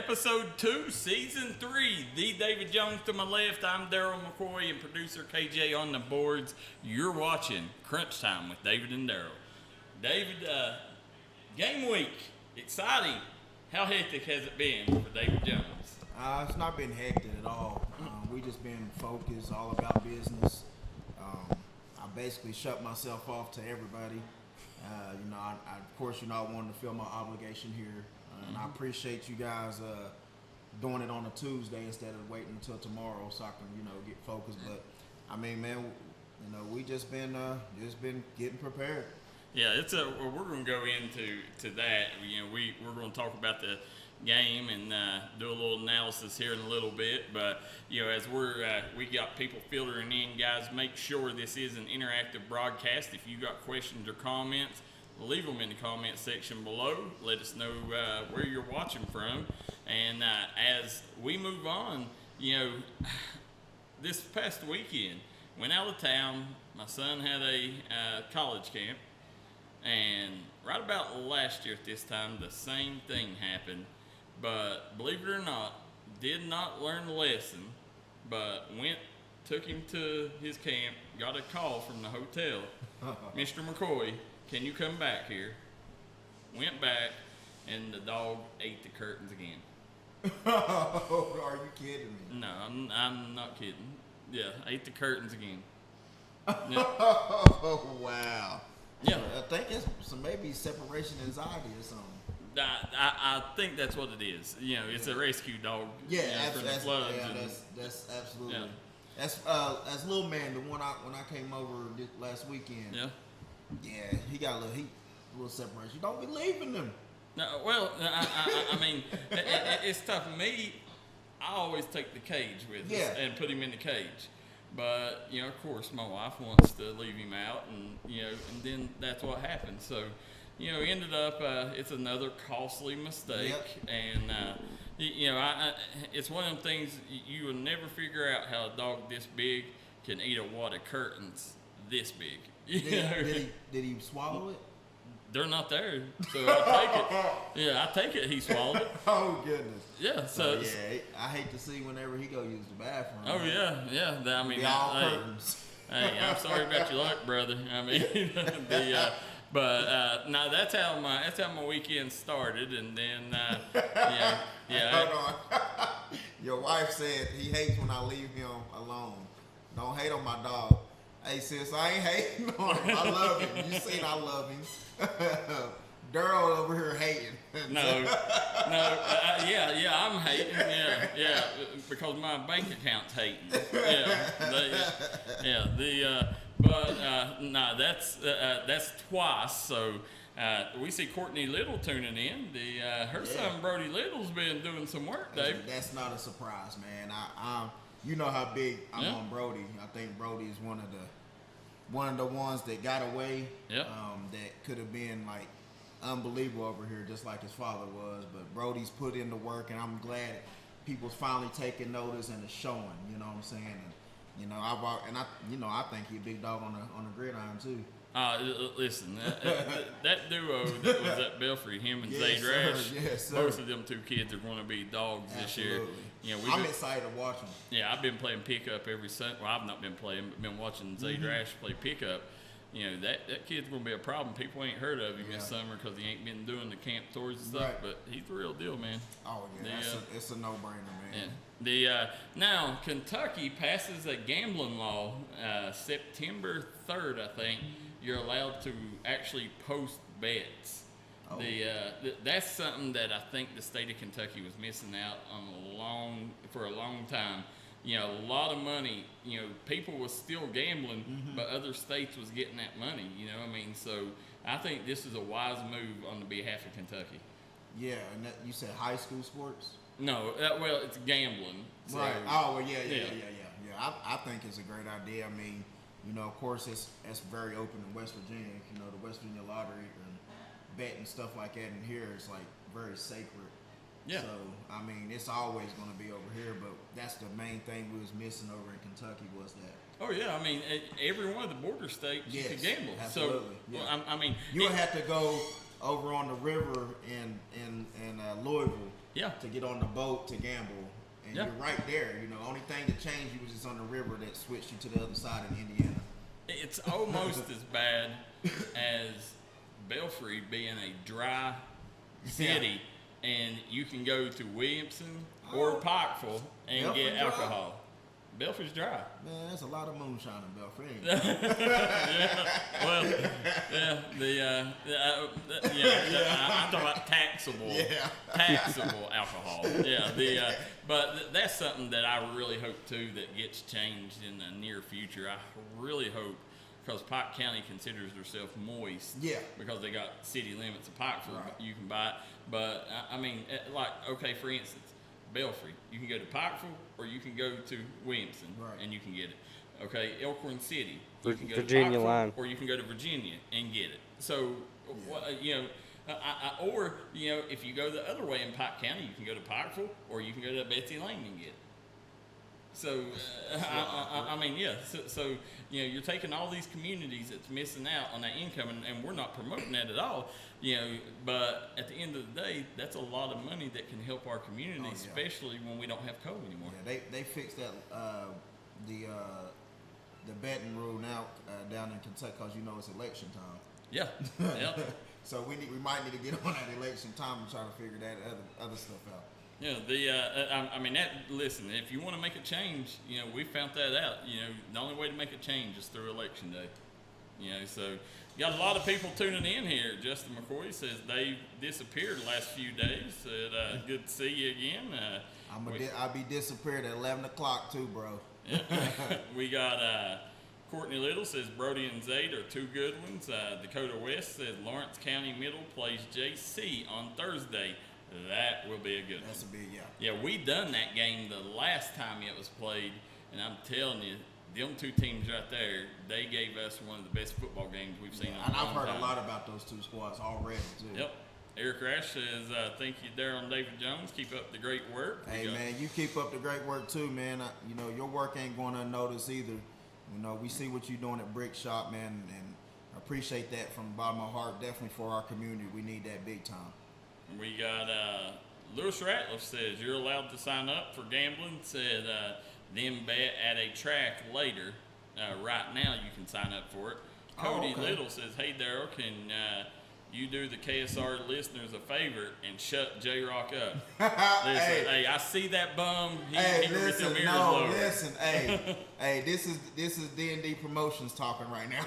Episode 2, Season 3. The David Jones to my left. I'm Darryl McCoy and producer KJ on the boards. You're watching Crunch Time with David and Darryl. David, game week. Exciting. How hectic has it been for David Jones? It's not been hectic at all. We just been focused, all about business. I basically shut myself off to everybody. I of course, I wanted to feel my obligation here. And I appreciate you guys doing it on a Tuesday instead of waiting until tomorrow so I can, get focused. But I mean, man, we just been getting prepared. Yeah, we're going to go into that. We're going to talk about the game and do a little analysis here in a little bit. But as we got people filtering in, guys, make sure this is an interactive broadcast. If you got questions or comments, leave them in the comment section below. Let us know where you're watching from. And as we move on, this past weekend, went out of town. My son had a college camp. And right about last year at this time, the same thing happened. But believe it or not, did not learn the lesson, but took him to his camp, got a call from the hotel. Mr. McCoy, can you come back here? Went back, and the dog ate the curtains again. Are you kidding me? No, I'm not kidding. Yeah, ate the curtains again. Yeah. Oh, wow. Yeah. I think it's maybe separation anxiety or something. I think that's what it is. It's a rescue dog. Yeah, from the floods. That's absolutely. Yeah. That's as little man, the one when I came over last weekend. Yeah. Yeah, he got a little separation. You don't be leaving them. No, well, I mean, it's tough. Me, I always take the cage with us and put him in the cage. But, of course, my wife wants to leave him out, and then that's what happens. So, ended up, it's another costly mistake. Yep. And, it's one of them things you will never figure out how a dog this big can eat a wad of curtains this big. Did he swallow it? They're not there, so I take it. Yeah, I take it he swallowed it. Oh, goodness. Yeah, so I hate to see whenever he go use the bathroom. Oh, yeah. I mean, all curtains. Hey, I'm sorry about your luck, brother. I mean, no, that's how my weekend started, and then Hold on. Your wife said he hates when I leave him alone. Don't hate on my dog. Hey, sis, I ain't hating on him. I love him. You seen I love him. Darryl over here hating. No, I'm hating. Yeah, because my bank account's hating. That's twice. So we see Courtney Little tuning in. Her son Brody Little's been doing some work, Dave. That's not a surprise, man. You know how big I'm on Brody. I think Brody is one of the ones that got away. Yep. That could have been like unbelievable over here, just like his father was. But Brody's put in the work, and I'm glad people's finally taking notice and it's showing. You know what I'm saying? And I think he's a big dog on the gridiron too. Listen, that duo that was at Belfry, him and Zay Rash, both of them two kids are going to be dogs this year. I'm excited to watch them. Yeah, I've been playing pickup every Sunday. Well, I've not been playing, but been watching Zay Rash play pickup. That kid's going to be a problem. People ain't heard of him this summer because he ain't been doing the camp tours and stuff, but he's the real deal, man. Oh, yeah, it's a no-brainer, man. Yeah. Now, Kentucky passes a gambling law September 3rd, I think. You're allowed to actually post bets. Oh. That's something that I think the state of Kentucky was missing out on for a long time. A lot of money. People was still gambling, but other states was getting that money. So I think this is a wise move on the behalf of Kentucky. Yeah, and you said high school sports? No, it's gambling. So, right. Oh, well, yeah. I think it's a great idea. I mean, of course, it's very open in West Virginia. The West Virginia lottery and betting stuff like that in here is like very sacred. Yeah. So, I mean, it's always going to be over here, but that's the main thing we was missing over in Kentucky was that. Oh, yeah. I mean, every one of the border states you can gamble. Absolutely. So, you would have to go over on the river in Louisville to get on the boat to gamble. And you're right there. You know, only thing that changed you was just on the river that switched you to the other side in Indiana. It's almost as bad as Belfry being a dry city, and you can go to Williamson or Pikeville and Belfry's get dry? alcohol. Belfry's dry. Man, that's a lot of moonshine in Belfry. Ain't it? I'm talking about taxable alcohol. Yeah, but that's something that I really hope too that gets changed in the near future. I really hope, because Pike County considers themselves moist. Yeah. Because they got city limits of Pikeville, Right. you can buy it. But I mean, like, okay, for instance, Belfry, you can go to Pikeville or you can go to Williamson, Right. and you can get it. Okay, Elkhorn City, you can go Virginia to Pikeville, line. or you can go to Virginia and get it. So, you know, or you know, if you go the other way in Pike County, you can go to Pikeville or you can go to Betsy Lane and get it. So, I mean, yeah. So, you know, you're taking all these communities that's missing out on that income, and we're not promoting that at all. You know, but at the end of the day, that's a lot of money that can help our community, especially when we don't have coal anymore. Yeah, they fixed that the betting rule now down in Kentucky, because you know it's election time. Yeah. Yeah. So we might need to get on that election time and try to figure that other stuff out. Yeah, I mean, listen, if you want to make a change, you know, we found that out. You know, the only way to make a change is through election day. You know, so you got a lot of people tuning in here. Justin McCoy says they've disappeared the last few days. Said, good to see you again. I'll be disappeared at 11 o'clock too, bro. We got Courtney Little says Brody and Zaid are two good ones. Dakota West says Lawrence County Middle plays JC on Thursday. That will be a good one. That's a big, Yeah, we done that game the last time it was played, and I'm telling you, them two teams right there, they gave us one of the best football games we've seen in a long time. And I've heard a lot about those two squads already, too. Yep. Eric Rash says, thank you, Darryl and David Jones. Keep up the great work. Hey, man, you keep up the great work, too, man. You know, your work ain't going unnoticed either. You know, we see what you're doing at Brick Shop, man, and I appreciate that from the bottom of my heart. Definitely for our community, we need that big time. We got Lewis Ratliff says you're allowed to sign up for gambling. Said then bet at a track later. Right now you can sign up for it. Cody Little says, hey Darryl, can you do the KSR listeners a favor and shut J-Rock up? Listen, hey, I see that bum. Listen, hey, this is D&D Promotions talking right now.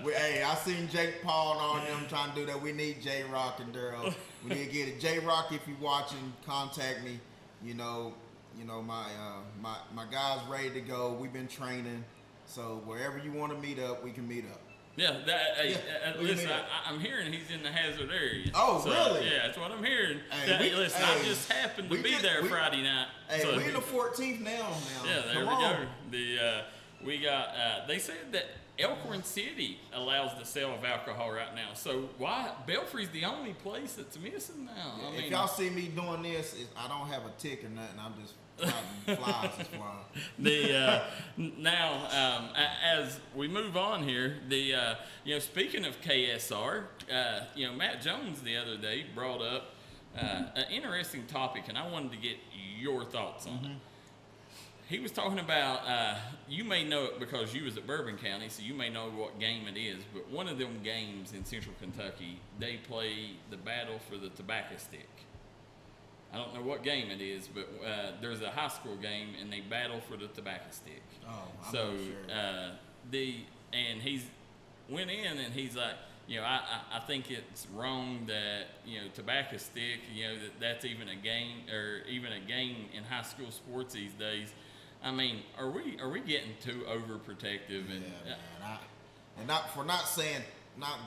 I seen Jake Paul and all them trying to do that. We need J-Rock and Darryl. We need to get it. J-Rock, if you're watching, contact me. You know my guys ready to go. We've been training, so wherever you want to meet up, we can meet up. Yeah, listen, I'm hearing he's in the hazard area. Oh, so, really? Yeah, that's what I'm hearing. Listen, I just happened to be there Friday night. Hey, so, we're in the 14th now. Yeah, there we go. We got. They said that Elkhorn City allows the sale of alcohol right now. So why Belfry's the only place that's missing now? Yeah, I mean, if y'all see me doing this, I don't have a tick or nothing. I'm just flies is flying. Now, as we move on here, speaking of KSR, Matt Jones the other day brought up an interesting topic, and I wanted to get your thoughts on it. He was talking about, you may know it because you was at Bourbon County, so you may know what game it is, but one of them games in Central Kentucky, they play the battle for the tobacco stick. I don't know what game it is, but there's a high school game, and they battle for the tobacco stick. Oh, I'm so not sure. And he's went in and he's like, I think it's wrong that tobacco stick, that's even a game or even a game in high school sports these days. I mean, are we getting too overprotective? And not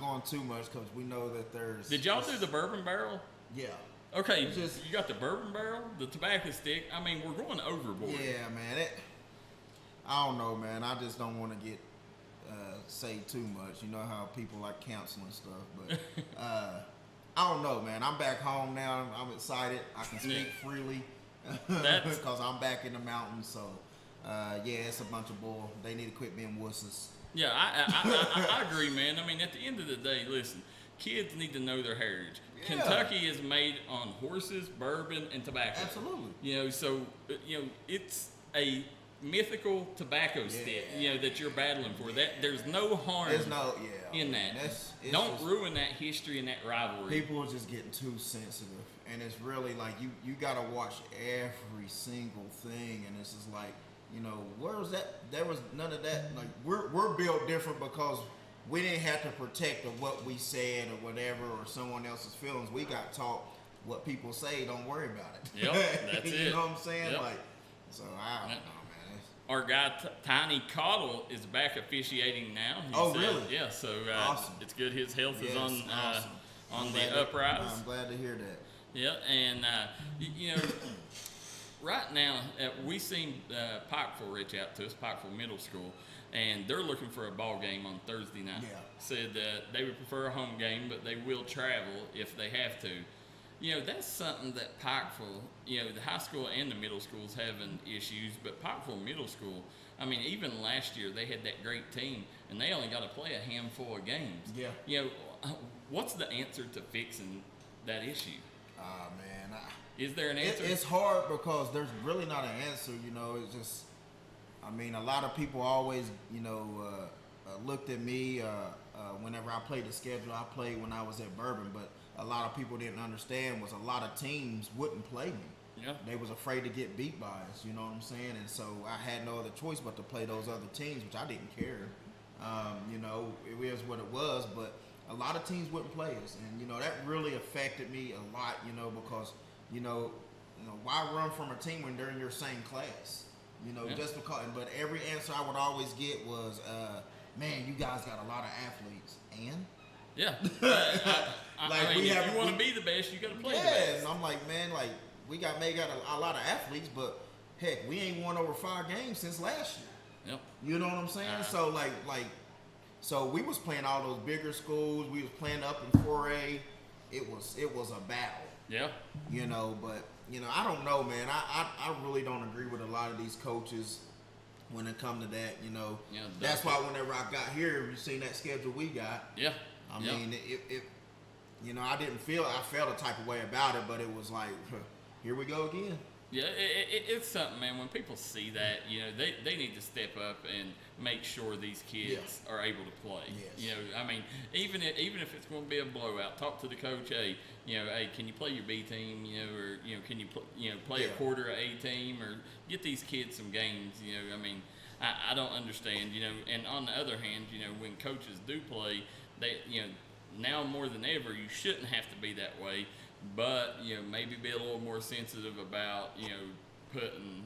going too much because we know that there's. Did y'all do the bourbon barrel? Yeah. Okay, you got the bourbon barrel, the tobacco stick. I mean, we're going overboard. Yeah, man. I don't know, man. I just don't want to get say too much. You know how people like counseling stuff, but I don't know, man. I'm back home now. I'm excited. I can speak freely because I'm back in the mountains. So, it's a bunch of bull. They need to quit being wusses. Yeah, I agree, man. I mean, at the end of the day, listen, kids need to know their heritage. Yeah. Kentucky is made on horses, bourbon, and tobacco. Absolutely. You know, so it's a mythical tobacco stick. You know, that you're battling for. That there's no harm. There's no in that. Don't ruin that history and that rivalry. People are just getting too sensitive, and it's really like you got to watch every single thing, and it's just like, where was that? There was none of that. Like we're built different because we didn't have to protect of what we said or whatever or someone else's feelings. We got taught what people say. Don't worry about it. Yep, that's it. You know what I'm saying? Yep. Like, so I don't know, man. Our guy Tiny Cottle is back officiating now. He said, really? Yeah. So awesome. It's good. His health is on awesome. on the uprise. I'm glad to hear that. Yeah, and right now we seen Pikeville reach out to us, Pikeville Middle School, and they're looking for a ball game on Thursday night. Yeah. Said they would prefer a home game, but they will travel if they have to. That's something that Pikeville, the high school and the middle schools having issues, but Pikeville Middle School, I mean, even last year they had that great team, and they only got to play a handful of games. Yeah. What's the answer to fixing that issue? Man. Is there an answer? It's hard because there's really not an answer. It's just, I mean, a lot of people always, looked at me whenever I played the schedule I played when I was at Bourbon, but a lot of people didn't understand was a lot of teams wouldn't play me. Yeah. They was afraid to get beat by us, you know what I'm saying? And so I had no other choice but to play those other teams, which I didn't care. It is what it was, but a lot of teams wouldn't play us. And, that really affected me a lot, because, why run from a team when they're in your same class? Just because, but every answer I would always get was, man, you guys got a lot of athletes. And? Yeah. Like if you want to be the best, you got to play the best. Yeah, and I'm like, man, we got a lot of athletes, but heck, we ain't won over 5 games since last year. Yep. You know what I'm saying? So so we was playing all those bigger schools. We was playing up in 4A. It was a battle. Yeah. But I don't know, man. I really don't agree with a lot of these coaches when it comes to that. That's why whenever I got here, you seen that schedule we got. Yeah. I mean, it I felt a type of way about it, but it was like, here we go again. Yeah, it's something, man. When people see that, they need to step up and make sure these kids are able to play. Yes. I mean, even if it's going to be a blowout, talk to the coach. Hey, hey, can you play your B team? Or can you play a quarter of A team, or get these kids some games? I mean, I don't understand. And on the other hand, when coaches do play, they now more than ever, you shouldn't have to be that way. But maybe be a little more sensitive about putting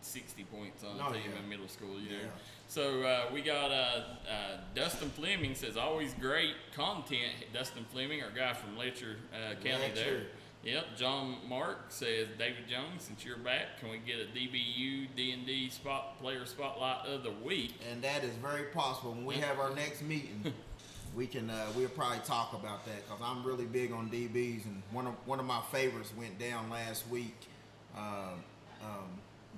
60 points on a team in middle school. So we got Dustin Fleming says always great content. Dustin Fleming, our guy from Letcher County there. Yep. John Mark says David Jones, since you're back, can we get a DBU D&D player spotlight of the week? And that is very possible. When we have our next meeting, we'll probably talk about that because I'm really big on DBs, and one of my favorites went down last week.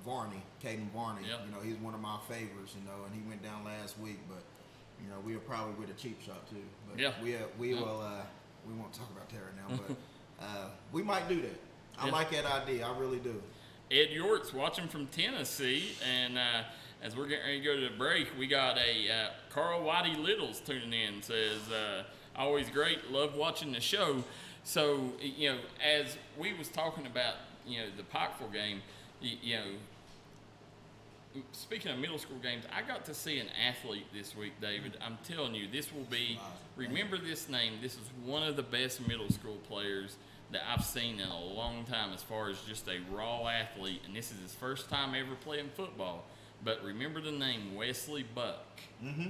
Varney, Caden Varney. Yep. He's one of my favorites. And he went down last week, but we were probably with a cheap shot too. But we will. We won't talk about that right now, but we might do that. I like that idea. I really do. Ed York's watching from Tennessee, and as we're getting ready to go to the break, we got a Carl Whitey Littles tuning in. Says, always great, love watching the show. So, as we was talking about, the Pikeville game, speaking of middle school games, I got to see an athlete this week, David. I'm telling you, this will be, remember this name, this is one of the best middle school players that I've seen in a long time as far as just a raw athlete, and this is his first time ever playing football. But remember the name Wesley Buck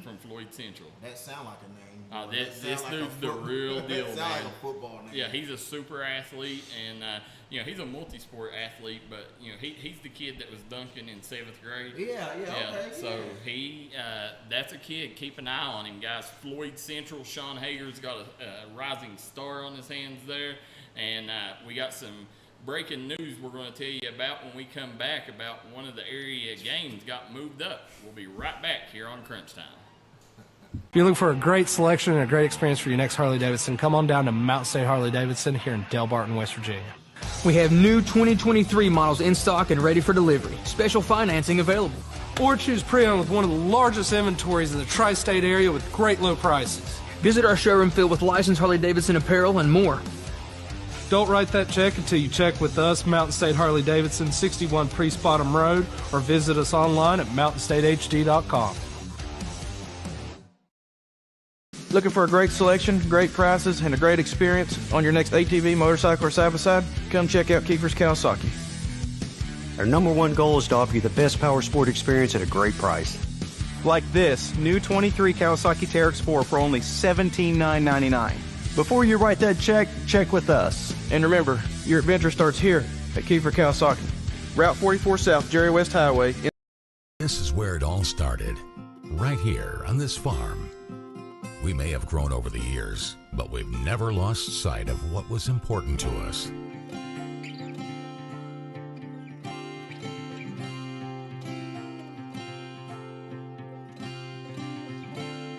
from Floyd Central. That sound like a name. This dude's the real deal, man. That sound like a football name. Yeah, he's a super athlete, and he's a multi-sport athlete. But he's the kid that was dunking in 7th grade. Yeah. Okay. So that's a kid. Keep an eye on him, guys. Floyd Central. Sean Hager's got a rising star on his hands there, and we got some breaking news we're going to tell you about when we come back about one of the area games got moved up. We'll be right back here on Crunch Time. If you're looking for a great selection and a great experience for your next Harley-Davidson, come on down to Mountain State Harley-Davidson here in Del Barton, West Virginia. We have new 2023 models in stock and ready for delivery. Special financing available. Or choose pre-owned with one of the largest inventories in the tri-state area with great low prices. Visit our showroom filled with licensed Harley-Davidson apparel and more. Don't write that check until you check with us, Mountain State Harley-Davidson, 61 Priest Bottom Road, or visit us online at mountainstatehd.com. Looking for a great selection, great prices, and a great experience on your next ATV, motorcycle, or side-by-side? Come check out Kiefer's Kawasaki. Our number one goal is to offer you the best power sport experience at a great price. Like this new 23 Kawasaki Teryx 4 for only $17,999. Before you write that check, check with us. And remember, your adventure starts here at Kiefer Kawasaki. Route 44 South, Jerry West Highway. This is where it all started, right here on this farm. We may have grown over the years, but we've never lost sight of what was important to us.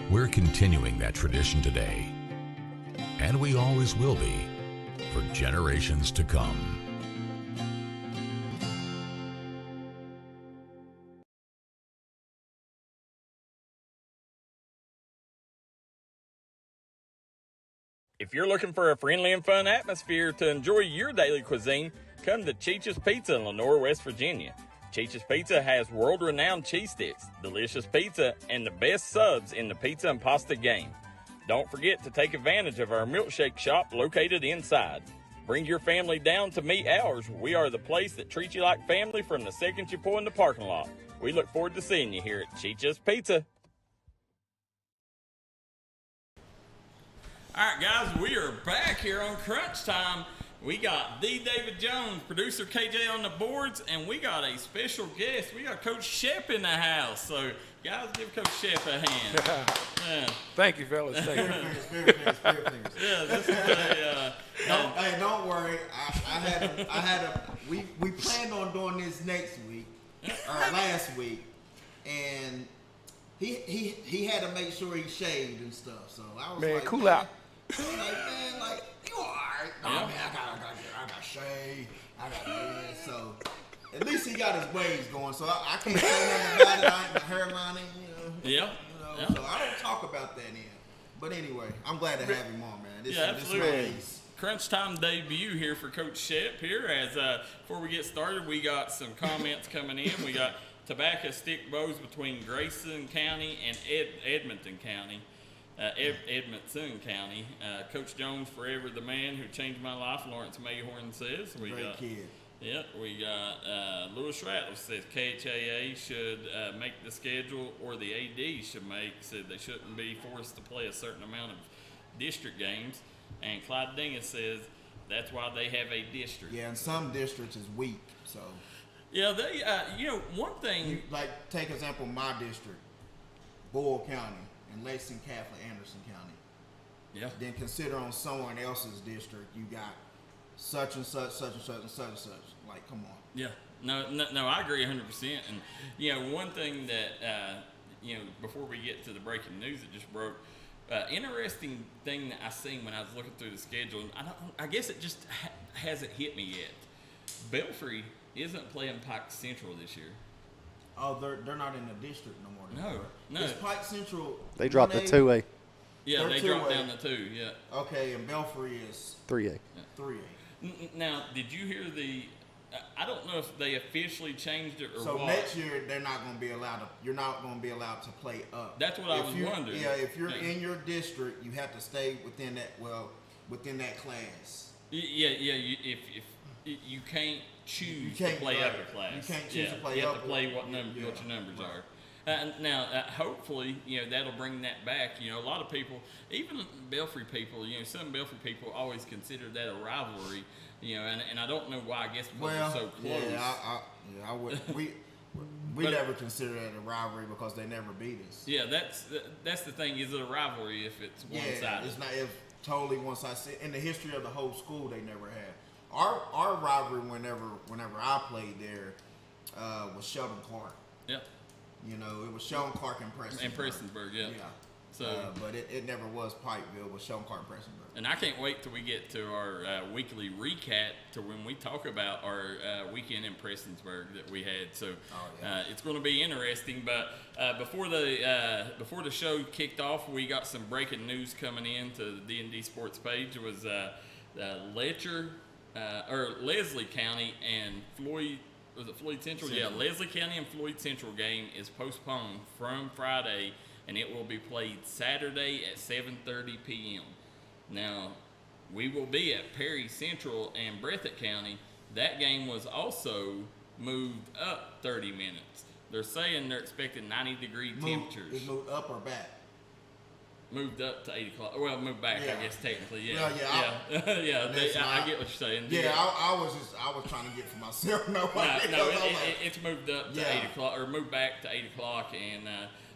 We're continuing that tradition today, and we always will be for generations to come. If you're looking for a friendly and fun atmosphere to enjoy your daily cuisine, come to Cheech's Pizza in Lenore, West Virginia. Cheech's Pizza has world-renowned cheese sticks, delicious pizza, and the best subs in the pizza and pasta game. Don't forget to take advantage of our milkshake shop located inside. Bring your family down to meet ours. We are the place that treats you like family from the second you pull in the parking lot. We look forward to seeing you here at Cheech's Pizza. All right, guys, we are back here on Crunch Time. We got D. David Jones, producer KJ on the boards, and we got a special guest. We got Coach Shep in the house. So, guys, give Coach Shep a hand. Yeah. Thank you, fellas. Thank you. Spirit fingers. Yeah, this is a. Hey, don't worry. We planned on doing this next week or last week, and he had to make sure he shaved and stuff. So I was like, cool out. You all right? Oh, man, I got shave. I got this. So at least he got his waves going. So I can't say nothing about it. I ain't the hairline, Yeah. So I don't talk about that in. But anyway, I'm glad to have him on, man. This absolutely. is my piece. Crunch Time debut here for Coach Shep here. As before we get started, we got some comments coming in. We got tobacco stick bows between Grayson County and Edmonton County. Edmonton County. Coach Jones, forever the man who changed my life, Lawrence Mayhorn says. Great kid. Yeah, we got Lewis Ratliff says KHAA should make the schedule, or the AD should said they shouldn't be forced to play a certain amount of district games. And Clyde Dingus says that's why they have a district. Yeah, and some districts is weak, so. Yeah, they, one thing. Like, take example, my district, Boyle County, and Lexington Catholic, Anderson County. Yeah. Then consider on someone else's district, you got such and such, such and such, and such and such. Like, come on. Yeah. No, I agree 100%. And, one thing that, before we get to the breaking news that just broke, interesting thing that I seen when I was looking through the schedule, and I guess it just hasn't hit me yet. Belfry isn't playing Pike Central this year. Oh, they're not in the district no more. No. It's Pike Central. They dropped the 2A. Yeah, they 2A. dropped down to 2, yeah. Okay, and Belfry is 3A. 3A. Now, did you hear I don't know if they officially changed it or so what. So next year, they're not going to be allowed to, you're not going to be allowed to play up. That's what I was wondering. Yeah, if you're in your district, you have to stay within that class. Yeah, if you can't choose to play up a class. You can't choose to play up. You have to play what your numbers are. Now, hopefully, that'll bring that back. A lot of people, even Belfry people, some Belfry people always consider that a rivalry. And I don't know why. I guess because they're so close. Yeah, I would. We never consider that a rivalry because they never beat us. Yeah, that's the thing. Is it a rivalry if it's one-sided? Yeah, it's not. If totally one-sided. In the history of the whole school, they never had. Our rivalry whenever I played there was Sheldon Clark. Yep. It was Sheldon Clark and Prestonburg. And Prestonburg, yeah. So, but it never was Pikeville. It was Sean Carter Prestonburg. And I can't wait till we get to our weekly recap to when we talk about our weekend in Prestonsburg that we had. So it's going to be interesting. But before the show kicked off, we got some breaking news coming in to the D&D Sports page. It was Leslie County and Floyd. Was it Floyd Central? Yeah, Leslie County and Floyd Central game is postponed from Friday, and it will be played Saturday at 7:30 p.m. Now, we will be at Perry Central and Breathitt County. That game was also moved up 30 minutes. They're saying they're expecting 90-degree temperatures. It moved up or back? Moved up to 8 o'clock. Well, moved back, I guess, technically, yeah. Well, I get what you're saying. Yeah, I was trying to get for myself. No, it's moved up to 8 o'clock, or moved back to 8 o'clock, and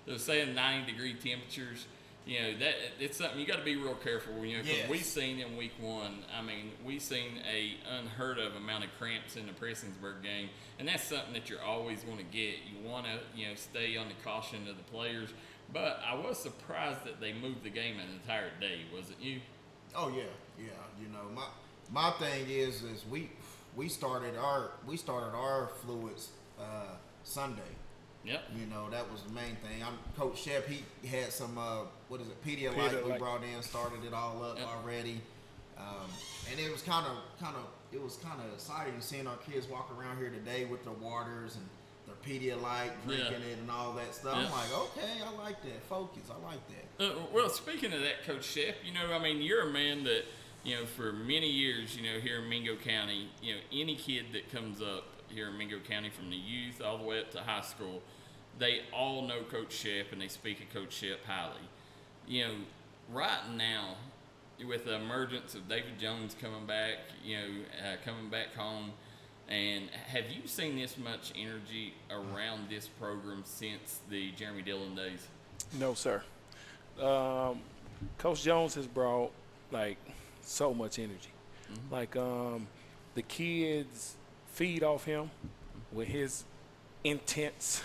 they're saying 90-degree temperatures. You know, that it's something you got to be real careful. You know, because we seen in week 1. I mean, we seen a unheard of amount of cramps in the Prestonsburg game, and that's something that you're always going to get. You want to, stay on the caution of the players. But I was surprised that they moved the game an entire day. Wasn't you? Oh yeah. You know, my thing is we started our fluids Sunday. Yep. You know, that was the main thing. Coach Shep. He had some Pedialyte we brought in, started it all up already, and it was kind of exciting seeing our kids walk around here today with their waters and their Pedialyte, drinking it and all that stuff. I'm like, okay, I like that focus. I like that. Well, speaking of that, Coach Shep, you're a man that, for many years, here in Mingo County, any kid that comes up here in Mingo County from the youth all the way up to high school, they all know Coach Shep and they speak of Coach Shep highly. Right now, with the emergence of David Jones coming back, coming back home, and have you seen this much energy around this program since the Jeremy Dillon days? No, sir. Coach Jones has brought, so much energy. Mm-hmm. The kids feed off him with his intense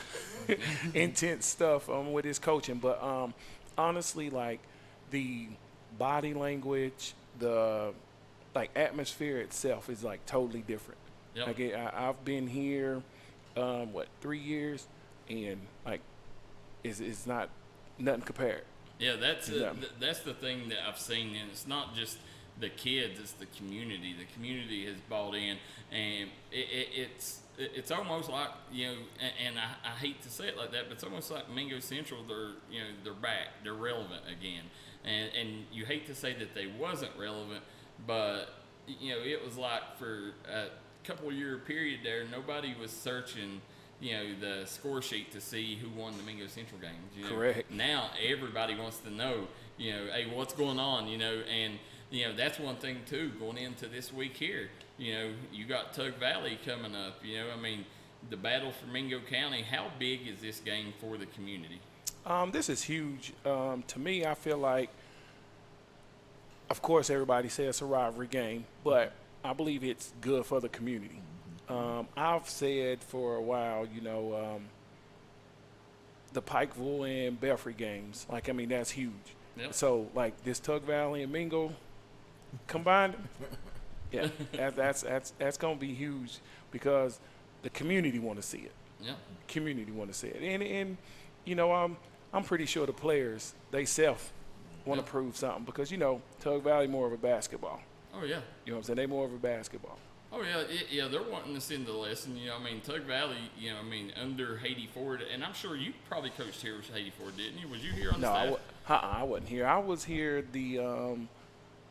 stuff with his coaching. But honestly, the body language, the atmosphere itself is totally different. Yep. I've been here 3 years, and it's not nothing compared. Yeah, that's the thing that I've seen, and it's not just the kids, it's the community. The community has bought in, and it's almost like, and I hate to say it like that, but it's almost like Mingo Central. They're back, they're relevant again, and you hate to say that they wasn't relevant, but it was like for a couple year period there, nobody was searching the score sheet to see who won the Mingo Central games. Correct. Now everybody wants to know, hey, what's going on, and that's one thing too, going into this week here. You got Tug Valley coming up. The battle for Mingo County. How big is this game for the community? This is huge. To me, I feel like, of course, everybody says it's a rivalry game, but I believe it's good for the community. I've said for a while, the Pikeville and Belfry games, that's huge. Yep. So, this Tug Valley and Mingo combined, yeah, that's going to be huge because the community want to see it. Yeah. Community want to see it. And I'm pretty sure the players, they want to prove something because, Tug Valley more of a basketball. Oh, yeah. You know what I'm saying? They more of a basketball. Oh, yeah, they're wanting to send the lesson. Tug Valley, under Haiti Ford, and I'm sure you probably coached here with Haiti Ford, didn't you? Was you here on the staff? No, I wasn't here. I was here the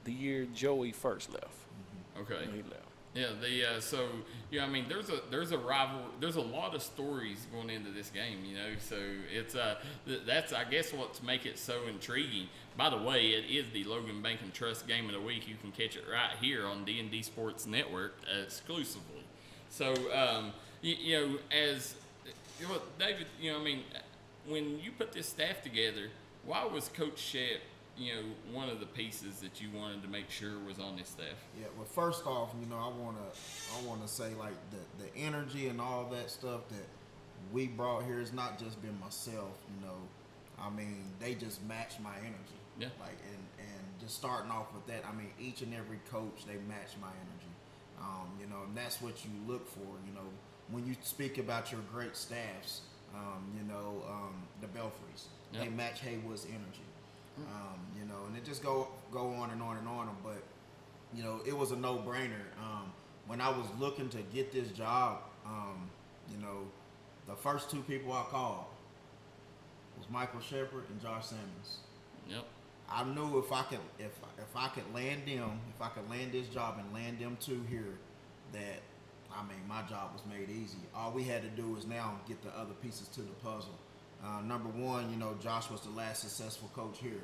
year Joey first left. Okay. When he left. Yeah, there's a rival. There's a lot of stories going into this game, So it's that's I guess what's make it so intriguing. By the way, it is the Logan Bank and Trust Game of the Week. You can catch it right here on D&D Sports Network exclusively. So David, when you put this staff together, why was Coach Shep one of the pieces that you wanted to make sure was on this staff? Yeah, well, first off, I wanna say the energy and all that stuff that we brought here has not just been myself. I mean, they just match my energy. Yeah. Like, and just starting off with that, I mean, each and every coach, they match my energy. You know, and that's what you look for, you know, when you speak about your great staffs, you know, the Belfries, Yep. they match Haywood's energy. You know, and it just go on and on and on. But, you know, it was a no-brainer. When I was looking to get this job, you know, the first two people I called was Michael Shepard and Josh Simmons. Yep. I knew if I could land them, if I could land this job and land them two here, that, I mean, my job was made easy. All we had to do is now get the other pieces to the puzzle. Number one, you know, Josh was the last successful coach here.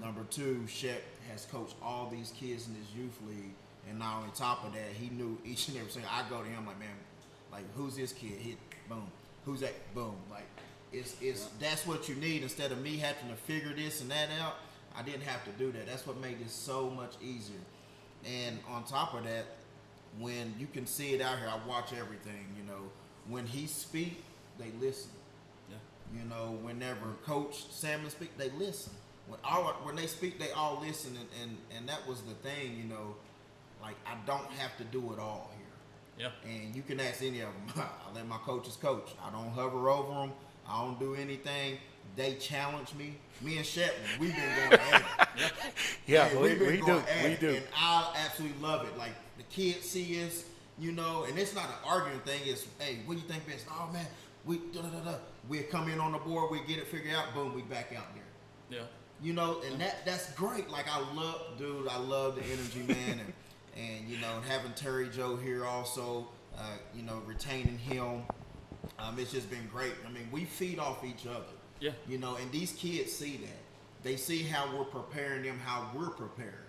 Number two, Shep has coached all these kids in this youth league, and now on top of that, he knew each and every single. I go to him like, man, like, who's this kid? Hit, boom. Who's that? Boom. Like, it's that's what you need. Instead of me having to figure this and that out, I didn't have to do that. That's what made this so much easier. And on top of that, when you can see it out here, I watch everything. You know, when he speak, they listen. Yeah. You know, whenever Coach Salmon speak, they listen. When they speak, they all listen, and that was the thing. You know, like, I don't have to do it all here. Yeah. And you can ask any of them. I let my coaches coach. I don't hover over them. I don't do anything. They challenge me. Me and Shep, we've been going at it. Yeah, hey, we do. We do. And I absolutely love it. Like, the kids see us, you know, and it's not an arguing thing. It's, hey, what do you think best? Oh, man, we come in on the board, we get it figured out, boom, we back out there. Yeah. You know, and that's great. Like, I love the energy, man, and you know, having Terry Joe here also, you know, retaining him, it's just been great. I mean, we feed off each other. Yeah. You know, and these kids see that. They see how we're preparing them, how we're prepared.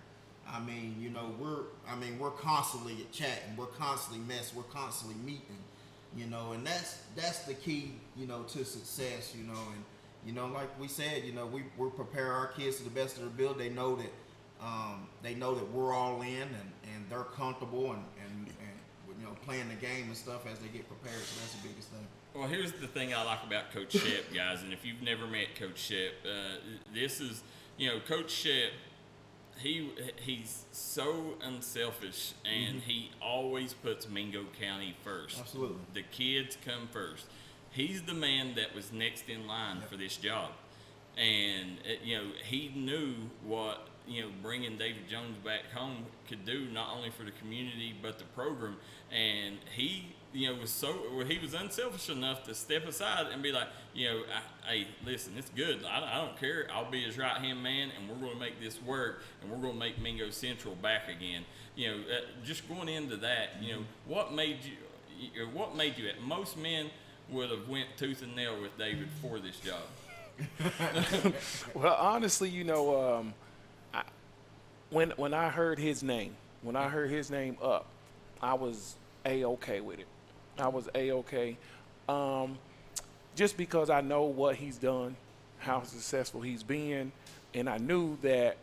I mean, you know, we're constantly chatting, we're constantly messing, we're constantly meeting, you know, and that's the key, you know, to success, you know, and you know, like we said, you know, we're preparing our kids to the best of their ability. They know that we're all in, and they're comfortable and you know, playing the game and stuff as they get prepared. So that's the biggest thing. Well, here's the thing I like about Coach Shep, guys, and if you've never met Coach Shep, this is, you know, Coach Shep. He's so unselfish, and he always puts Mingo County first. Absolutely. The kids come first. He's the man that was next in line for this job. And, you know, he knew what, you know, bringing David Jones back home could do, not only for the community, but the program. And he, you know, he was unselfish enough to step aside and be like, you know, hey, listen, it's good. I don't care. I'll be his right-hand man, and we're going to make this work, and we're going to make Mingo Central back again. You know, just going into that, you know, what made you, most men would have went tooth and nail with David for this job. Well, honestly, you know, when I heard his name, up, I was A-okay with it. I was A-okay. Just because I know what he's done, how successful he's been, and I knew that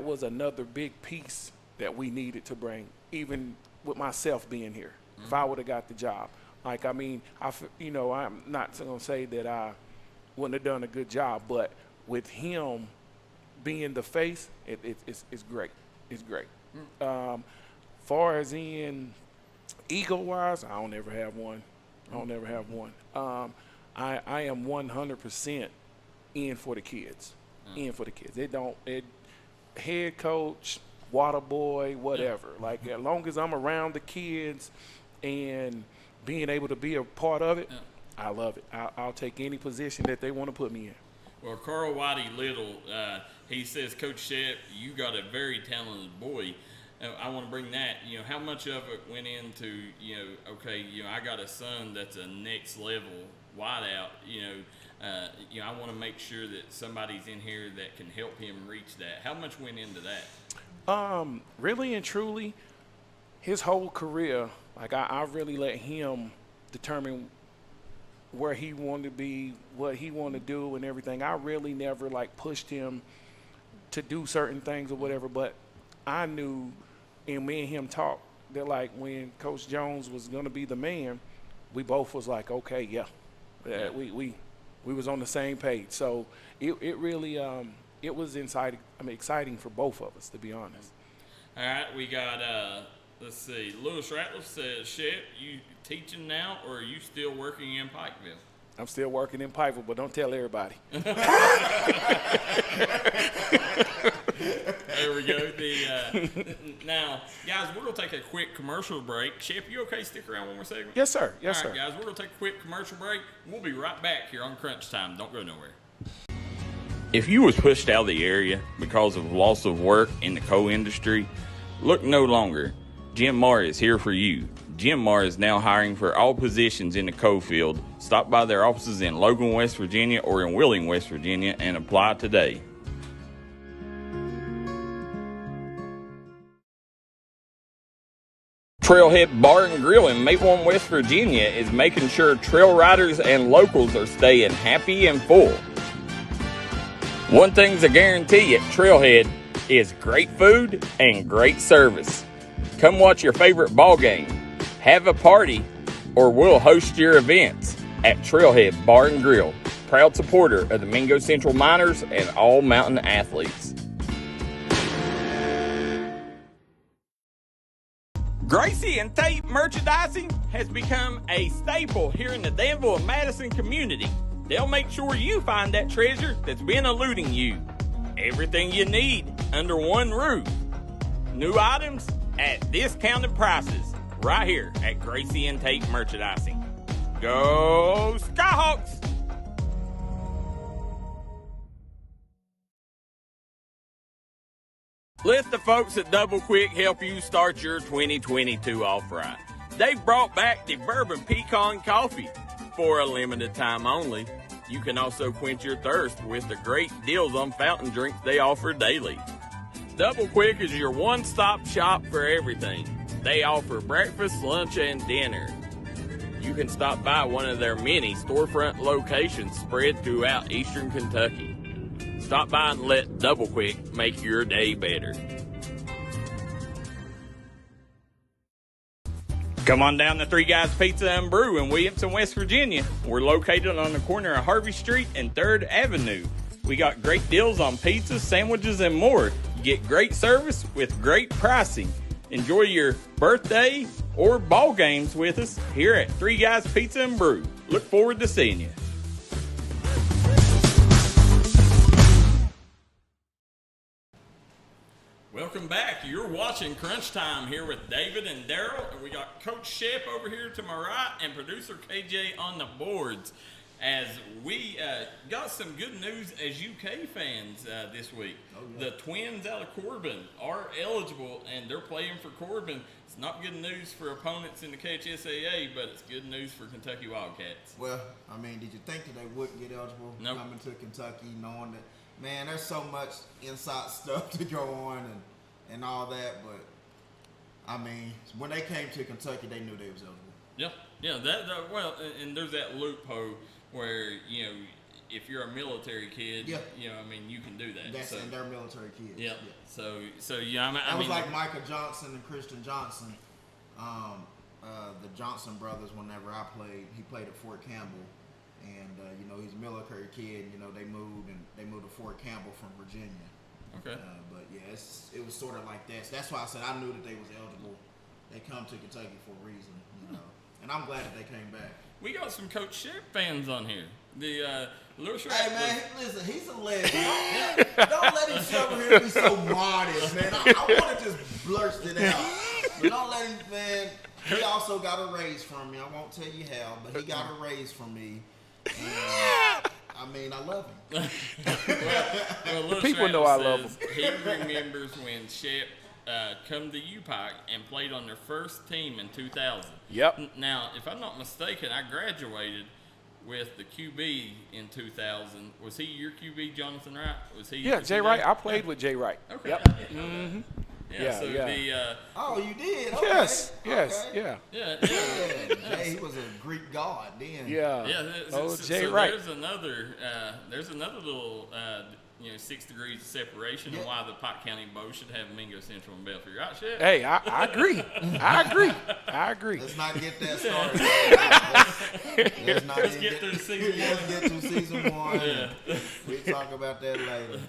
was another big piece that we needed to bring, even with myself being here, if I would have got the job. Like, I mean, you know, I'm not going to say that I wouldn't have done a good job, but with him being the face, it's great. It's great. Far as in ego-wise, I don't ever have one. I am 100% in for the kids. Head coach, water boy, whatever. Like, as long as I'm around the kids and being able to be a part of it, I love it. I'll take any position that they want to put me in. Well, Carl Whitey Little, he says, Coach Shep, you got a very talented boy. I want to bring that, you know, how much of it went into, you know, okay, you know, I got a son that's a next level wideout, you know, I want to make sure that somebody's in here that can help him reach that. How much went into that? Really and truly, his whole career, like, I really let him determine where he wanted to be, what he wanted to do and everything. I really never, like, pushed him to do certain things or whatever, but I knew, and me and him talked, that, like, when Coach Jones was going to be the man, we both was like, okay, we We was on the same page. So it really it was exciting for both of us, to be honest. All right, we got let's see. Lewis Ratliff says, "Shep, you teaching now, or are you still working in Pikeville?" I'm still working in Pikeville, but don't tell everybody. There we go. Now, guys, we're going to take a quick commercial break. Shep, you okay? Stick around one more segment? Yes, sir. Yes, All right, sir. guys, we're going to take a quick commercial break. We'll be right back here on Crunch Time. Don't go nowhere. If you was pushed out of the area because of loss of work in the coal industry, look no longer. Jim Marr is here for you. Jim Marr is now hiring for all positions in the coal field. Stop by their offices in Logan, West Virginia or in Wheeling, West Virginia and apply today. Trailhead Bar and Grill in Maplewood, West Virginia is making sure trail riders and locals are staying happy and full. One thing's a guarantee at Trailhead is great food and great service. Come watch your favorite ball game, have a party, or we'll host your events at Trailhead Bar and Grill, proud supporter of the Mingo Central Miners and all mountain athletes. Gracie and Tate Merchandising has become a staple here in the Danville and Madison community. They'll make sure you find that treasure that's been eluding you. Everything you need under one roof. New items at discounted prices right here at Gracie and Tate Merchandising. Go Skyhawks! Let the folks at Double Quick help you start your 2022 off right. They've brought back the Bourbon Pecan Coffee for a limited time only. You can also quench your thirst with the great deals on fountain drinks they offer daily. Double Quick is your one-stop shop for everything. They offer breakfast, lunch, and dinner. You can stop by one of their many storefront locations spread throughout eastern Kentucky. Stop by and let Double Quick make your day better. Come on down to Three Guys Pizza and Brew in Williamson, West Virginia. We're located on the corner of Harvey Street and 3rd Avenue. We got great deals on pizzas, sandwiches, and more. You get great service with great pricing. Enjoy your birthday or ball games with us here at Three Guys Pizza and Brew. Look forward to seeing you. Welcome back. You're watching Crunch Time here with David and Darryl, and we got Coach Shep over here to my right and producer KJ on the boards. As we got some good news as UK fans this week. Oh, yeah. The Twins out of Corbin are eligible, and they're playing for Corbin. It's not good news for opponents in the KHSAA, but it's good news for Kentucky Wildcats. Well, I mean, did you think that they wouldn't get eligible coming to Kentucky, knowing that, man, there's so much inside stuff to go on and all that, but, I mean, when they came to Kentucky, they knew they was eligible. Yeah, well, and there's that loophole where, you know, if you're a military kid, you know, I mean, you can do that. And they're military kids. Yeah. So yeah, I was like Micah Johnson and Christian Johnson, the Johnson brothers. Whenever I played, he played at Fort Campbell, and you know, he's a military kid. You know, they moved to Fort Campbell from Virginia. Okay. But yeah, it was sort of like that. So that's why I said I knew that they was eligible. They come to Kentucky for a reason, you know, and I'm glad that they came back. We got some Coach Shep fans on here. The Lewis Ratliff. Hey man, listen, he's a legend. Don't let him sit over here and be so modest, man. I want to just blurt it out, but don't let him, man. He also got a raise from me. I won't tell you how, but he got a raise from me. And, I mean, I love him. well, people know I love him. He remembers when Shep come to UPike and played on their first team in 2000. Yep. Now, if I'm not mistaken, I graduated with the QB in 2000. Was he your QB, Jonathan Wright? Was he? Yeah, Jay Wright. I played with Jay Wright. Okay. Yep. Mm-hmm. Oh, you did? Okay. Yes. Okay. Yeah. Jay, he was a Greek god then. Yeah. So Jay Wright. There's another little 6 degrees of separation and why the Pike County Bow should have Mingo Central and Belfry, right, Shep? Hey, I agree. I agree. Let's not get that started. Let's get through season one. Let's get through season one. Yeah. We'll talk about that later.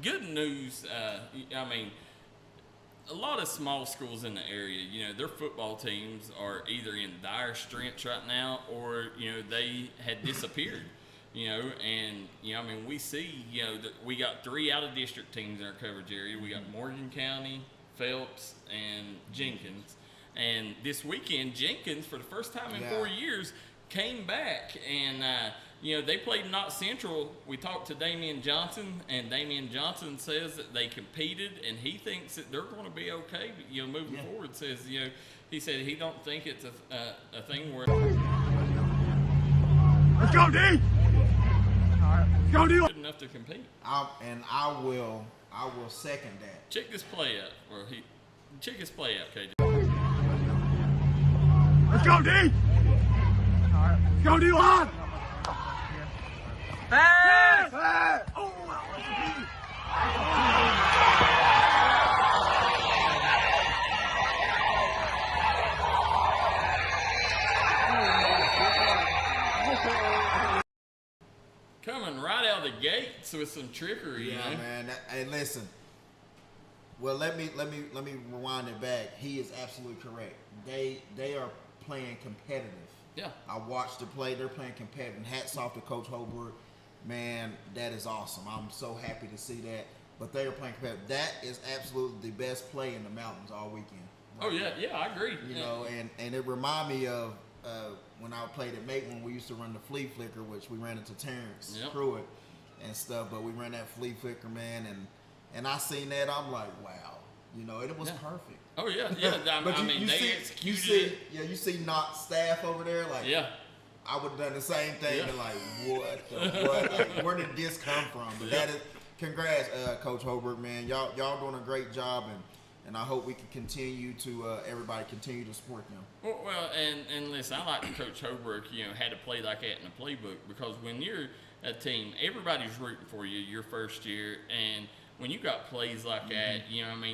Good news. I mean, a lot of small schools in the area, their football teams are either in dire straits right now or, they had disappeared. We see, that we got 3 out-of-district teams in our coverage area. We got Morgan County, Phelps, and Jenkins. And this weekend, Jenkins, for the first time in 4 years, came back. And, they played Knott Central. We talked to Damian Johnson, and Damian Johnson says that they competed, and he thinks that they're going to be okay, moving forward. Says, he said he don't think it's a thing where... Let's go, D! Go, D! Good enough to compete. I will second that. Check this play out. Check his play out, KJ. Let's go, D! Let's go, D-line! Pass! Pass! Oh, Coming right out of the gates with some trickery. Yeah, man. Hey, listen. Well, let me rewind it back. He is absolutely correct. They are playing competitive. Yeah. I watched the play. They're playing competitive. Hats off to Coach Holbrook. Man, that is awesome. I'm so happy to see that. But they are playing competitive. That is absolutely the best play in the mountains all weekend. Right? Oh yeah, I agree. And it reminded me of when I played at Maitland, we used to run the flea flicker, which we ran into Terrence Pruitt and stuff. But we ran that flea flicker, man, and I seen that. I'm like, wow, it was perfect. Oh yeah. You see Knott staff over there, like I would have done the same thing. Yeah. Like, what? Like, where did this come from? But that is, congrats, Coach Holbrook, man. Y'all doing a great job, and I hope we can continue to everybody continue to support them. Well, and listen, I like that Coach Holbrook, had to play like that in the playbook, because when you're a team, everybody's rooting for you your first year, and when you got plays like that,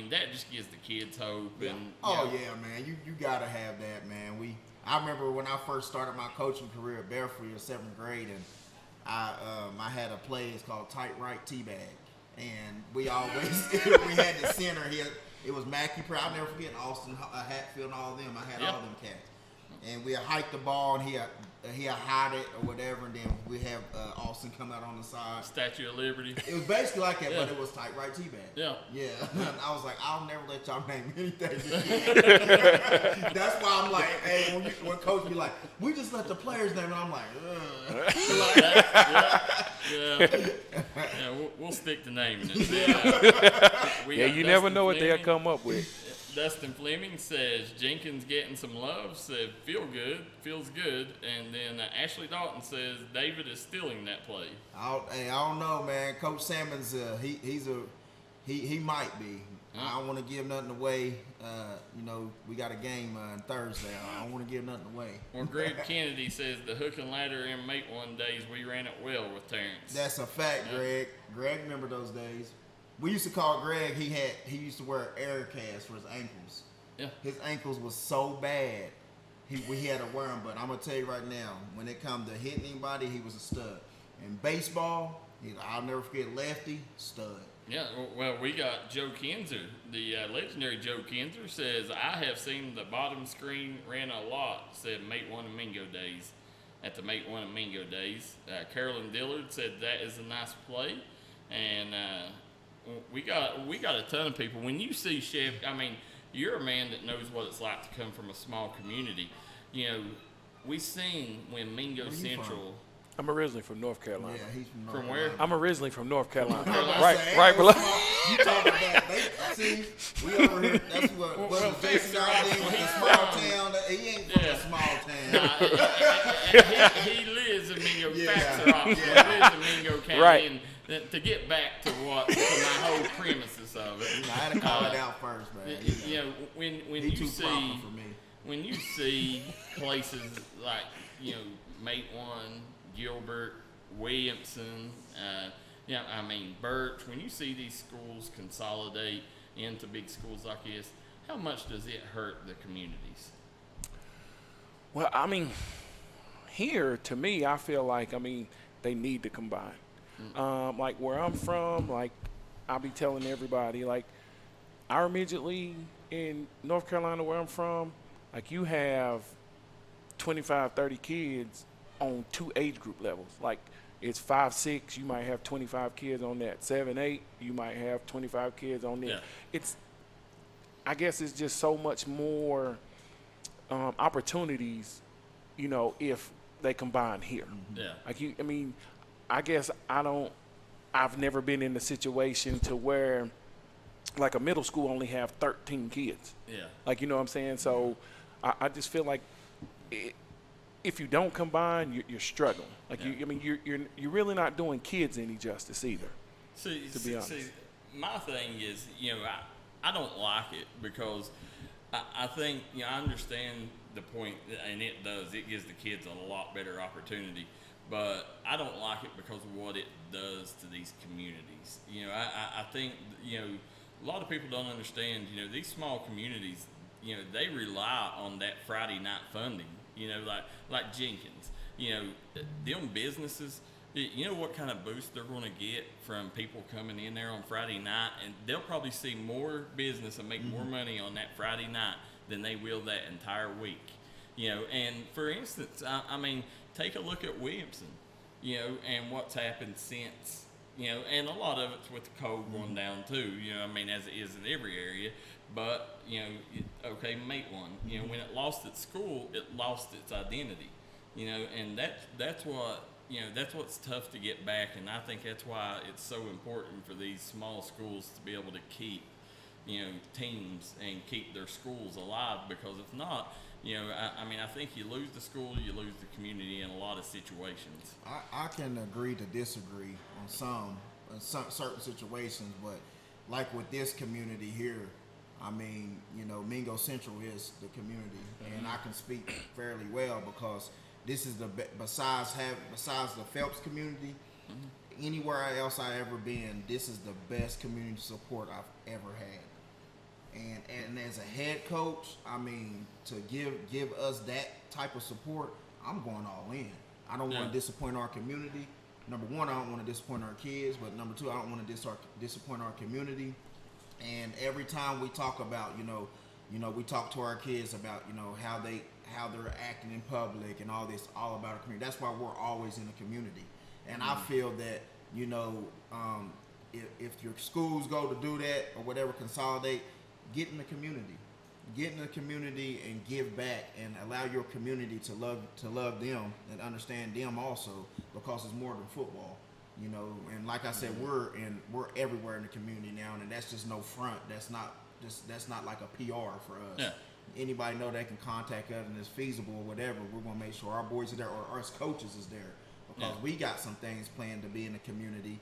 that just gives the kids hope. Yeah. And yeah, man, you gotta have that, man. I remember when I first started my coaching career at Belfry in 7th grade, and I had a play. It's called tight right teabag, and we always we had the center here. It was Mackie Pratt. I'll never forget Austin Hatfield and all of them. I had all them cats, and we hiked the ball, and he'll hide it or whatever, and then we have Austin come out on the side. Statue of Liberty. It was basically like that, but it was tight right teabag. Yeah. Yeah. I was like, I'll never let y'all name anything again. That's why I'm like, hey, when coach be like, we just let the players name it, I'm like, we'll stick to naming it. You never know what they'll come up with. Dustin Fleming says Jenkins getting some love. Said feels good, and then Ashley Dalton says David is stealing that play. I don't know, man. Coach Salmon's he might be. I don't want to give nothing away. We got a game on Thursday. I don't want to give nothing away. Well, Greg Kennedy says the hook and ladder in Mate One days we ran it well with Terrence. That's a fact, Greg. Greg, remember those days? We used to call Greg. He used to wear air casts for his ankles. Yeah. His ankles was so bad, we had to wear them. But I'm gonna tell you right now, when it comes to hitting anybody, he was a stud. In baseball, I'll never forget Lefty, stud. Yeah, well, we got Joe Kinzer. The legendary Joe Kinzer says, I have seen the bottom screen ran a lot, said Mate One and Mingo days. At the Mate One and Mingo days. Carolyn Dillard said that is a nice play. And we got a ton of people. When you see Chef, you're a man that knows what it's like to come from a small community. We seen when Mingo Central. I'm originally from North Carolina. Yeah, he's from North From Carolina. where? I'm originally from North Carolina. Right, right below. You talking about? See, we over here. That's what Jason Aldean with the small town. He ain't from a small town. He lives in Mingo. Facts are opposite. He lives in Mingo County. Right. And to get back to my whole premises of it. I had to call it out first, man. When you see places like Mate One, Gilbert, Williamson, Birch, when you see these schools consolidate into big schools like this, how much does it hurt the communities? Well, I mean, here, to me, I feel like, they need to combine. Like where I'm from, like I'll be telling everybody, like our midget league in North Carolina where I'm from, like you have 25, 30 kids on 2 age group levels. Like it's 5, 6, you might have 25 kids on that. 7, 8, you might have 25 kids on that. Yeah. I guess it's just so much more opportunities, if they combine here. Yeah. Like I guess I've never been in a situation to where like a middle school only have 13 kids. Yeah. Like, you know what I'm saying? So I just feel like if you don't combine, you're struggling. Like you're really not doing kids any justice either. To be honest. See, my thing is, I don't like it because I think, I understand the point, and it does. It gives the kids a lot better opportunity. But I don't like it because of what it does to these communities. I think, a lot of people don't understand, these small communities, they rely on that Friday night funding, like Jenkins. Them businesses, you know what kind of boost they're going to get from people coming in there on Friday night, and they'll probably see more business and make more money on that Friday night than they will that entire week. And for instance, take a look at Williamson, and what's happened since, and a lot of it's with the cold going down too, as it is in every area. But, okay, make one. When it lost its school, it lost its identity, and that's what, that's what's tough to get back. And I think that's why it's so important for these small schools to be able to keep, teams and keep their schools alive, because if not, I think you lose the school, you lose the community in a lot of situations. I can agree to disagree on some certain situations, but like with this community here, Mingo Central is the community, and I can speak fairly well because this is besides the Phelps community, anywhere else I ever been, this is the best community support I've ever had. And as a head coach, to give us that type of support, I'm going all in. I don't want to disappoint our community. Number one, I don't want to disappoint our kids, but number two, I don't want to disappoint our community. And every time we talk about, we talk to our kids about, how they're acting in public and all this, all about our community. That's why we're always in the community. And I feel that, if your schools go to do that or whatever, consolidate, get in the community and give back and allow your community to love them and understand them also, because it's more than football, and like I said, we're everywhere in the community now, and that's just no front. That's not like a PR for us. Yeah. Anybody know they can contact us and it's feasible or whatever, we're gonna make sure our boys are there or us coaches is there, because we got some things planned to be in the community.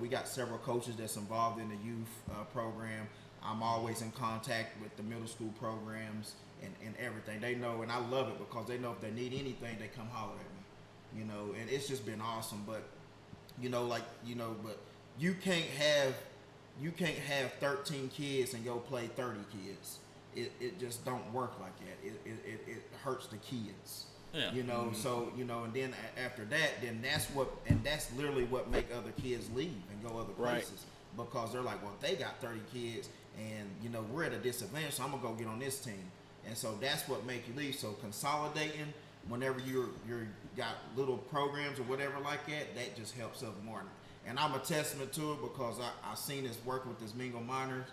We got several coaches that's involved in the youth program. I'm always in contact with the middle school programs and everything. They know, and I love it because they know if they need anything, they come holler at me. And it's just been awesome. But but you can't have 13 kids and go play 30 kids. It just don't work like that. It hurts the kids. Yeah. So and then after that, that's literally what make other kids leave and go other places, because they're like, well, they got 30 kids and we're at a disadvantage, so I'm gonna go get on this team. And so that's what make you leave. So consolidating whenever you're got little programs or whatever like that just helps up more. And I'm a testament to it because I seen this work with this Mingo Miners,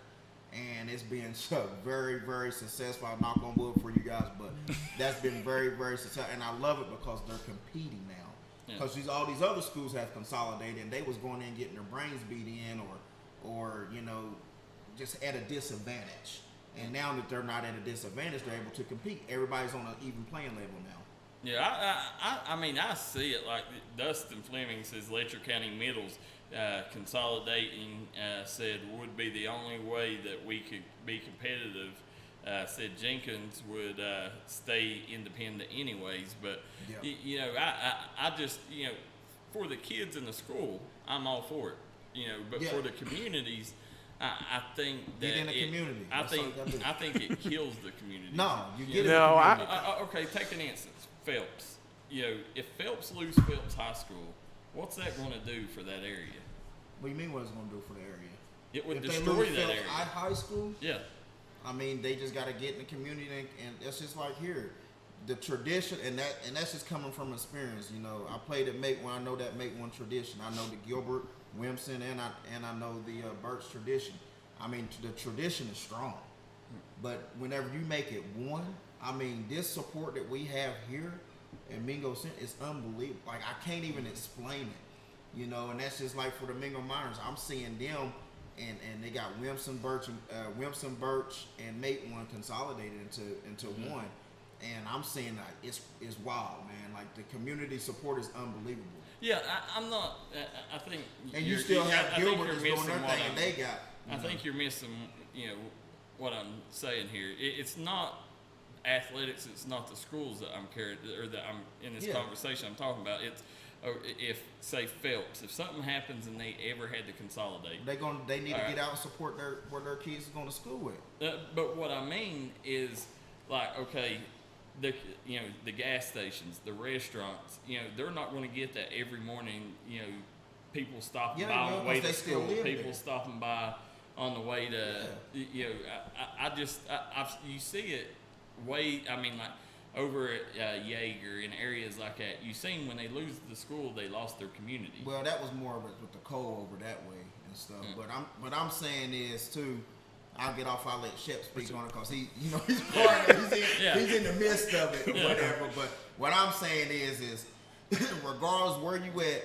and it's been so very, very successful. I knock on wood for you guys, but that's been very, very successful. And I love it because they're competing now. Because all these other schools have consolidated, and they was going in and getting their brains beat in or just at a disadvantage. And now that they're not at a disadvantage, they're able to compete. Everybody's on an even playing level now. Yeah, I see it like Dustin Fleming says Letcher County Middles consolidating said would be the only way that we could be competitive. Said Jenkins would stay independent anyways, but I just for the kids in the school, I'm all for it. But for the communities, I think that get in the community. I think it kills the community. No, you get No, in the community. Okay, take an instance. Phelps. If Phelps lose Phelps High School, what's that going to do for that area? What do you mean what it's going to do for the area? It would if destroy they lose that Phelps area. High school? Yeah. I mean, they just got to get in the community, and that's just like here. The tradition, and that's just coming from experience. I played at Make One. I know that Make One tradition. I know the Gilbert, Williamson, and I know the Birch tradition. I mean, the tradition is strong. But whenever you make it one, I mean, this support that we have here in Mingo Center is unbelievable. Like, I can't even explain it. And that's just like for the Mingo Miners. I'm seeing them, and they got Williamson, Birch, and Make One consolidated into one. And I'm saying that it's wild, man. Like, the community support is unbelievable. Yeah, I'm not. I think. And you still have Gilbert that's doing their thing, and they got. I think you're missing, what I'm saying here. It's not athletics. It's not the schools that I'm carried, or that I'm in this conversation I'm talking about. It's if say Phelps, if something happens and they ever had to consolidate, they need to get out and support where their kids are going to school with. But what I mean is, like, okay. The gas stations, the restaurants, they're not going to get that every morning. People stopping by on the way to school, people stopping by on the way to. You see it like over at Jaeger and areas like that. You seen when they lose the school, they lost their community. Well, that was more with the coal over that way and stuff. But I'm saying is too. I'll get off. I'll let Shep speak on it because he's part of it. He's in the midst of it or whatever. But what I'm saying is regardless where you at,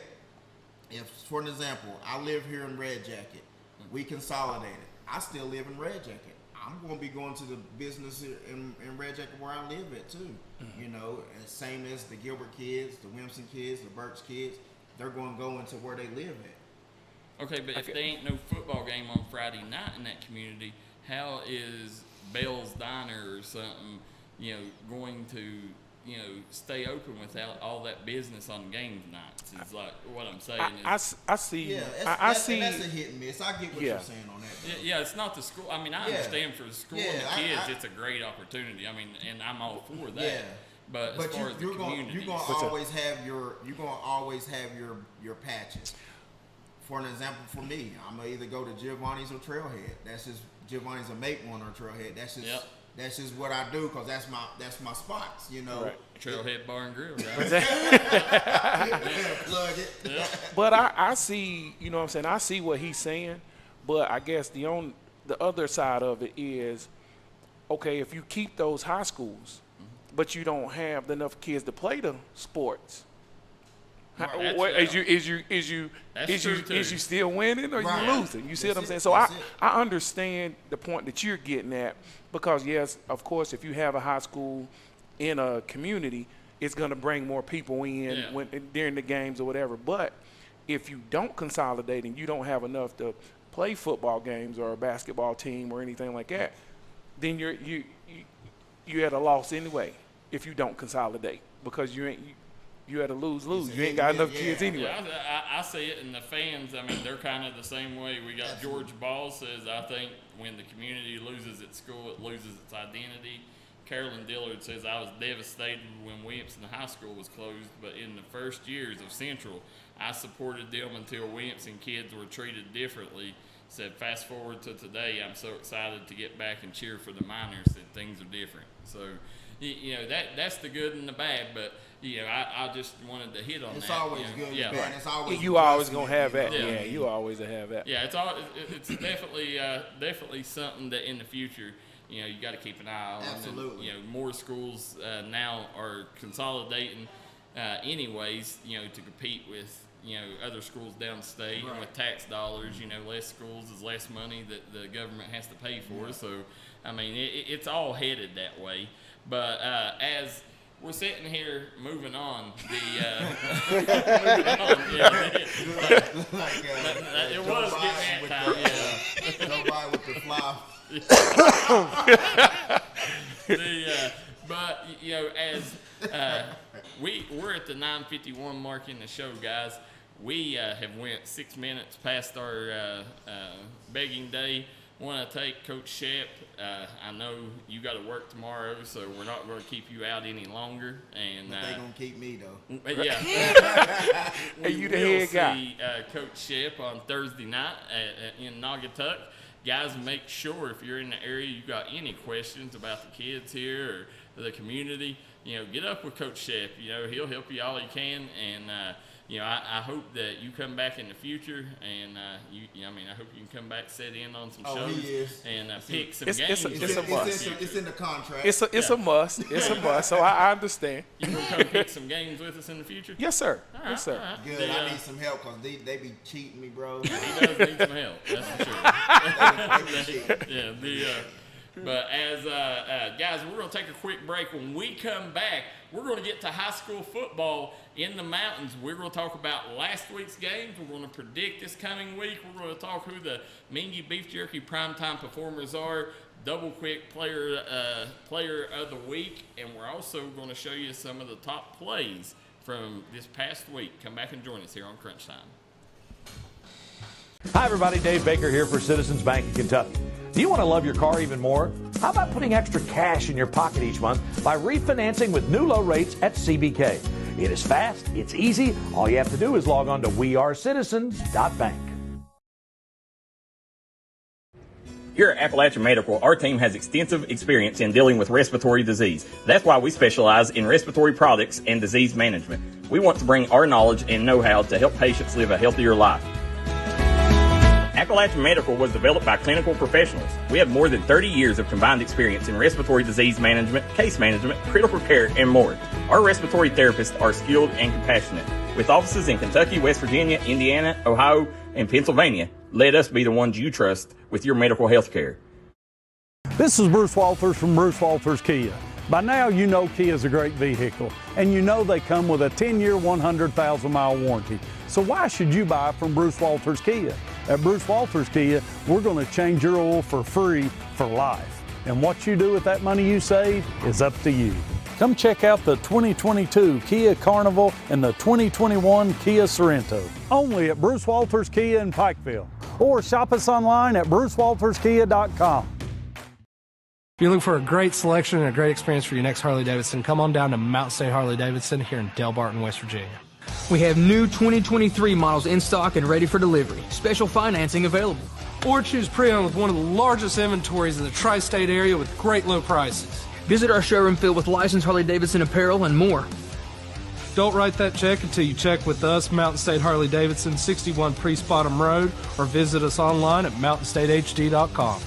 if for an example, I live here in Red Jacket, we consolidated. I still live in Red Jacket. I'm going to be going to the business in Red Jacket where I live at too. And same as the Gilbert kids, the Williamson kids, the Birch kids, they're going to go into where they live at. Okay, but if there ain't no football game on Friday night in that community, how is Bell's Diner or something, going to, stay open without all that business on game nights? Is like what I'm saying. I see. Yeah, I see. And that's a hit and miss. I get what you're saying on that. Yeah, it's not the school. I mean, I understand for the school and the kids, it's a great opportunity. I mean, and I'm all for that. Yeah. But as far as the community, you're gonna always have your patches. For an example, for me, I'm gonna either go to Giovanni's or Trailhead. That's just Giovanni's a Make One or Trailhead. That's just what I do because that's my spots, Right. Trailhead Bar and Grill, right? Plug it. Yep. But I see, what I'm saying. I see what he's saying, but I guess the other side of it is, okay, if you keep those high schools, but you don't have enough kids to play the sports. Is you still winning or you losing? You see what I'm saying? So I understand the point that you're getting at because yes, of course, if you have a high school in a community, it's going to bring more people in during the games or whatever. But if you don't consolidate and you don't have enough to play football games or a basketball team or anything like that, then you're at a loss anyway if you don't consolidate because you had to lose. You ain't got enough kids anyway. Yeah, I see it, and the fans, I mean, they're kind of the same way. We got George Ball says, I think when the community loses its school, it loses its identity. Carolyn Dillard says, I was devastated when Williamson High School was closed, but in the first years of Central, I supported them until Williamson kids were treated differently. Said, fast forward to today, I'm so excited to get back and cheer for the Miners that things are different. So, that's the good and the bad, but I just wanted to hit on that. It's always good. Yeah, bad. It's always you always gonna have that. Yeah, you always have that. Yeah, it's definitely something that in the future, you got to keep an eye on. Absolutely. And, more schools now are consolidating, anyways, to compete with other schools downstate, and with tax dollars, less schools is less money that the government has to pay for. So, I mean, it's all headed that way. But as we're sitting here moving on, it was getting that time. Nobody with the fly. But as we're at the 9:51 mark in the show, guys. we have went 6 minutes past our begging day. Want to take Coach Shep. I know you got to work tomorrow, so we're not going to keep you out any longer. And but they gonna keep me though. Yeah. Hey, you the head guy. See Coach Shep on Thursday night in Naugatuck. Guys, make sure if you're in the area, you got any questions about the kids here or the community, get up with Coach Shep. He'll help you all he can, and I hope that you come back in the future, and I hope you can come back, set in on some shows, and pick some games. It's a must. It's in the contract. It's a must. It's a must. So I understand. You gonna come pick some games with us in the future? Yes, sir. All right, yes, sir. all right. Good. I need some help because they be cheating me, bro. He does need some help. That's for sure. They be cheating. Yeah. But as guys, we're going to take a quick break. When we come back, we're going to get to high school football in the mountains. We're going to talk about last week's games. We're going to predict this coming week. We're going to talk who the Mingy Beef Jerky primetime performers are, double quick player of the week, and we're also going to show you some of the top plays from this past week. Come back and join us here on Crunch Time. Hi, everybody. Dave Baker here for Citizens Bank in Kentucky. Do you want to love your car even more? How about putting extra cash in your pocket each month by refinancing with new low rates at CBK? It is fast, it's easy. All you have to do is log on to wearecitizens.bank. Here at Appalachian Medical, our team has extensive experience in dealing with respiratory disease. That's why we specialize in respiratory products and disease management. We want to bring our knowledge and know-how to help patients live a healthier life. Appalachian Medical was developed by clinical professionals. We have more than 30 years of combined experience in respiratory disease management, case management, critical care, and more. Our respiratory therapists are skilled and compassionate. With offices in Kentucky, West Virginia, Indiana, Ohio, and Pennsylvania, let us be the ones you trust with your medical health care. This is Bruce Walters from Bruce Walters Kia. By now, you know Kia is a great vehicle, and you know they come with a 10-year, 100,000-mile warranty. So why should you buy from Bruce Walters Kia? At Bruce Walters Kia, we're going to change your oil for free for life. And what you do with that money you save is up to you. Come check out the 2022 Kia Carnival and the 2021 Kia Sorento. Only at Bruce Walters Kia in Pikeville. Or shop us online at brucewalterskia.com. If you're looking for a great selection and a great experience for your next Harley-Davidson, come on down to Mountain State Harley-Davidson here in Delbarton, West Virginia. We have new 2023 models in stock and ready for delivery. Special financing available. Or choose pre-owned with one of the largest inventories in the tri-state area with great low prices. Visit our showroom filled with licensed Harley-Davidson apparel and more. Don't write that check until you check with us, Mountain State Harley-Davidson, 61 Priest Bottom Road, or visit us online at mountainstatehd.com.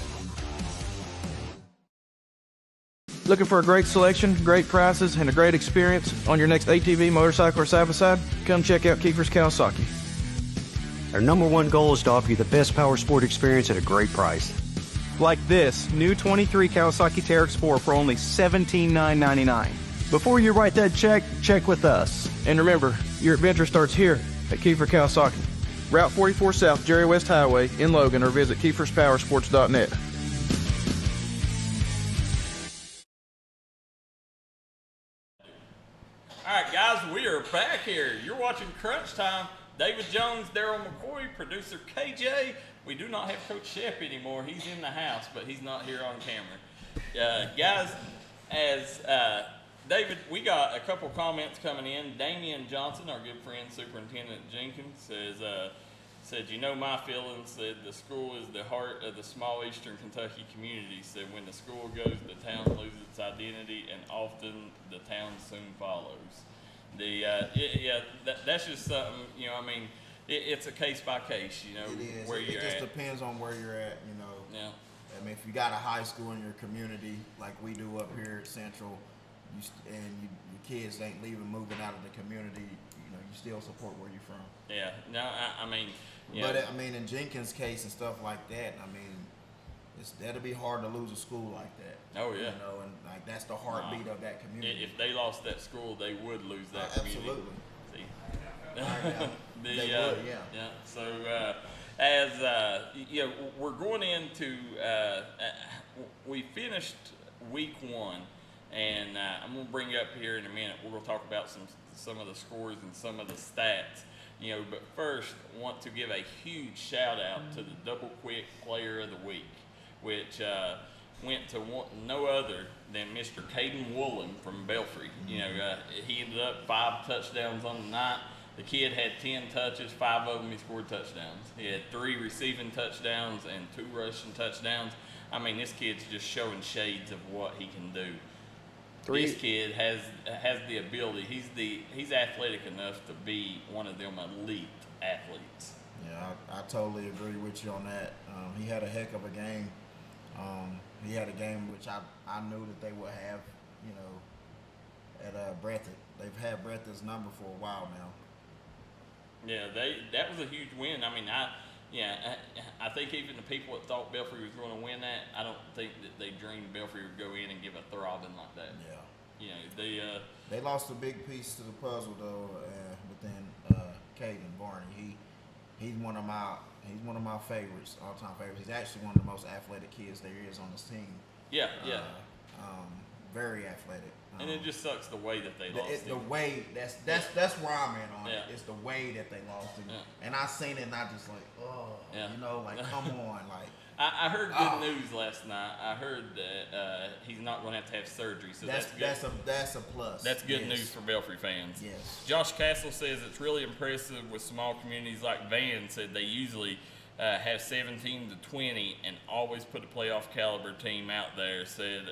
Looking for a great selection, great prices, and a great experience on your next ATV, motorcycle, or side-by-side? Come check out Kiefer's Kawasaki. Our number one goal is to offer you the best power sport experience at a great price. Like this new 23 Kawasaki Teryx Sport for only $17,999. Before you write that check, check with us. And remember, your adventure starts here at Kiefer Kawasaki. Route 44 South, Jerry West Highway in Logan, or visit KiefersPowersports.net. All right, guys, we are back here. You're watching Crunch Time. David Jones, Darryl McCoy, producer KJ. We do not have Coach Shep anymore. He's in the house, but he's not here on camera. Guys, as David, we got a couple comments coming in. Damian Johnson, our good friend Superintendent Jenkins, said, you know my feelings, said the school is the heart of the small eastern Kentucky community. Said when the school goes, the town loses its identity, and often the town soon follows. That's just something, it's a case by case, it is. Where you're at. It just depends on where you're at, Yeah. I mean, if you got a high school in your community like we do up here at Central, your kids ain't moving out of the community, you still support where you're from. Yeah. No, But in Jenkins' case and stuff like that, that'll be hard to lose a school like that. Oh yeah. And like that's the heartbeat of that community. If they lost that school, they would lose that community. Absolutely. See. They would, yeah. Yeah. So we're going into we finished week one, and I'm gonna bring you up here in a minute. We're gonna talk about some of the scores and some of the stats. But first, want to give a huge shout out to the Double Quick Player of the Week, which went to no other than Mr. Caden Woolen from Belfry. He ended up 5 touchdowns on the night. The kid had 10 touches, 5 of them he scored touchdowns. He had 3 receiving touchdowns and 2 rushing touchdowns. I mean, this kid's just showing shades of what he can do. This kid has the ability. He's athletic enough to be one of them elite athletes. Yeah, I totally agree with you on that. He had a heck of a game. He had a game which I knew that they would have, at Breathitt. They've had Breathitt's number for a while now. Yeah, that was a huge win. I mean, I think even the people that thought Belfry was going to win that, I don't think that they dreamed Belfry would go in and give a throbbing like that. Yeah. They lost a big piece to the puzzle though within Caden Barney. He's one of my favorites, all-time favorites. He's actually one of the most athletic kids there is on this team. Yeah. Very athletic. And it just sucks the way that they lost. The way that's where I'm at on it. It's the way that they lost it. And I seen it and I just come on, like. I heard good news last night. I heard that he's not going to have surgery, so that's good. That's a plus. That's good news for Belfry fans. Yes. Josh Castle says it's really impressive with small communities like Van. Said they usually have 17 to 20 and always put a playoff caliber team out there. Said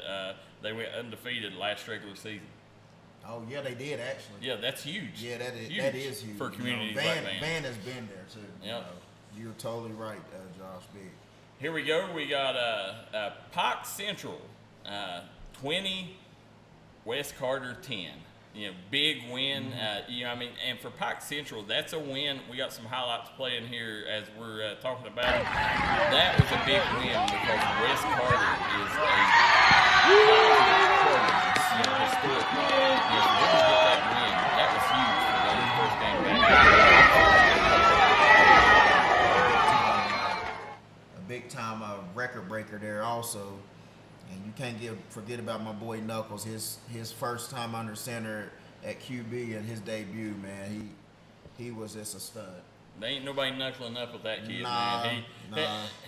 they went undefeated last regular season. Oh yeah, they did actually. Yeah, that's huge. Yeah, that is huge for communities like Van. Van has been there too. Yep. You're totally right, Josh Big. Here we go. We got Pike Central 20, West Carter 10. Big win. And for Pike Central, that's a win. We got some highlights playing here as we're talking about it. That was a big win because West Carter is a historic. If they didn't get that win, that was huge for them first game back. Big time record breaker there also, and you can't forget about my boy Knuckles. His first time under center at QB and his debut, man. He was just a stud. There ain't nobody knuckling up with that kid, man.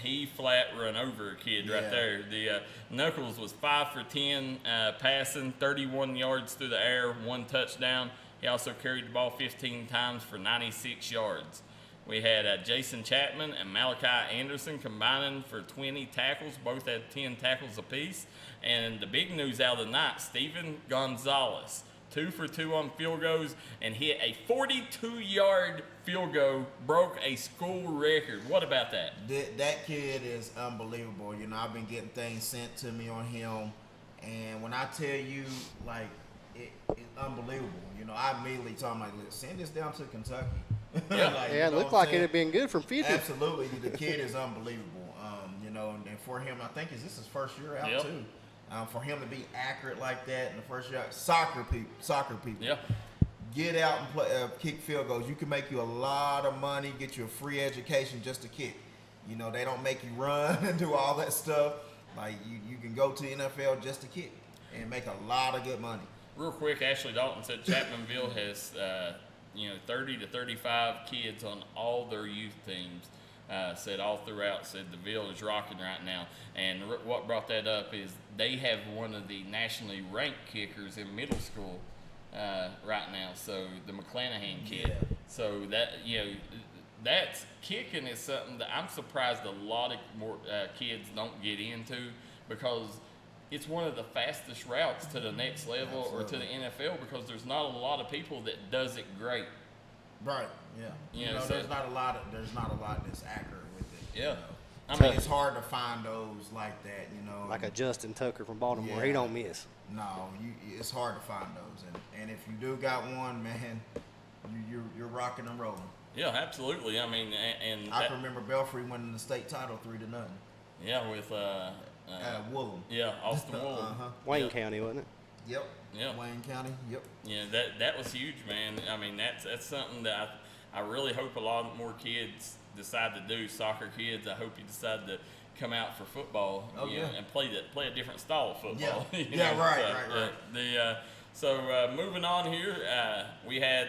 He flat run over a kid right there. The Knuckles was 5 for 10 passing, 31 yards through the air, 1 touchdown. He also carried the ball 15 times for 96 yards. We had Jason Chapman and Malachi Anderson combining for 20 tackles. Both had 10 tackles apiece. And the big news out of the night, Steven Gonzalez, 2 for 2 on field goals and hit a 42-yard field goal, broke a school record. What about that? That kid is unbelievable. I've been getting things sent to me on him. And when I tell you, it's unbelievable. I immediately told him, send this down to Kentucky. It looked like it had been good from 50. Absolutely, the kid is unbelievable. And for him, I think is this his first year out too. For him to be accurate like that in the first year, soccer people, get out and play, kick field goals. You can make you a lot of money, get you a free education just to kick. They don't make you run and do all that stuff. Like you can go to the NFL just to kick and make a lot of good money. Real quick, Ashley Dalton said Chapmanville has 30 to 35 kids on all their youth teams. Said all throughout, said the Ville is rocking right now. And what brought that up is they have one of the nationally ranked kickers in middle school right now. So the McClanahan kid. Yeah. So that's kicking is something that I'm surprised a lot of more kids don't get into because it's one of the fastest routes to the next level or to the NFL because there's not a lot of people that does it great. Right. Yeah. There's not a lot that's accurate with it. Yeah. I mean, it's hard to find those like that. Like a Justin Tucker from Baltimore, he don't miss. No, it's hard to find those, and if you do got one, man, you're rocking and rolling. Yeah, absolutely. I mean, and I can remember Belfry winning the state title 3-0. Yeah, with Woolham. Yeah, Austin Woolham. Wayne County, wasn't it? Yep. Yeah. Wayne County. Yep. Yeah, that was huge, man. I mean, that's something that I really hope a lot more kids decide to do. Soccer kids, I hope you decide to come out for football and play a different style of football. Yeah. Right. So moving on here, we had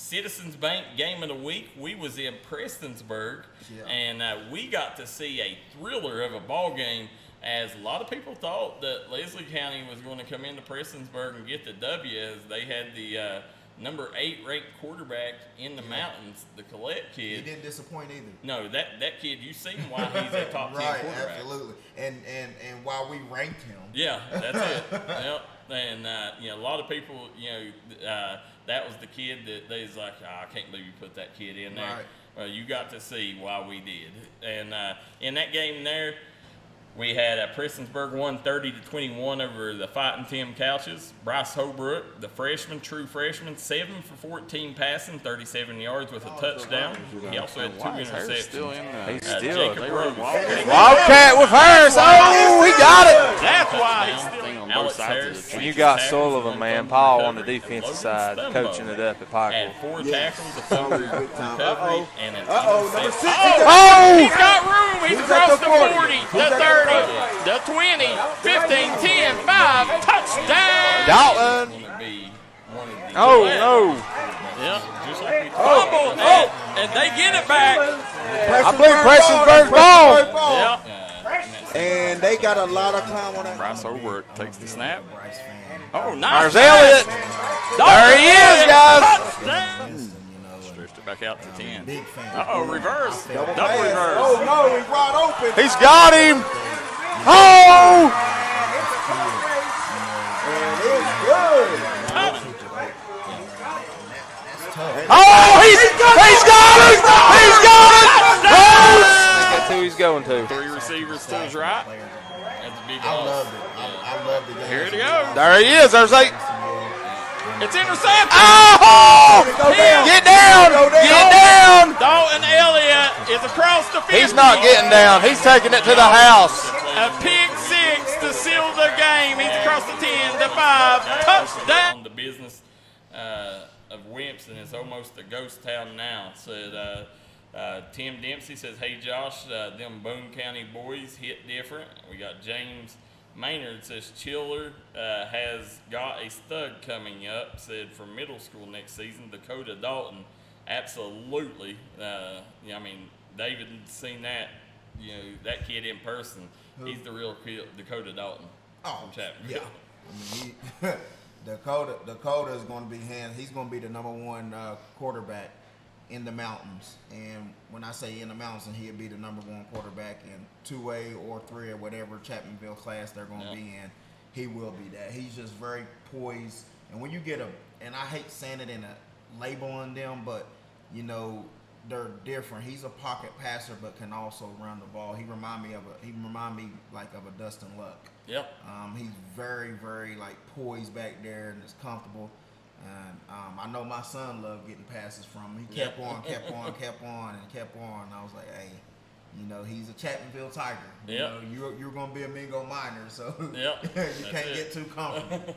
Citizens Bank Game of the Week, we was in Prestonsburg, and we got to see a thriller of a ball game, as a lot of people thought that Leslie County was going to come into Prestonsburg and get the W, as they had the number 8 ranked quarterback in the mountains, the Collette kid. He didn't disappoint either. No, that kid, you seen why he's a top 10 quarterback. Absolutely. And why we ranked him. Yeah, that's it. Yep. And a lot of people, that was the kid that they was like, I can't believe you put that kid in there. Right. Well, you got to see why we did. And in that game there, we had Prestonsburg won 30-21 over the Fighting Tim Couches. Bryce Holbrook, the true freshman, 7 for 14 passing, 37 yards with a touchdown. He also had 2 interceptions. He's still. Jacob Rose. Wildcat with hers. Oh, he got it. That's why he's still on Alex both sides. And you got Sullivan, man, Paul on the defensive side, coaching it up at Pikeville. Had 4 tackles, a fumble recovery, and an number 6. Oh, he's got room. He's across the 40, the 30, the 20, 15, 10, 5, touchdown. Dalton. Oh, no. Yep, just like we fumbled, and they get it back. I believe Prestonsburg's ball. Yep. And they got a lot of clown on that. Bryce Holbrook takes the snap. Oh, nice. There's Elliott. There he is, guys. Stretched it back out to 10. Big fan. Uh-oh, reverse. Double pass. reverse. Oh, no, he's wide open. He's got him. Oh! And it's good. Oh, he's got it. He's got it. Rose. That's who he's going to. 3 receivers to his right. That's a big I loss. loved it. I loved it. Here it goes. There he is. There's 8. It's intercepted. Oh! Get down. Get down. Dalton Elliott is across the 50. He's not getting down. He's taking it to the house. A pick 6 to seal the game. He's across the 10, the 5, touchdown. On the business of Wimpson, it's almost a ghost town now. Said Tim Dempsey says, hey Josh, them Boone County boys hit different. We got James Maynard says Chiller has got a stud coming up. Said for middle school next season, Dakota Dalton. Absolutely. I mean, David had seen that. That kid in person. He's the real Dakota Dalton. Oh, from Chapman. yeah. I mean, Dakota is going to be he's going to be the number 1 quarterback in the mountains. And when I say in the mountains, and he'll be the number 1 quarterback in 2A or 3 or whatever Chapmanville class they're going to be in, he will be that. He's just very poised. And when you get and I hate saying it in a label on them, but they're different. He's a pocket passer, but can also run the ball. He remind me like of a Dustin Luck. Yep. He's very, very poised back there and is comfortable. And I know my son loved getting passes from him. He kept on, and kept on. And I was like, hey, he's a Chapmanville Tiger. Yep. You're going to be a Mingo Miner, so yep. you can't get too comfortable.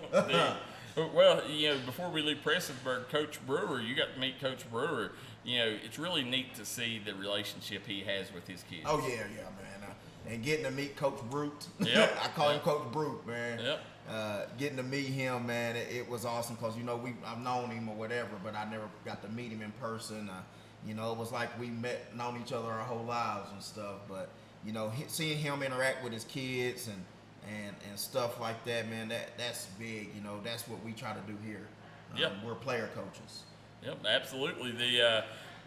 Well, before we leave Prestonsburg, Coach Brewer, you got to meet Coach Brewer. It's really neat to see the relationship he has with his kids. Oh, yeah, man. And getting to meet Coach Brute. Yep. I call him Coach Brute, man. Yep. Getting to meet him, man, it was awesome because, I've known him or whatever, but I never got to meet him in person. It was like we known each other our whole lives and stuff. But, seeing him interact with his kids and stuff like that, man, that's big. That's what we try to do here. Yep. We're player coaches. Yep, absolutely.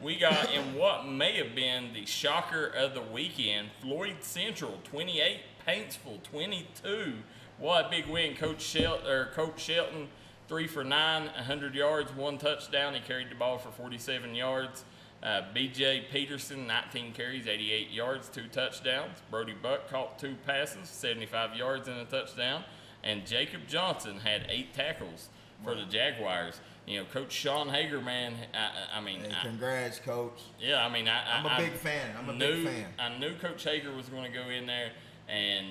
We got in what may have been the shocker of the weekend, Floyd Central 28, Paintsville 22. What a big win. Coach Shelton 3 for 9, 100 yards, 1 touchdown. He carried the ball for 47 yards. B.J. Peterson, 19 carries, 88 yards, 2 touchdowns. Brody Buck caught 2 passes, 75 yards and a touchdown. And Jacob Johnson had 8 tackles for the Jaguars. Coach Sean Hager, man, congrats, Coach. Yeah, I'm a big fan. I knew Coach Hager was going to go in there and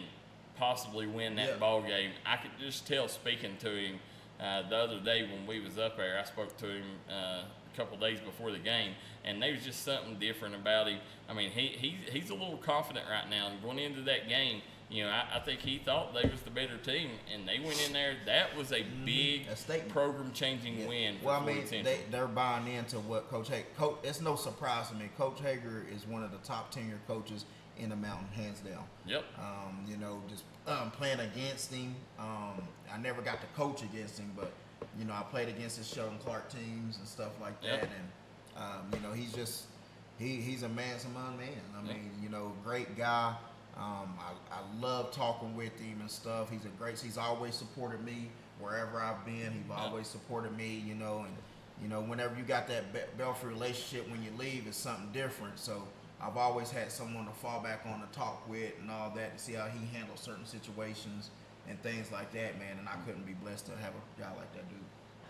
possibly win that ball game. I could just tell speaking to him the other day when we was up there. I spoke to him a couple days before the game, and there was just something different about him. He's a little confident right now. And going into that game, I think he thought they was the better team, and they went in there. That was a big program-changing win for Floyd Central. They're buying into what Coach Hager. It's no surprise to me. Coach Hager is one of the top tenure coaches in the mountain, hands down. Yep. Just playing against him. I never got to coach against him, but I played against his Sheldon Clark teams and stuff like that. Yep. And he's just he's a man among men. I mean, great guy. I love talking with him and stuff. He's always supported me wherever I've been. He's always supported me, and whenever you got that Belfry relationship, when you leave, it's something different. So I've always had someone to fall back on to talk with and all that, to see how he handles certain situations and things like that, man. And I couldn't be blessed to have a guy like that, dude.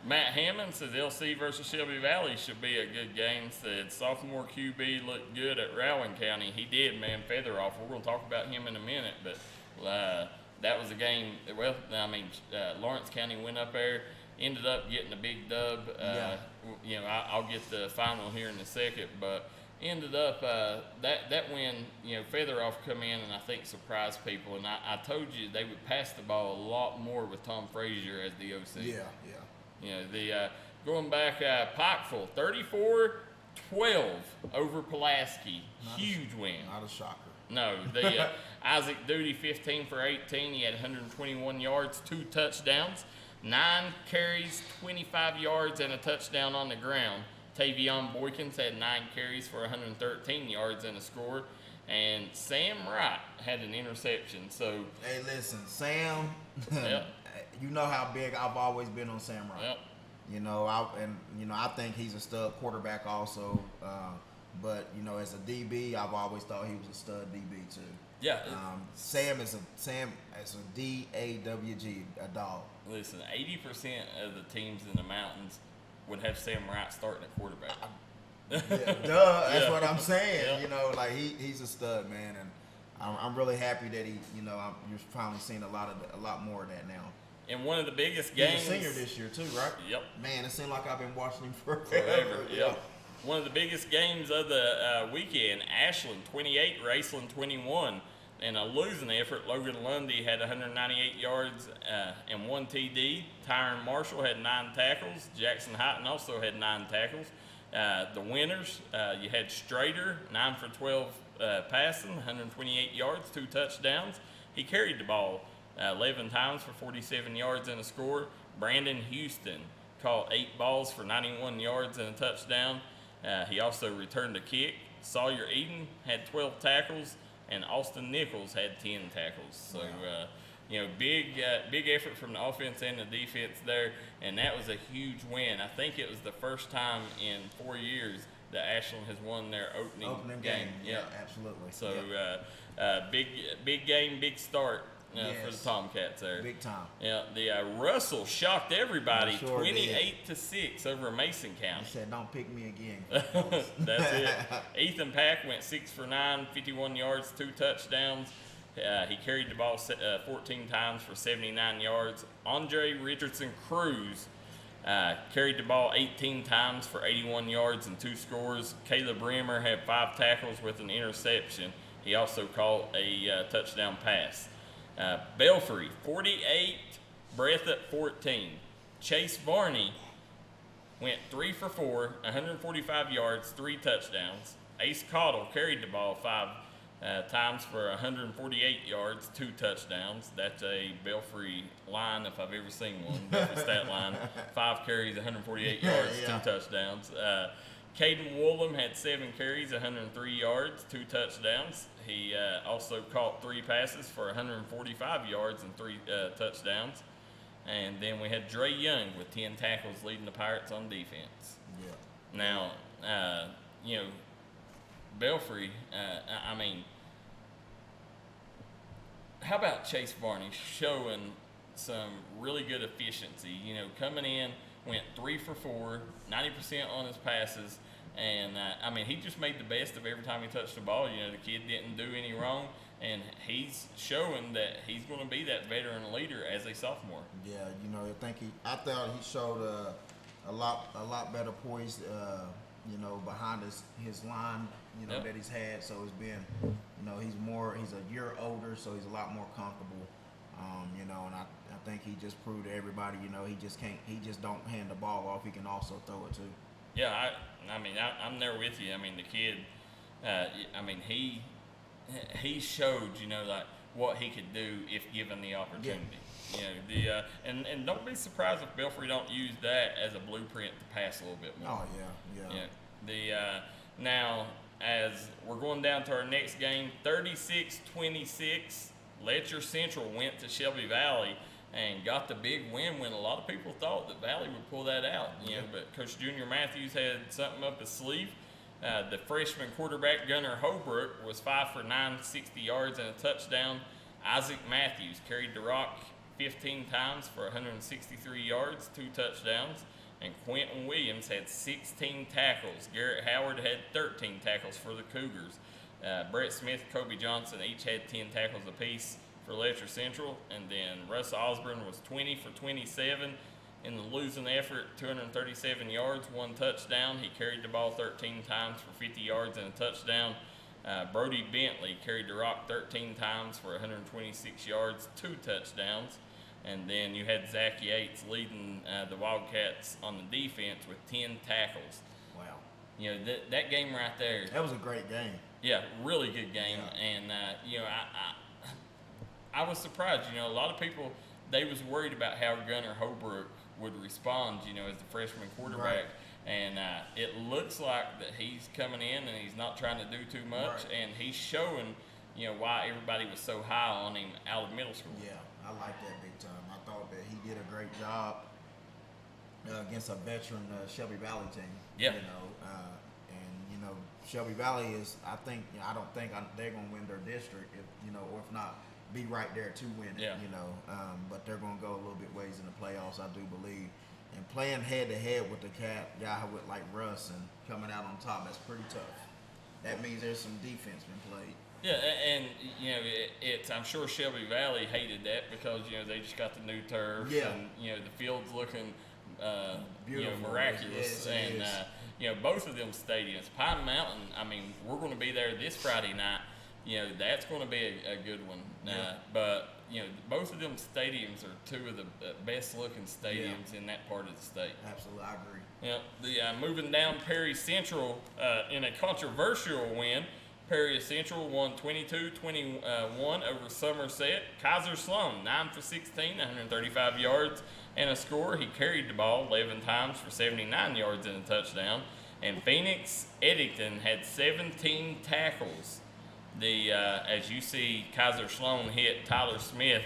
Matt Hammond says LC versus Shelby Valley should be a good game. Said sophomore QB looked good at Rowan County. He did, man. Feather off. We're going to talk about him in a minute, but that was a game. Well, Lawrence County went up there, ended up getting a big dub. I'll get the final here in a second, but ended up that win. Feather off come in and I think surprised people. And I told you they would pass the ball a lot more with Tom Frazier as the OC. Yeah. Going back, Pikeville, 34-12 over Pulaski. Huge win. Not a shocker. No, Isaac Duty, 15 for 18. He had 121 yards, 2 touchdowns, 9 carries, 25 yards, and a touchdown on the ground. Tavion Boykins had 9 carries for 113 yards and a score. And Sam Wright had an interception. So, hey, listen, Sam. Yep. You know how big I've always been on Sam Wright. Yep. I think he's a stud quarterback also. But as a DB, I've always thought he was a stud DB too. Yeah. Sam is a DAWG, a dog. Listen, 80% of the teams in the mountains would have Sam Wright starting at quarterback. That's what I'm saying. Yeah. He's a stud, man, and I'm really happy that you're finally seeing a lot more of that now. And one of the biggest games. He's a senior this year too, right? Yep. Man, it seemed like I've been watching him forever. Yep. One of the biggest games of the weekend. Ashland 28, Raceland 21, in a losing effort. Logan Lundy had 198 yards and 1 TD. Tyron Marshall had 9 tackles. Jackson Hyten also had 9 tackles. The winners, you had Strader, 9 for 12 passing, 128 yards, 2 touchdowns. He carried the ball 11 times for 47 yards and a score. Brandon Houston caught 8 balls for 91 yards and a touchdown. He also returned a kick. Sawyer Eden had 12 tackles, and Austin Nichols had 10 tackles. So, big effort from the offense and the defense there, and that was a huge win. I think it was the first time in 4 years that Ashland has won their opening game. Yeah, absolutely. So, big game, big start. For the Tomcats there. Big time. Yeah, the Russell shocked everybody 28-6 over Mason County. He said, "Don't pick me again." That's it. Ethan Pack went 6 for 9, 51 yards, 2 touchdowns. He carried the ball 14 times for 79 yards. Andre Richardson Cruz carried the ball 18 times for 81 yards and 2 scores. Caleb Bremer had 5 tackles with an interception. He also caught a touchdown pass. Belfry, 48, Breathitt 14. Chase Varney went 3 for 4, 145 yards, 3 touchdowns. Ace Cottle carried the ball 5 times for 148 yards, 2 touchdowns. That's a Belfry line if I've ever seen one. Belfry stat line. 5 carries, 148 yards, 2 touchdowns. Caden Woolham had 7 carries, 103 yards, 2 touchdowns. He also caught 3 passes for 145 yards and 3 touchdowns. And then we had Dre Young with 10 tackles leading the Pirates on defense. Yeah. Now, Belfry, how about Chase Varney showing some really good efficiency? Coming in, went 3 for 4, 90% on his passes. And, he just made the best of every time he touched the ball. The kid didn't do any wrong, and he's showing that he's going to be that veteran leader as a sophomore. Yeah, I thought he showed a lot better poise, behind his line, that he's had. So it's been, he's a year older, so he's a lot more comfortable. And I think he just proved to everybody, he just don't hand the ball off. He can also throw it too. Yeah, I'm there with you. The kid, he showed, like what he could do if given the opportunity. Yeah. And don't be surprised if Belfry don't use that as a blueprint to pass a little bit more. Oh yeah. Now as we're going down to our next game, 36-26, Letcher Central went to Shelby Valley and got the big win when a lot of people thought that Valley would pull that out. But Coach Junior Matthews had something up his sleeve. The freshman quarterback Gunnar Holbrook was 5 for 9, 60 yards and a touchdown. Isaac Matthews carried the rock 15 times for 163 yards, 2 touchdowns. And Quentin Williams had 16 tackles. Garrett Howard had 13 tackles for the Cougars. Brett Smith, Kobe Johnson each had 10 tackles apiece for Letcher Central. And then Russ Osborne was 20 for 27 in the losing effort, 237 yards, 1 touchdown. He carried the ball 13 times for 50 yards and a touchdown. Brody Bentley carried the rock 13 times for 126 yards, 2 touchdowns. And then you had Zach Yates leading the Wildcats on the defense with 10 tackles. Wow. That game right there. That was a great game. Yeah, really good game. Yeah. And, I was surprised. A lot of people, they was worried about how Gunnar Holbrook would respond, as the freshman quarterback. Right. And it looks like that he's coming in and he's not trying to do too much. Right. And he's showing, why everybody was so high on him out of middle school. Yeah, I like that big time. I thought that he did a great job against a veteran Shelby Valley team. Yeah. Shelby Valley is, I don't think they're going to win their district, or if not, be right there to win it, but they're going to go a little bit ways in the playoffs, I do believe. And playing head-to-head with the guy with like Russ and coming out on top, that's pretty tough. That means there's some defense been played. Yeah, and I'm sure Shelby Valley hated that because they just got the new turf, and the field's looking beautiful, miraculous, yes, and both of them stadiums, Pine Mountain. We're going to be there this Friday night. That's going to be a good one. But both of them stadiums are two of the best looking stadiums in that part of the state. Absolutely, I agree. Moving down, Perry Central in a controversial win. Perry Central won 22-21 over Somerset. Kaiser Sloan, 9 for 16, 135 yards and a score. He carried the ball 11 times for 79 yards and a touchdown. And Phoenix Eddington had 17 tackles. As you see, Kaiser Sloan hit Tyler Smith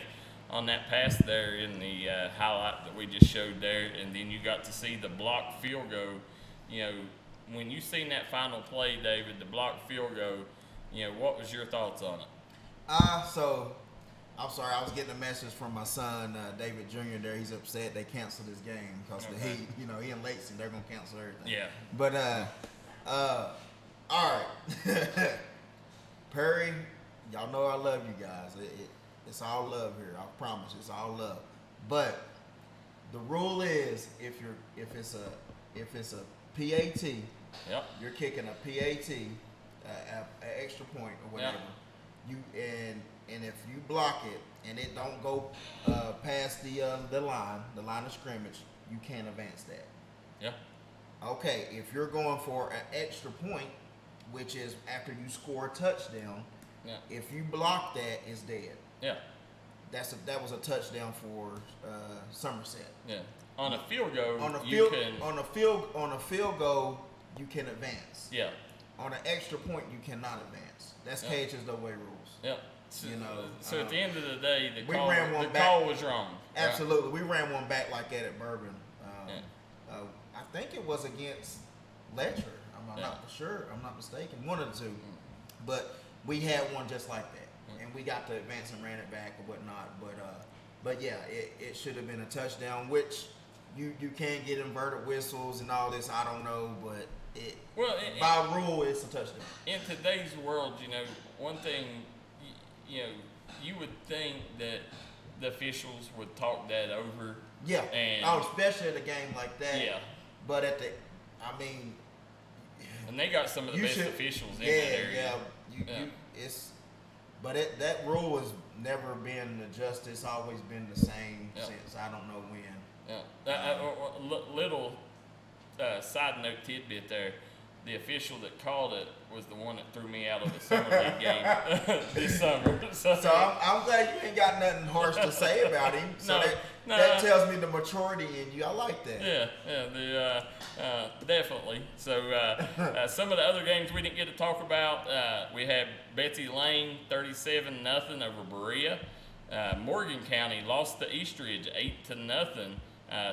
on that pass there in the highlight that we just showed there. And then you got to see the blocked field goal. When you seen that final play, David, the blocked field goal, what was your thoughts on it? So, I'm sorry, I was getting a message from my son, David Jr. there. He's upset they canceled his game because the Heat, he in Lakeson, they're going to cancel everything. Yeah. But, all right. Perry, y'all know I love you guys. It's all love here. I promise, it's all love. But the rule is, if it's a PAT, you're kicking a PAT, an extra point or whatever. And if you block it and it don't go past the line of scrimmage, you can't advance that. Yeah. Okay, if you're going for an extra point, which is after you score a touchdown, if you block that, it's dead. Yeah. That was a touchdown for Somerset. Yeah. On a field goal, on a field goal, you can advance. Yeah. On an extra point, you cannot advance. That's KHSAA rules. Yeah. So at the end of the day, the call was wrong. Absolutely, we ran one back like that at Bourbon. I think it was against Letcher. I'm not sure. I'm not mistaken. One of the two. But we had one just like that, and we got to advance and ran it back or whatnot. But yeah, it should have been a touchdown, which you can get inverted whistles and all this. I don't know, but by rule, it's a touchdown. In today's world, one thing, you would think that the officials would talk that over. Yeah. Especially at a game like that. Yeah. But and they got some of the best officials in that area. Yeah. But that rule has never been adjusted. It's always been the same since I don't know when. Little side note tidbit there. The official that called it was the one that threw me out of the summer league game this summer. So I'm glad you ain't got nothing harsh to say about him. So that tells me the maturity in you. I like that. Definitely. So some of the other games we didn't get to talk about, we had Betsy Lane 37-0 over Berea. Morgan County lost to Eastridge 8-0.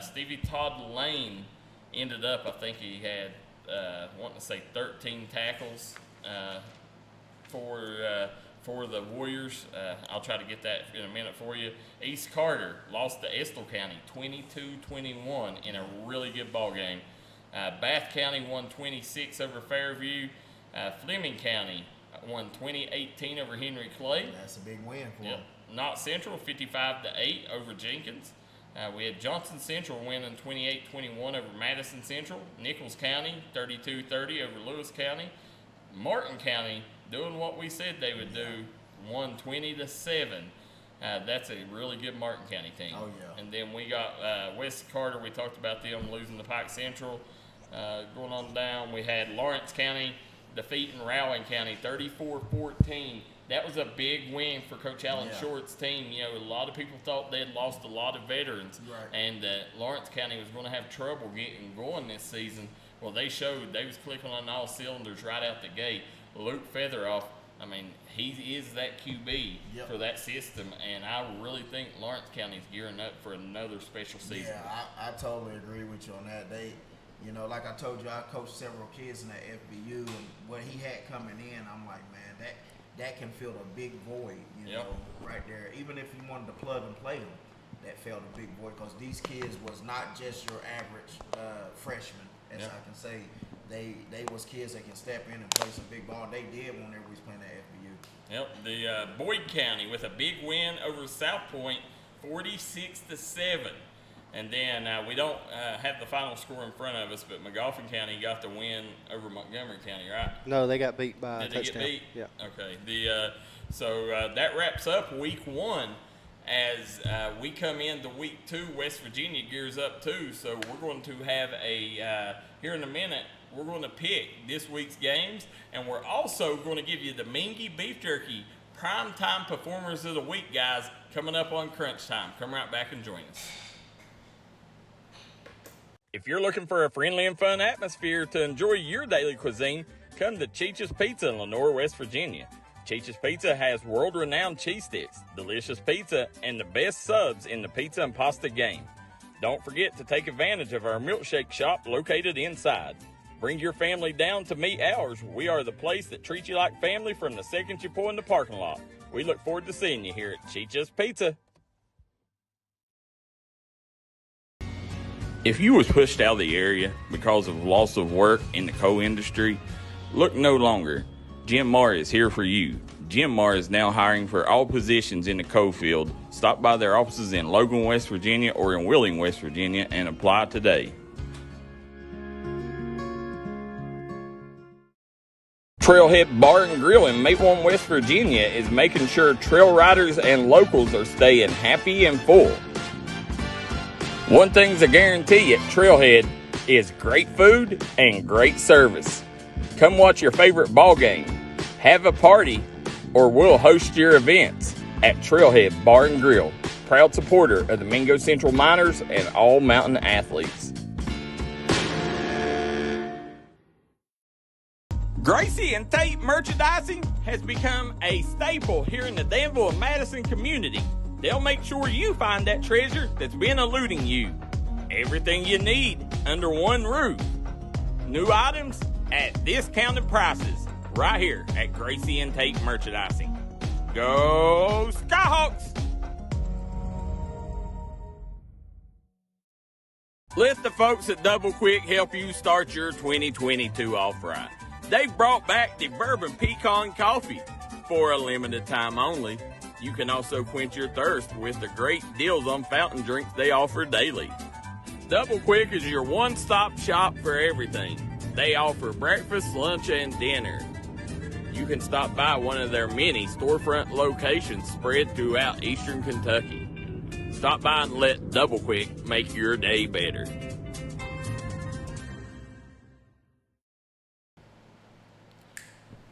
Stevie Todd Lane ended up, I think he had, wanting to say 13 tackles for the Warriors. I'll try to get that in a minute for you. East Carter lost to Estill County 22-21 in a really good ball game. Bath County won 26 over Fairview. Fleming County won 20-18 over Henry Clay. That's a big win for them. Knott Central 55-8 over Jenkins. We had Johnson Central winning 28-21 over Madison Central. Nichols County 32-30 over Lewis County. Martin County doing what we said they would do, won 20-7. That's a really good Martin County team. Oh, yeah. And then we got West Carter. We talked about them losing to Pike Central. Going on down, we had Lawrence County defeating Rowan County 34-14. That was a big win for Coach Alan Short's team. You know, a lot of people thought they had lost a lot of veterans, and Lawrence County was going to have trouble getting going this season. Well, they showed they was clicking on all cylinders right out the gate. Luke Featheroff, I mean, he is that QB for that system, and I really think Lawrence County is gearing up for another special season. Yeah, I totally agree with you on that. They, you know, like I told you, I coached several kids in that FBU, and what he had coming in, I'm like, man, that can fill a big void, you know, right there. Even if you wanted to plug and play them, that filled a big void, because these kids was not just your average freshman, as I can say. They was kids that can step in and play some big ball. They did whenever we was playing at FBU. Yep, the Boyd County with a big win over South Point, 46-7. And then we don't have the final score in front of us, but McGoffin County got the win over Montgomery County, right? No, they got beat by a touchdown. Did they get beat? Yeah. Okay. So that wraps up week 1. As we come into week 2, West Virginia gears up too. So we're going to have here in a minute, we're going to pick this week's games, and we're also going to give you the Mingy Beef Jerky Primetime Performers of the Week, guys, coming up on Crunch Time. Come right back and join us. If you're looking for a friendly and fun atmosphere to enjoy your daily cuisine, come to Cheech's Pizza in Lenore, West Virginia. Cheech's Pizza has world-renowned cheese sticks, delicious pizza, and the best subs in the pizza and pasta game. Don't forget to take advantage of our milkshake shop located inside. Bring your family down to meet ours. We are the place that treats you like family from the second you pull in the parking lot. We look forward to seeing you here at Cheech's Pizza. If you was pushed out of the area because of loss of work in the coal industry, look no longer. Jim Marr is here for you. Jim Marr is now hiring for all positions in the coal field. Stop by their offices in Logan, West Virginia or in Wheeling, West Virginia and apply today. Trailhead Bar and Grill in Maplewood, West Virginia is making sure trail riders and locals are staying happy and full. One thing's a guarantee at Trailhead is great food and great service. Come watch your favorite ball game, have a party, or we'll host your events at Trailhead Bar and Grill, proud supporter of the Mingo Central Miners and all mountain athletes. Gracie and Tate Merchandising has become a staple here in the Danville and Madison community. They'll make sure you find that treasure that's been eluding you. Everything you need under one roof. New items at discounted prices right here at Gracie and Tate Merchandising. Go Skyhawks! Let the folks at Double Quick help you start your 2022 off right. They've brought back the Bourbon Pecan Coffee for a limited time only. You can also quench your thirst with the great deals on fountain drinks they offer daily. Double Quick is your one-stop shop for everything. They offer breakfast, lunch, and dinner. you can stop by one of their many storefront locations spread throughout eastern Kentucky. Stop by and let Double Quick make your day better.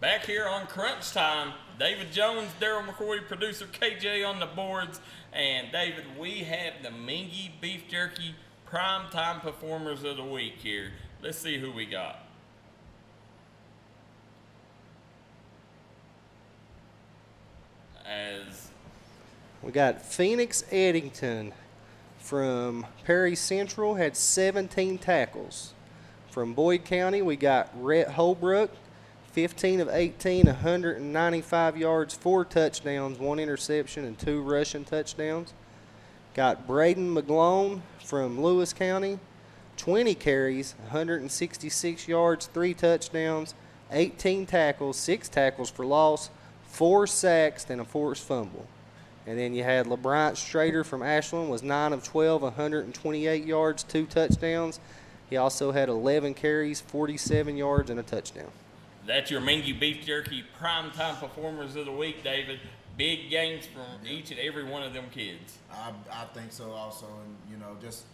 Back here on Crunch Time, David Jones, Darryl McCoy, producer KJ on the boards. And David, we have the Mingy Beef Jerky Primetime Performers of the Week here. Let's see who we got. We got Phoenix Eddington from Perry Central, had 17 tackles. From Boyd County, we got Rhett Holbrook, 15 of 18, 195 yards, 4 touchdowns, 1 interception, and 2 rushing touchdowns. Got Braden McGlone from Lewis County, 20 carries, 166 yards, 3 touchdowns, 18 tackles, 6 tackles for loss, 4 sacks, and a forced fumble. And then you had LeBryant Strader from Ashland, was 9 of 12, 128 yards, 2 touchdowns. He also had 11 carries, 47 yards, and a touchdown. That's your Mingy Beef Jerky Primetime Performers of the Week, David. Big games from each and every one of them kids. I think so also, and you know, just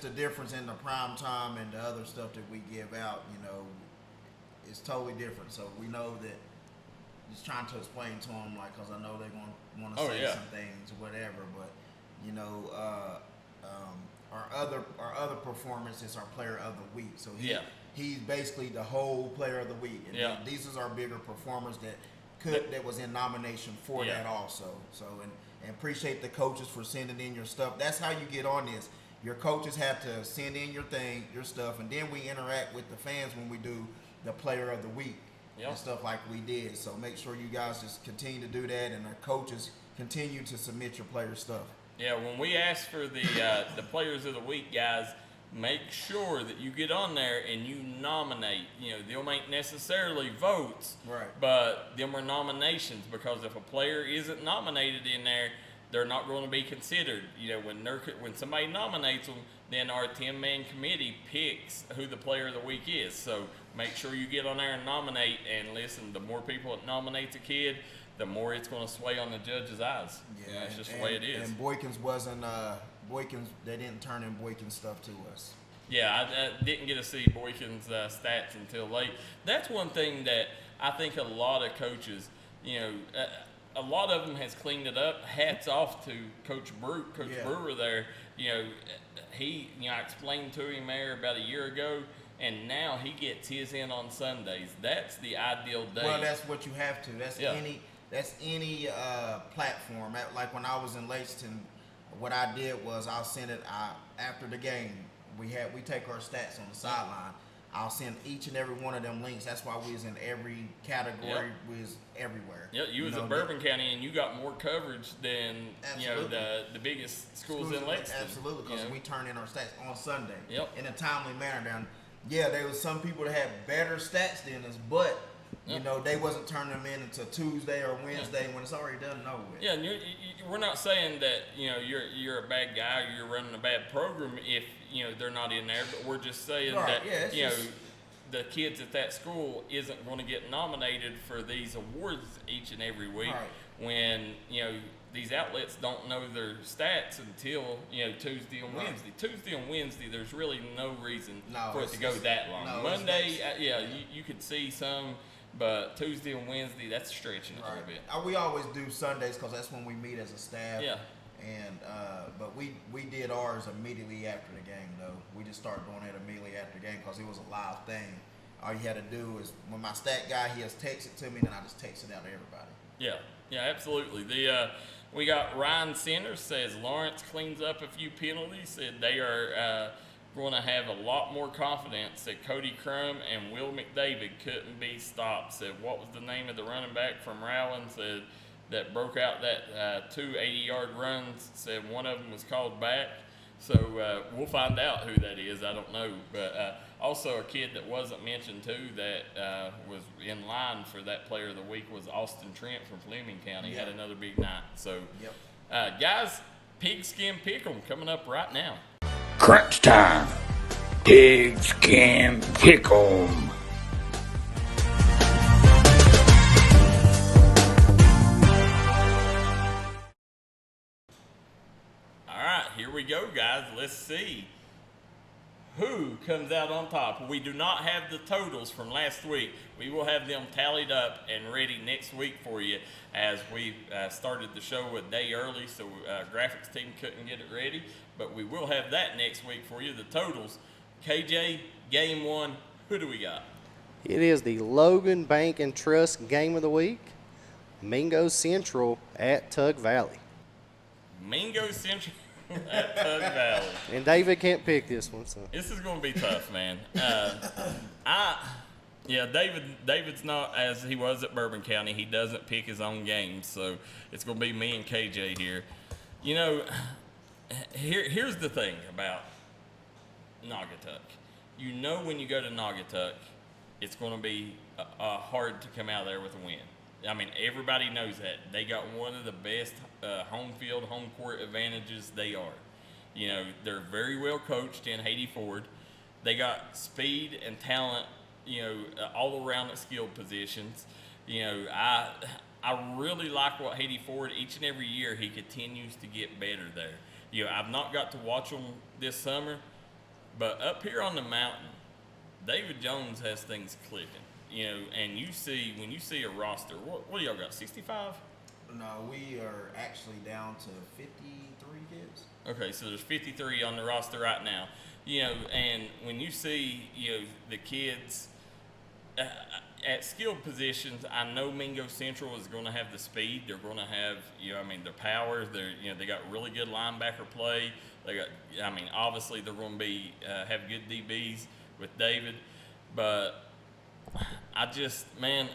the difference in the prime time and the other stuff that we give out, you know, it's totally different. So we know that just trying to explain to them, like, because I know they're going to want to say some things or whatever, but you know, our other performance is our Player of the Week. So he's basically the whole Player of the Week, and these are our bigger performers that was in nomination for that also. So and appreciate the coaches for sending in your stuff. That's how you get on this. Your coaches have to send in your stuff, and then we interact with the fans when we do the Player of the Week and stuff like we did. So make sure you guys just continue to do that, and our coaches continue to submit your player stuff. Yeah, when we ask for the Players of the Week, guys, make sure that you get on there and you nominate. You know, they'll make necessarily votes, right? But them are nominations, because if a player isn't nominated in there, they're not going to be considered. You know, when somebody nominates them, then our 10-man committee picks who the Player of the Week is. So make sure you get on there and nominate. And listen, the more people that nominates a kid, the more it's going to sway on the judge's eyes. Yeah, that's just the way it is. And Boykins wasn't they didn't turn in Boykins stuff to us. Yeah, I didn't get to see Boykins' stats until late. That's one thing that I think a lot of coaches, you know, a lot of them has cleaned it up. Hats off to Coach Brewer there. You know, I explained to him there about a year ago, and now he gets his in on Sundays. That's the ideal day. Well, that's what you have to. That's any platform. Like when I was in Lexington, what I did was I'll send it after the game. We take our stats on the sideline. I'll send each and every one of them links. That's why we was in every category. We was everywhere. Yeah, you was in Bourbon County, and you got more coverage than the biggest schools in Lexington. Absolutely, because we turn in our stats on Sunday in a timely manner. Down, there was some people that had better stats than us, but you know, they wasn't turning them in until Tuesday or Wednesday when it's already done and over with. Yeah, and we're not saying that, you know, you're a bad guy or you're running a bad program if, you know, they're not in there, but we're just saying that, you know, the kids at that school isn't going to get nominated for these awards each and every week when, you know, these outlets don't know their stats until, you know, Tuesday and Wednesday. Tuesday and Wednesday, there's really no reason for it to go that long. Monday, you could see some. But Tuesday and Wednesday, that's stretching it a little bit. We always do Sundays because that's when we meet as a staff. Yeah. And but we did ours immediately after the game, though. We just started doing it immediately after the game because it was a live thing. All you had to do is when my stat guy, he has texted to me, then I just text it out to everybody. Yeah, absolutely. We got Ryan Sanders says Lawrence cleans up a few penalties. Said they are going to have a lot more confidence that Cody Crum and Will McDavid couldn't be stopped. Said what was the name of the running back from Rowland? Said that broke out that 2 80-yard runs. Said one of them was called back. So we'll find out who that is. I don't know. But also a kid that wasn't mentioned too that was in line for that Player of the Week was Austin Trent from Fleming County. Had another big night. So guys, Pigskin Pick'em coming up right now. Crunch time. Pigskin Pick'em. guys, let's see who comes out on top. We do not have the totals from last week. We will have them tallied up and ready next week for you, as we started the show a day early, so graphics team couldn't get it ready. But we will have that next week for you, the totals. KJ, game one, who do we got? It is the Logan Bank and Trust Game of the Week, Mingo Central at Tug Valley. Mingo Central at Tug Valley. And David can't pick this one, so this is going to be tough, man. David's not as he was at Bourbon County. He doesn't pick his own games, so it's going to be me and KJ here. You know, here's the thing about Naugatuck. You know, when you go to Naugatuck, it's going to be hard to come out there with a win. I mean, everybody knows that. They got one of the best home field, home court advantages they are. You know, they're very well coached in Haiti Ford. They got speed and talent, you know, all around at skilled positions. You know, I really like what Haiti Ford, each and every year, he continues to get better there. You know, I've not got to watch them this summer, but up here on the mountain, David Jones has things clicking. You know, and when you see a roster, what do y'all got, 65? No, we are actually down to 53 kids. Okay, so there's 53 on the roster right now. You know, and when you see, you know, the kids at skilled positions, I know Mingo Central is going to have the speed. They're going to have, you know, I mean, their power. They got really good linebacker play. They got, I mean, obviously they're going to be have good DBs with David, but I just, man,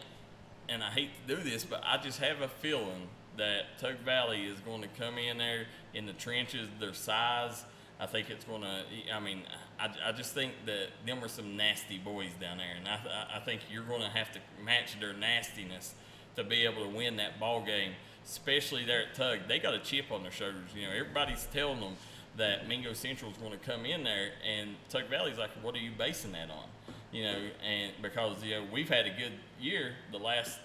and I hate to do this, but I just have a feeling that Tug Valley is going to come in there in the trenches, their size. I think it's going to, I mean, I just think that them are some nasty boys down there, and I think you're going to have to match their nastiness to be able to win that ball game, especially there at Tug. They got a chip on their shoulders. You know, everybody's telling them that Mingo Central is going to come in there, and Tug Valley's like, what are you basing that on? You know, and because, you know, we've had a good year the last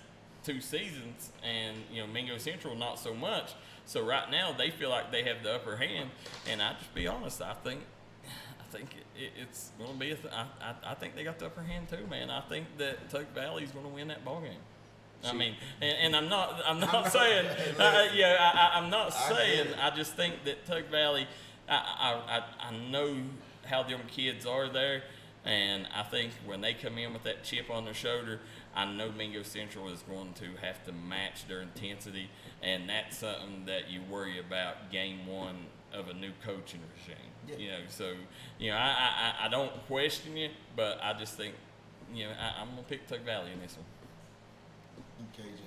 2 seasons, and, you know, Mingo Central not so much. So right now they feel like they have the upper hand, and I just be honest, I think it's going to be I think they got the upper hand too, man. I think that Tug Valley is going to win that ball game. I mean, and I'm not saying, I'm not saying. I just think that Tug Valley, I know how them kids are there. And I think when they come in with that chip on their shoulder, I know Mingo Central is going to have to match their intensity, and that's something that you worry about game one of a new coaching regime. Yeah. You know, so, you know, I don't question you, but I just think, you know, I'm going to pick Tug Valley in this one. KJ.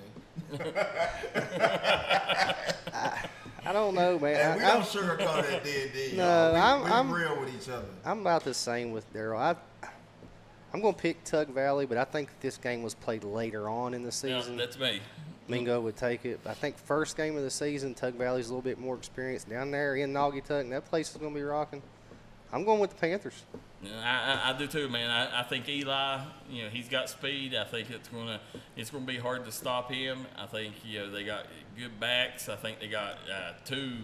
I don't know, man. Hey, we don't sugarcoat that D&D. No, I'm real with each other. I'm about the same with Darryl. I'm going to pick Tug Valley, but I think if this game was played later on in the season, yeah, that's me. Mingo would take it. I think first game of the season, Tug Valley's a little bit more experienced down there in Naugatuck, and that place is going to be rocking. I'm going with the Panthers. I do too, man. I think Eli, you know, he's got speed. I think it's gonna be hard to stop him. I think, you know, they got good backs. I think they got 2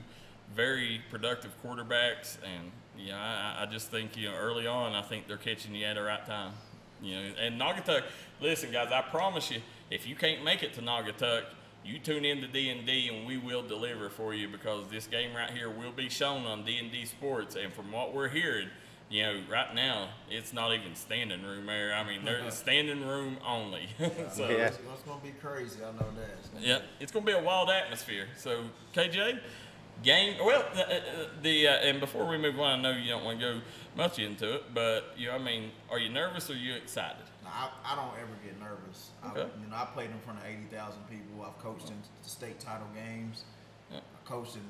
very productive quarterbacks, and you know, I just think, you know, early on, I think they're catching you at the right time. You know, and Naugatuck, listen, guys, I promise you, if you can't make it to Naugatuck, you tune in to D&D and we will deliver for you, because this game right here will be shown on D&D Sports, and from what we're hearing, you know, right now, it's not even standing room there. I mean, there's standing room only. So, yeah. It's going to be crazy. I know that. It's going to be a wild atmosphere. So, KJ, game. Well, and before we move on, I know you don't want to go much into it, but, you know, I mean, are you nervous or are you excited? No, I don't ever get nervous. Okay. I played in front of 80,000 people. I've coached in state title games. I coached in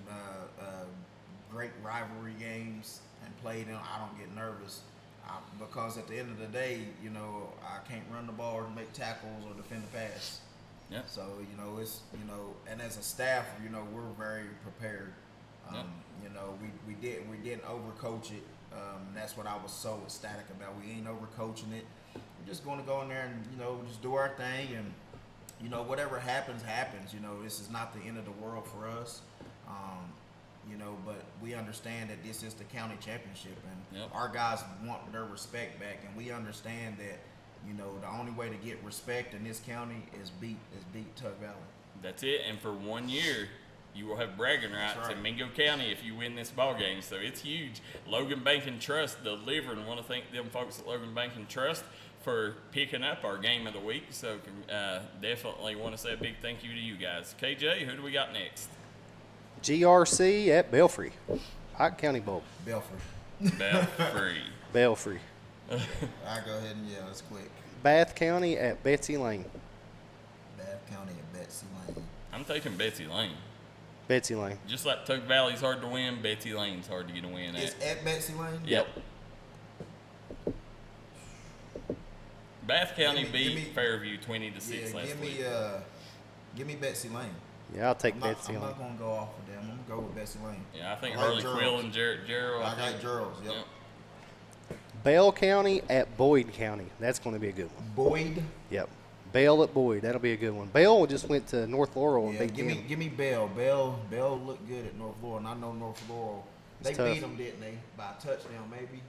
great rivalry games and played in. I don't get nervous because at the end of the day, you know, I can't run the ball or make tackles or defend the pass. Yeah. So, you know, it's, you know, and as a staff, you know, we're very prepared. You know, we didn't overcoach it. And that's what I was so ecstatic about. We ain't overcoaching it. We're just going to go in there and, you know, just do our thing, and, you know, whatever happens, happens. You know, this is not the end of the world for us. but we understand that this is the county championship, and our guys want their respect back, and we understand that, the only way to get respect in this county is beat Tug Valley. That's it, and for 1 year, you will have bragging rights in Mingo County if you win this ball game. So it's huge. Logan Bank and Trust delivering. Want to thank them folks at Logan Bank and Trust for picking up our game of the week. So definitely want to say a big thank you to you guys. KJ, who do we got next? GRC at Belfry. Pike County Bowl. Belfry. Belfry. I go ahead and it's quick. Bath County at Betsy Lane. Bath County at Betsy Lane. I'm taking Betsy Lane. Betsy Lane. Just like Tug Valley's hard to win, Betsy Lane's hard to get a win at. It's at Betsy Lane? Yep. Bath County beat Fairview 20-6 last week. Give me Betsy Lane. Yeah, I'll take Betsy Lane. I'm not going to go off of them. I'm going to go with Betsy Lane. Yeah, I think Harley Quill and Darryl. I got Darryl's, yep. Bell County at Boyd County. That's going to be a good one. Boyd? Yep. Bell at Boyd. That'll be a good one. Bell just went to North Laurel and beat them. Give me Bell. Bell looked good at North Laurel, and I know North Laurel. They beat them, didn't they? By a touchdown, maybe.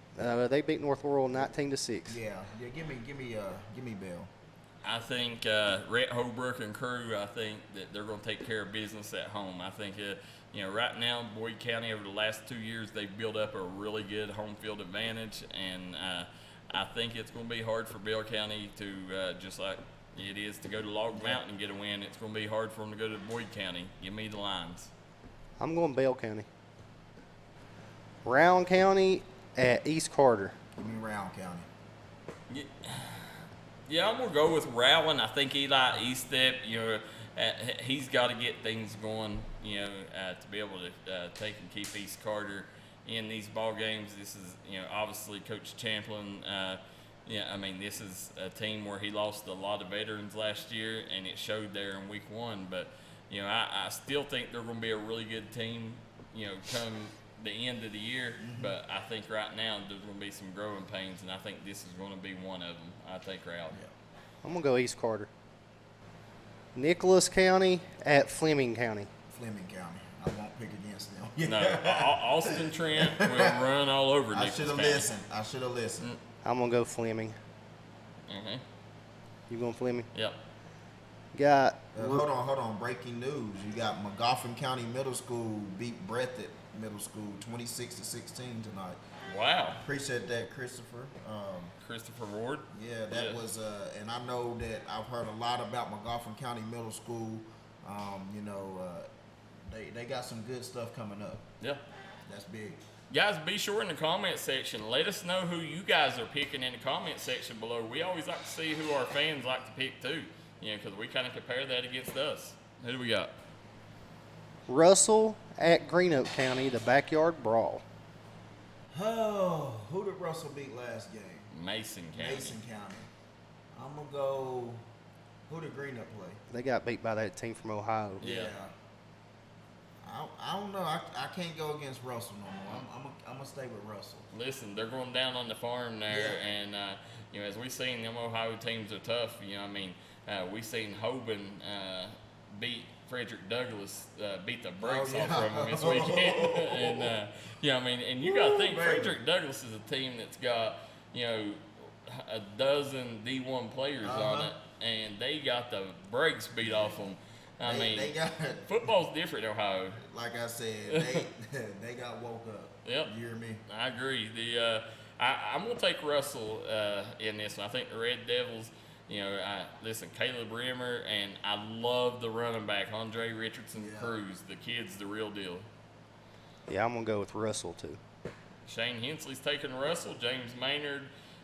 They beat North Laurel 19-6. Yeah. Give me Bell. I think Rhett Holbrook and crew. I think that they're going to take care of business at home. I think right now Boyd County over the last 2 years they've built up a really good home field advantage, and I think it's going to be hard for Bell County to just like it is to go to Log Mountain and get a win. It's going to be hard for them to go to Boyd County. Give me the Lions. I'm going Bell County. Round County at East Carter. Give me Round County. Yeah, I'm going to go with Rowan. I think Eli Eastep, he's got to get things going, to be able to take and keep East Carter in these ball games. This is, obviously Coach Champlin. This is a team where he lost a lot of veterans last year, and it showed there in week 1. But, I still think they're going to be a really good team, come the end of the year. But I think right now there's going to be some growing pains, and I think this is going to be one of them. I take Route. Yeah. I'm going to go East Carter. Nicholas County at Fleming County. Fleming County. I won't pick against them. No, Austin Trent will run all over Nicholas County. I should have listened. I'm going to go Fleming. Mm-hmm. You going Fleming? Yep. Got. Hold on. Breaking news. You got McGoffin County Middle School beat Breathitt Middle School 26-16 tonight. Wow. Appreciate that, Christopher. Christopher Ward. Yeah, that was, and I know that I've heard a lot about McGoffin County Middle School. They got some good stuff coming up. Yeah. That's big. Guys, be sure in the comment section, let us know who you guys are picking in the comment section below. We always like to see who our fans like to pick too, because we kind of compare that against us. Who do we got? Russell at Green Oak County, the backyard brawl. Oh, who did Russell beat last game? Mason County. I'm going to go, who did Green Oak play? They got beat by that team from Ohio. Yeah. I don't know. I can't go against Russell no more. I'm going to stay with Russell. Listen, they're going down on the farm there, and, as we've seen, them Ohio teams are tough. We've seen Hoban beat Frederick Douglass, beat the brakes off from him this weekend. And, and you got to think Frederick Douglass is a team that's got, a dozen D1 players on it, and they got the brakes beat off them. They got, football's different in Ohio. Like I said, they got woke up. Yep. You hear me? I agree. I'm going to take Russell in this one. I think the Red Devils, listen, Caleb Rimmer, and I love the running back, Andre Richardson Cruz. The kid's the real deal. Yeah, I'm going to go with Russell, too. Shane Hensley's taking Russell. James Maynard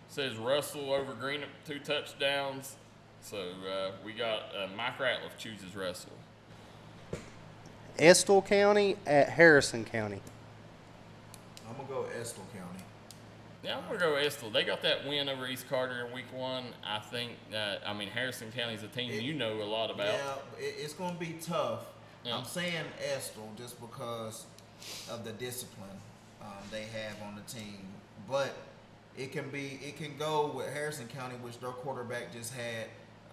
says Russell over Green up 2 touchdowns. So we got Mike Ratliff chooses Russell. Estill County at Harrison County. I'm going to go Estill County. Yeah, I'm going to go Estill. They got that win over East Carter in week 1. I think, Harrison County's a team you know a lot about. Yeah, it's going to be tough. Yeah. I'm saying Estill just because of the discipline they have on the team. But it can go with Harrison County, which their quarterback just had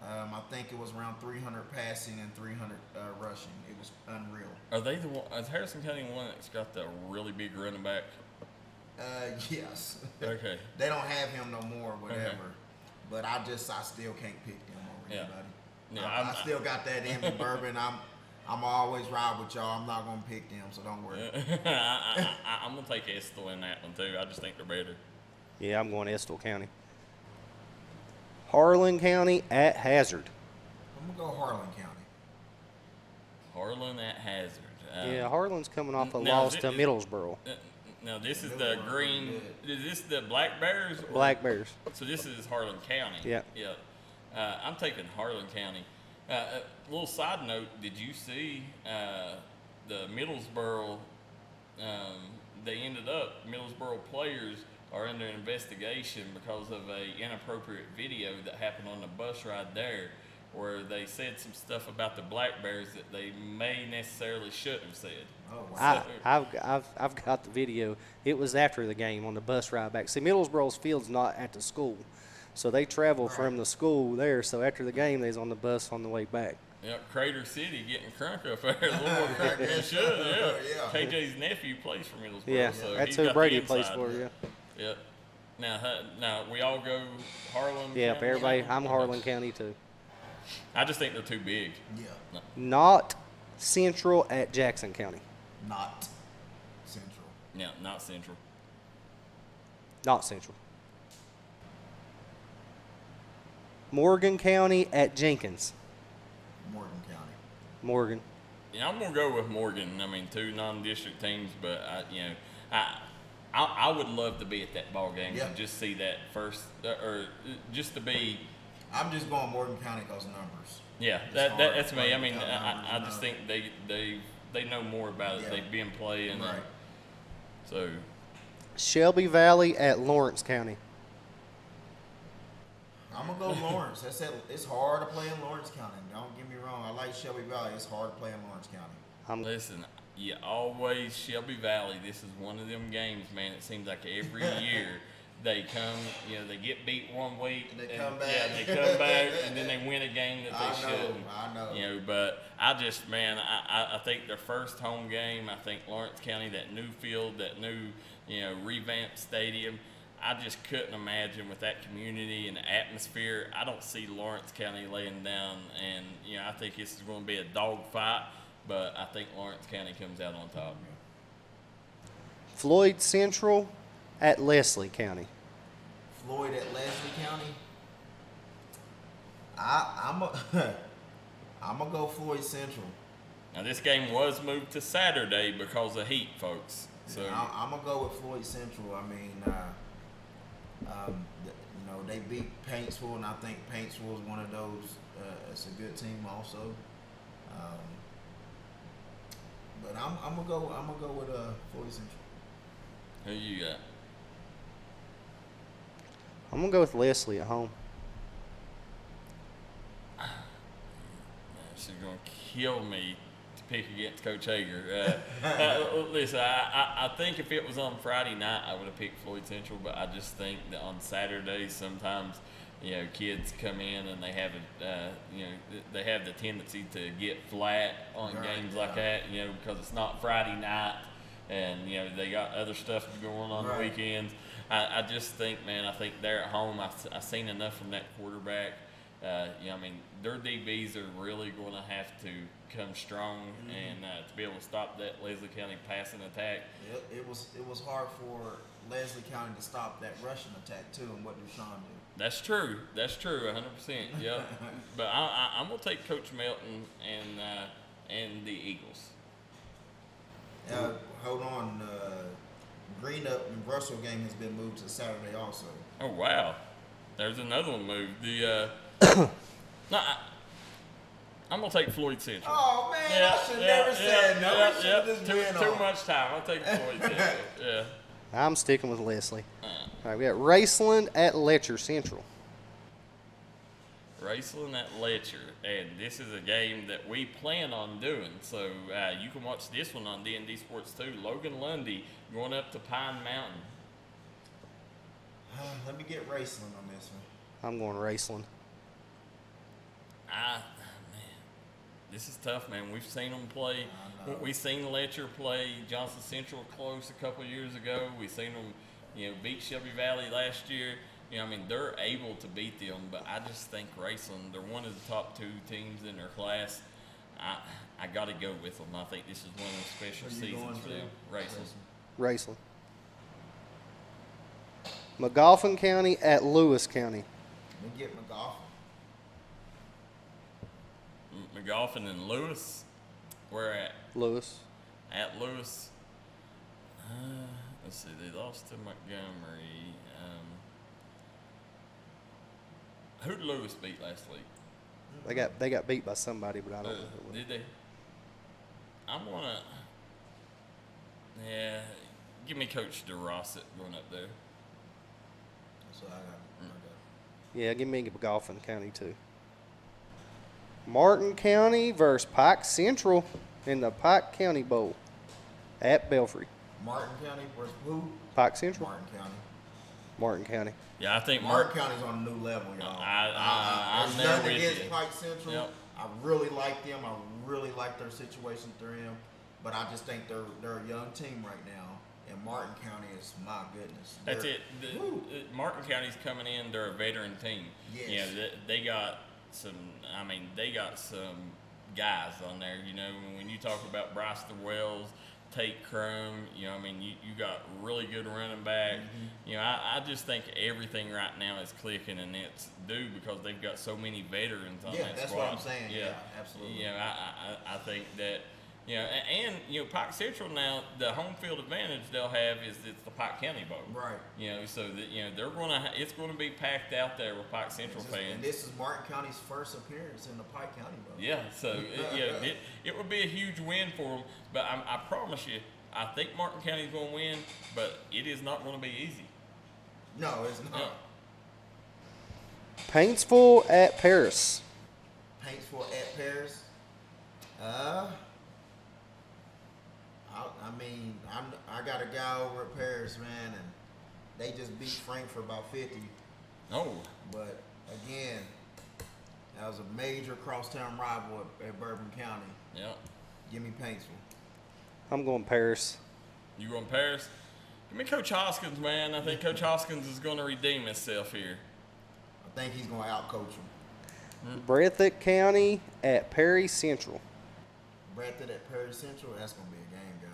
I think it was around 300 passing and 300 rushing. It was unreal. Are they the one? Is Harrison County the one that's got the really big running back? Yes. Okay. They don't have him no more, whatever. Okay. But I still can't pick them over anybody. Yeah, I still got that in me, Bourbon. I'm always ride with y'all. I'm not gonna pick them, so don't worry. I'm gonna take Estill in that one too. I just think they're better. Yeah, I'm going Estill County. Harlan County at Hazard. I'm gonna go Harlan County. Harlan at Hazard. Yeah, Harlan's coming off a loss to Middlesboro. Now this is the green. Is this the Black Bears? Black Bears. So this is Harlan County. Yeah. Yeah. I'm taking Harlan County. A little side note: did you see the Middlesboro? They ended up Middlesboro players are under investigation because of a inappropriate video that happened on the bus ride there, where they said some stuff about the Black Bears that they may necessarily shouldn't have said. Oh, wow. I've got the video. It was after the game on the bus ride back. See, Middlesboro's field's not at the school, so they travel from the school there. So after the game, they's on the bus on the way back. Yep, Crater City getting crunk up there. A little more crunk than it should. Yeah. KJ's nephew plays for Middlesboro. Yeah, so that's he's who got Brady the plays inside. for. Yeah. Yep. Now we all go Harlan. Yeah, County? everybody. I'm Harlan County too. I just think they're too big. Yeah. Not Central at Jackson County. Not Central. Yeah, not Central. Not Central. Morgan County at Jenkins. Morgan County. Morgan. Yeah, I'm gonna go with Morgan. I mean, two non-district teams, but I would love to be at that ball game and just see that first, or just to be. I'm just going Morgan County because numbers. Yeah, that's me. I mean, I just think they know more about it. Yeah. They've been playing, Right. So. Shelby Valley at Lawrence County. I'm gonna go Lawrence. It's hard to play in Lawrence County. Don't get me wrong. I like Shelby Valley. It's hard to play in Lawrence County. Listen, you always Shelby Valley. This is one of them games, man. It seems like every year they come, they get beat one week. They come back. Yeah, they come back, and then they win a game that they shouldn't. I know. But I just, man, I think their first home game, I think Lawrence County, that new field, that new, revamped stadium, I just couldn't imagine with that community and the atmosphere. I don't see Lawrence County laying down, and I think this is going to be a dog fight, but I think Lawrence County comes out on top. Floyd Central at Leslie County. Floyd at Leslie County. I'm gonna go Floyd Central. Now this game was moved to Saturday because of heat, folks. So I'm gonna go with Floyd Central. I mean, they beat Paintsville, and I think Paintsville is one of those. It's a good team also. But I'm gonna go with Floyd Central. Who you got? I'm gonna go with Leslie at home. She's gonna kill me to pick against Coach Hager. Listen, I think if it was on Friday night, I would have picked Floyd Central, but I just think that on Saturdays sometimes, kids come in and they have they have the tendency to get flat on games like that, because it's not Friday night, and they got other stuff going on the weekends. I just think, man, I think they're at home. I've seen enough from that quarterback. Their DBs are really going to have to come strong and to be able to stop that Leslie County passing attack. It was hard for Leslie County to stop that rushing attack too, and what Deshaun did. That's true. 100%. Yep. But I'm gonna take Coach Melton and the Eagles. Hold on. Greenup and Russell game has been moved to Saturday also. Oh wow, there's another one moved. I'm gonna take Floyd Central. Oh man, I should never said no. Too much time. I'll take Floyd Central. Yeah. I'm sticking with Leslie. All right, we got Raceland at Letcher Central. Raceland at Letcher, and this is a game that we plan on doing. So you can watch this one on D&D Sports too. Logan Lundy going up to Pine Mountain. Let me get Raceland on this one. I'm going Raceland. This is tough, man. We've seen them play. We've seen Letcher play Johnson Central close a couple of years ago. We've seen them, beat Shelby Valley last year. They're able to beat them, but I just think Raceland, they're one of the top 2 teams in their class. I got to go with them. I think this is one of the special seasons for them. Raceland. McGoffin County at Lewis County. We get McGoffin. McGoffin and Lewis. Where at? Lewis. At Lewis. Let's see. They lost to Montgomery. Who did Lewis beat last week? They got beat by somebody, but I don't know who it was. Did they? I'm gonna. Yeah, give me Coach DeRossett going up there. That's what I got. Yeah, give me McGoffin County too. Martin County versus Pike Central in the Pike County Bowl at Belfry. Martin County versus who? Pike Central. Martin County. Yeah, I think Martin County's on a new level, y'all. I'm there's there nothing with against you. Pike Central. Yep. I really like them. I really like their situation they're in. But I just think they're a young team right now. And Martin County is, my goodness. That's it. Martin County's coming in. They're a veteran team. Yes. They got some. They got some guys on there. When you talk about Bryster Wells, Tate Crum, you got really good running back. Mm-hmm. I just think everything right now is clicking, and it's due because they've got so many veterans on that squad. Yeah, that's what I'm saying. Yeah, absolutely. I think that. And Pike Central now, the home field advantage they'll have is it's the Pike County Bowl. Right. So that they're it's going to be packed out there with Pike Central fans. And this is Martin County's first appearance in the Pike County Bowl. Yeah. So it would be a huge win for them. But I promise you, I think Martin County's going to win, but it is not going to be easy. No, it's not. No. Paintsville at Paris. Paintsville at Paris. I got a guy over at Paris, man, and they just beat Frankfurt by 50. Oh. But again, that was a major crosstown rival at Bourbon County. Yeah. Give me Paintsville. I'm going Paris. You going Paris? Give me Coach Hoskins, man. I think Coach Hoskins is going to redeem himself here. I think he's going to outcoach him. Breathitt County at Perry Central. Breathitt at Perry Central. That's going to be a game, guys.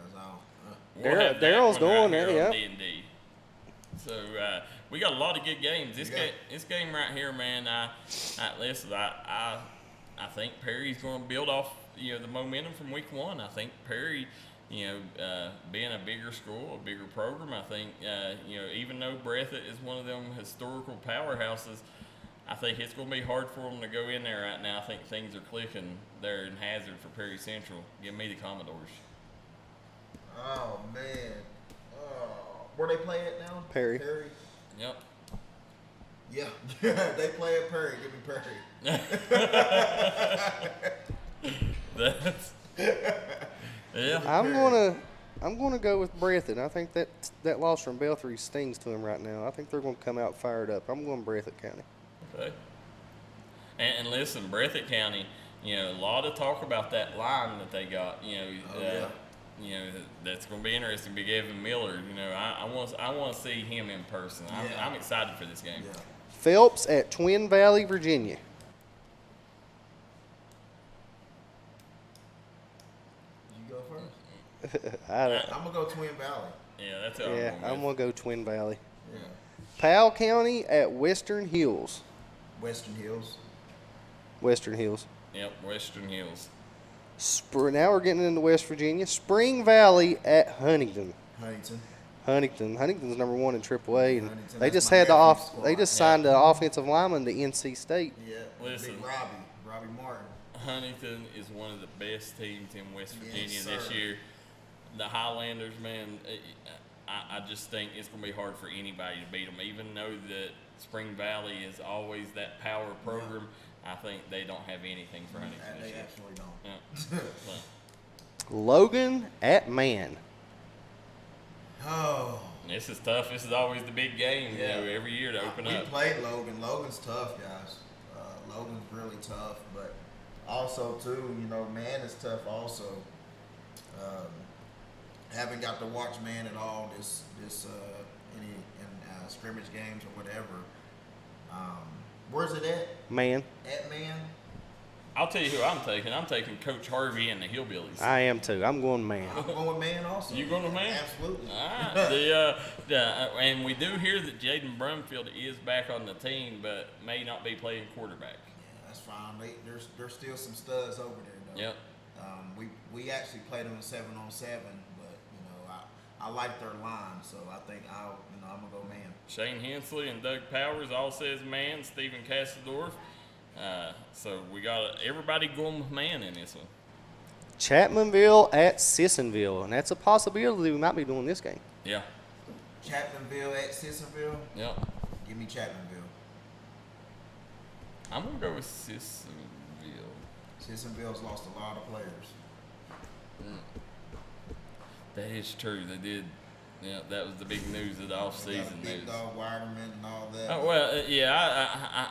Darryl's going there. Yeah. D&D. So we got a lot of good games. This game right here, man. I think Perry's going to build off the momentum from week 1. I think Perry, being a bigger school, a bigger program, I think even though Breathitt is one of them historical powerhouses, I think it's going to be hard for them to go in there right now. I think things are clicking there in Hazard for Perry Central. Give me the Commodores. Oh, man. Where they play at now? Perry. Yep. Yeah. They play at Perry. Give me Perry. Yeah. I'm gonna go with Breathitt. I think that loss from Belfry stings to him right now. I think they're going to come out fired up. I'm going Breathitt County. Okay. And listen, Breathitt County, a lot of talk about that line that they got. That's going to be interesting. Big Evan Miller. I want to see him in person. I'm excited for this game. Yeah. Phelps at Twin Valley, Virginia. You go first. I'm gonna go Twin Valley. Yeah, that's I'm gonna go Twin Valley. Yeah. Powell County at Western Hills. Western Hills. Western Hills. Yep, Western Hills. Now we're getting into West Virginia. Spring Valley at Huntington. Huntington's number 1 in AAA, and they just had signed the offensive lineman to NC State. Yeah, listen, Big Robbie Martin. Huntington is one of the best teams in West Virginia this sir. year. The Highlanders, man, I just think it's going to be hard for anybody to beat them. Even though that Spring Valley is always that power program, I think they don't have anything for Huntington this year. They absolutely don't. Yeah. Logan at Man. Oh. This is tough. This is always the big game, every year to open up. We played Logan. Logan's tough, guys. Logan's really tough, but Also, too, man is tough. Also, haven't got to watch man at all this scrimmage games or whatever. Where's it at? Man. At man. I'll tell you who I'm taking. I'm taking Coach Harvey and the Hillbillies. I am too. I'm going man. I'm going man also. You going with man? Absolutely. All right. And we do hear that Jaden Brumfield is back on the team, but may not be playing quarterback. Yeah, that's fine. There's still some studs over there, though. Yep. We actually played them 7-on-7, but I like their line, so I think I'm gonna go man. Shane Hensley and Doug Powers all says man. Stephen Cassadorf. So we got everybody going with man in this one. Chapmanville at Sissonville, and that's a possibility we might be doing this game. Yeah. Chapmanville at Sissonville? Yep. Give me Chapmanville. I'm going to go with Sissonville. Sissonville's lost a lot of players. That is true. They did. Yeah, that was the big news of the offseason. Big Dog Widerman and all that. Oh, well, yeah,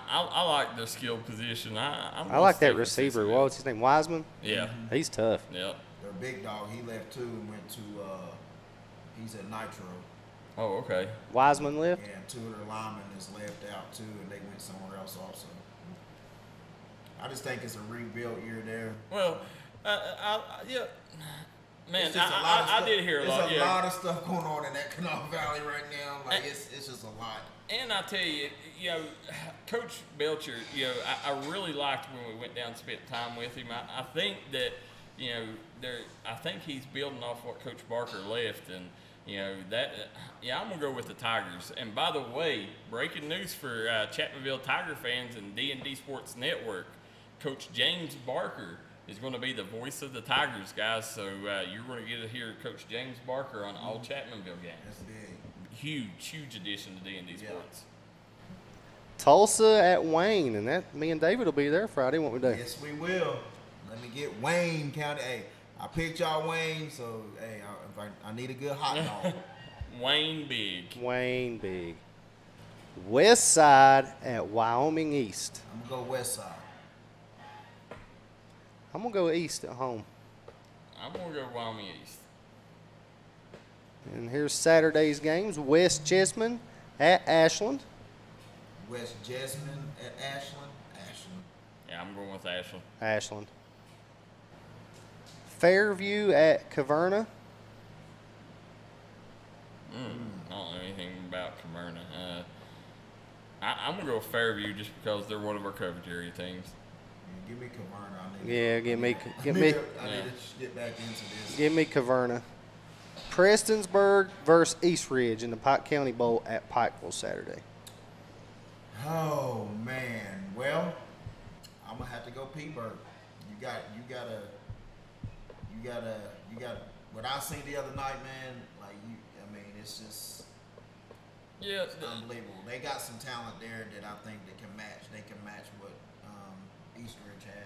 I like their skill position. I like that receiver. What was his name? Wiseman? Yeah. He's tough. Yep. Their big dog, he left too and went to, he's at Nitro. Oh, okay. Wiseman left? Yeah, and 2 of their linemen is left out too, and they went somewhere else also. I just think it's a rebuild year there. Well, yeah. Man, I did hear a lot. There's a lot of stuff going on in that Kanawha Valley right now. Like it's just a lot. And I tell you, Coach Belcher, I really liked when we went down and spent time with him. I think that, I think he's building off what Coach Barker left, and I'm gonna go with the Tigers. And by the way, breaking news for Chapmanville Tiger fans and D&D Sports Network, Coach James Barker is going to be the voice of the Tigers, guys. So you're going to get to hear Coach James Barker on all Chapmanville games. That's big. Huge addition to D&D Sports. Tulsa at Wayne, and that me and David will be there Friday, won't we, Dave? Yes, we will. Let me get Wayne County. Hey, I picked y'all Wayne, so hey, I need a good hot dog. Wayne Big. Wayne Big. West Side at Wyoming East. I'm going to go West Side. I'm going to go East at home. I'm going to go Wyoming East. And here's Saturday's games. West Jessamine at Ashland. West Jessamine at Ashland. Ashland. Yeah, I'm going with Ashland. Ashland. Fairview at Caverna. I don't know anything about Caverna. I'm going to go with Fairview just because they're one of our coverage area teams. Give me Caverna. I need to get back into this. Give me Caverna. Prestonsburg versus East Ridge in the Pike County Bowl at Pikeville Saturday. Oh man, well, I'm gonna have to go P-Burg. You got what I seen the other night, man. It's just it's unbelievable. They got some talent there that I think they can match. They can match what East Ridge have.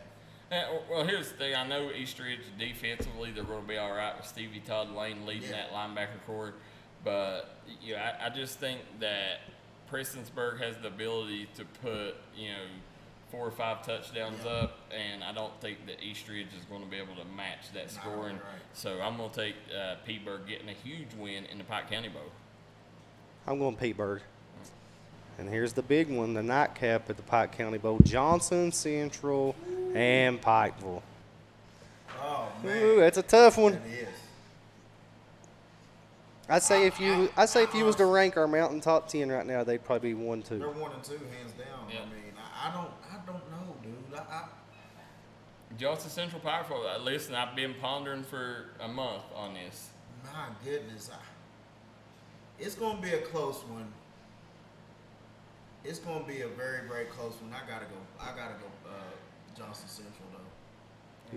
Well, here's the thing. I know East Ridge defensively, they're going to be all right with Stevie Todd Lane leading that linebacker corps. But I just think that Prestonsburg has the ability to put 4 or 5 touchdowns up, and I don't think that East Ridge is going to be able to match that scoring. Right. So I'm going to take P-Burg getting a huge win in the Pike County Bowl. I'm going P-Burg. And here's the big one, the nightcap at the Pike County Bowl: Johnson Central and Pikeville. Oh man, ooh, that's a tough one. It is. I'd say if you was to rank our Mountain top 10 right now, they'd probably be 1-2. They're 1 and 2, hands down. Yeah. I don't know, dude. Johnson Central Powerful. Listen, I've been pondering for a month on this. My goodness, it's going to be a close one. It's going to be a very, very close one. I gotta go Johnson Central though.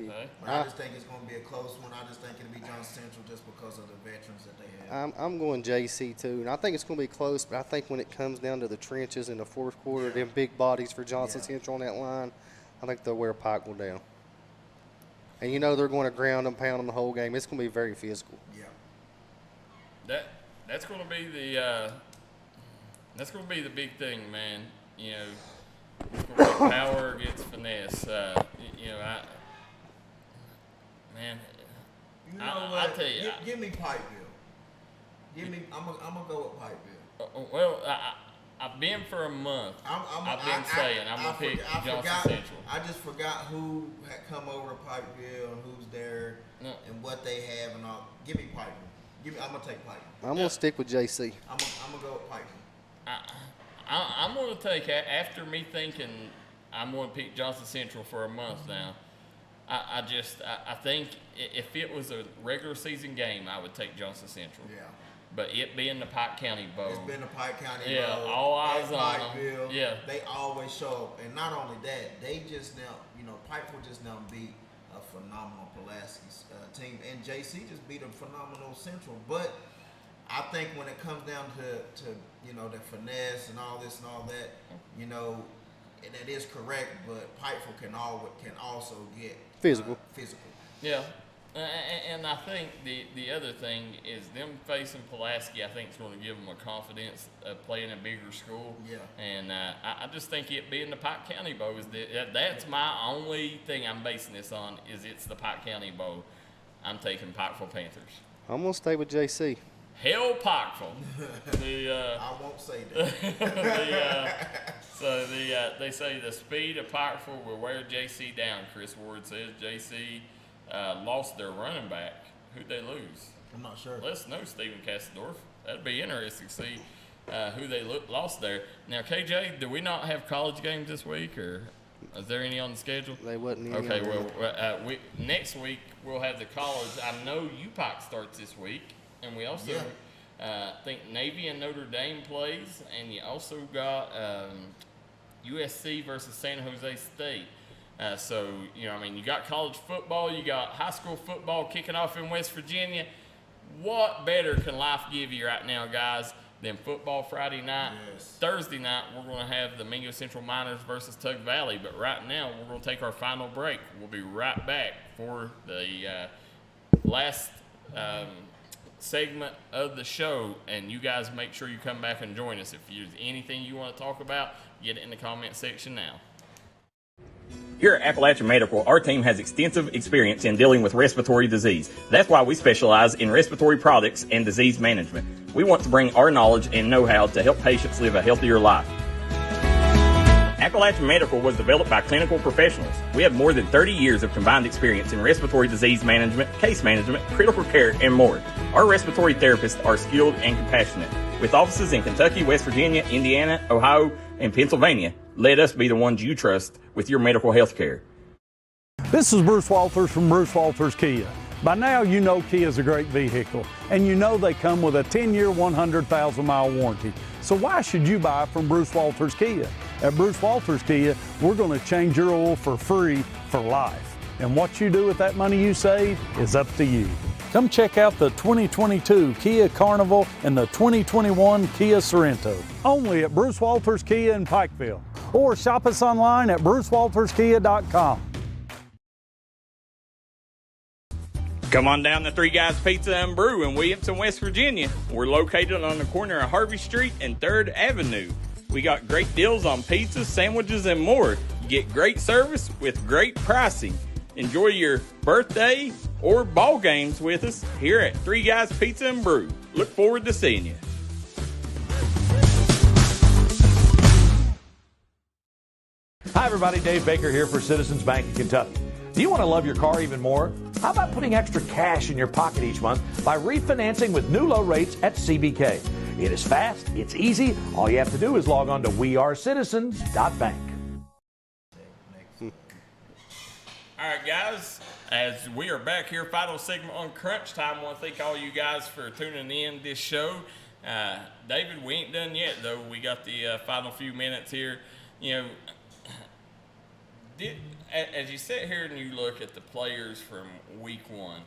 Okay. But I just think it's going to be a close one. I just think it'll be Johnson Central just because of the veterans that they have. I'm going JC too, and I think it's going to be close. But I think when it comes down to the trenches in the fourth quarter, them big bodies for Johnson Central on that line, I think they'll wear Pikeville down. And they're going to ground and pound them the whole game. It's going to be very physical. Yeah. That's going to be the big thing, man. It's going to be power against finesse. tell you. Give me Pikeville. I'm gonna go with Pikeville. Well, I've been for a month. I've been saying I'm gonna pick Johnson Central. I just forgot who had come over to Pikeville and who's there and what they have and all. Give me Pikeville. I'm gonna take Pikeville. I'm gonna stick with JC. I'm gonna go with Pikeville. I'm gonna take, after me thinking I'm gonna pick Johnson Central for a month now. I think if it was a regular season game, I would take Johnson Central. Yeah. But it being the Pike County Bowl. It's been the Pike County Bowl. Bowl. All eyes on them. Yeah. They always show up. And not only that, they just now, Pikeville just now beat a phenomenal Pulaski's team. And JC just beat a phenomenal Central. But I think when it comes down to the finesse and all this and all that, and that is correct, but Pikeville can also get physical. Yeah. And I think the other thing is them facing Pulaski, I think, is going to give them a confidence of playing a bigger school. Yeah. And I just think it being the Pike County Bowl, that's my only thing I'm basing this on, is it's the Pike County Bowl. I'm taking Pikeville Panthers. I'm going to stay with JC. Hell Pikeville. I won't say that. They say the speed of Pikeville will wear JC down. Chris Ward says JC lost their running back. Who'd they lose? I'm not sure. Let us know, Stephen Kassadorf. That'd be interesting to see who they lost there. Now, KJ, do we not have college games this week, or is there any on the schedule? They wasn't any. Okay, well, next week we'll have the college. I know UPike starts this week, and we also think Navy and Notre Dame plays, and you also got USC versus San Jose State. You got college football, you got high school football kicking off in West Virginia. What better can life give you right now, guys, than football Friday night? Yes. Thursday night, we're going to have the Mingo Central Miners versus Tug Valley. But right now, we're going to take our final break. We'll be right back for the last segment of the show. And you guys make sure you come back and join us. If there's anything you want to talk about, get it in the comment section now. Here at Appalachian Medical, our team has extensive experience in dealing with respiratory disease. That's why we specialize in respiratory products and disease management. We want to bring our knowledge and know-how to help patients live a healthier life. Appalachian Medical was developed by clinical professionals. We have more than 30 years of combined experience in respiratory disease management, case management, critical care, and more. Our respiratory therapists are skilled and compassionate. With offices in Kentucky, West Virginia, Indiana, Ohio, and Pennsylvania, let us be the ones you trust with your medical health care. This is Bruce Walters from Bruce Walters Kia. By now, you know Kia is a great vehicle, and you know they come with a 10-year, 100,000-mile warranty. So why should you buy from Bruce Walters Kia? At Bruce Walters Kia, we're going to change your oil for free for life. And what you do with that money you save is up to you. Come check out the 2022 Kia Carnival and the 2021 Kia Sorento. Only at Bruce Walters Kia in Pikeville. Or shop us online at brucewalterskia.com. Come on down to Three Guys Pizza and Brew in Williamson, West Virginia. We're located on the corner of Harvey Street and 3rd Avenue. We got great deals on pizzas, sandwiches, and more. You get great service with great pricing. Enjoy your birthday or ball games with us here at Three Guys Pizza and Brew. Look forward to seeing you. Hi, everybody. Dave Baker here for Citizens Bank in Kentucky. Do you want to love your car even more? How about putting extra cash in your pocket each month by refinancing with new low rates at CBK? It is fast, it's easy. All you have to do is log on to wearecitizens.bank. All right, guys, as we are back here, final segment on Crunch Time, I want to thank all you guys for tuning in this show. David, we ain't done yet, though. We got the final few minutes here. As you sit here and you look at the players from week one,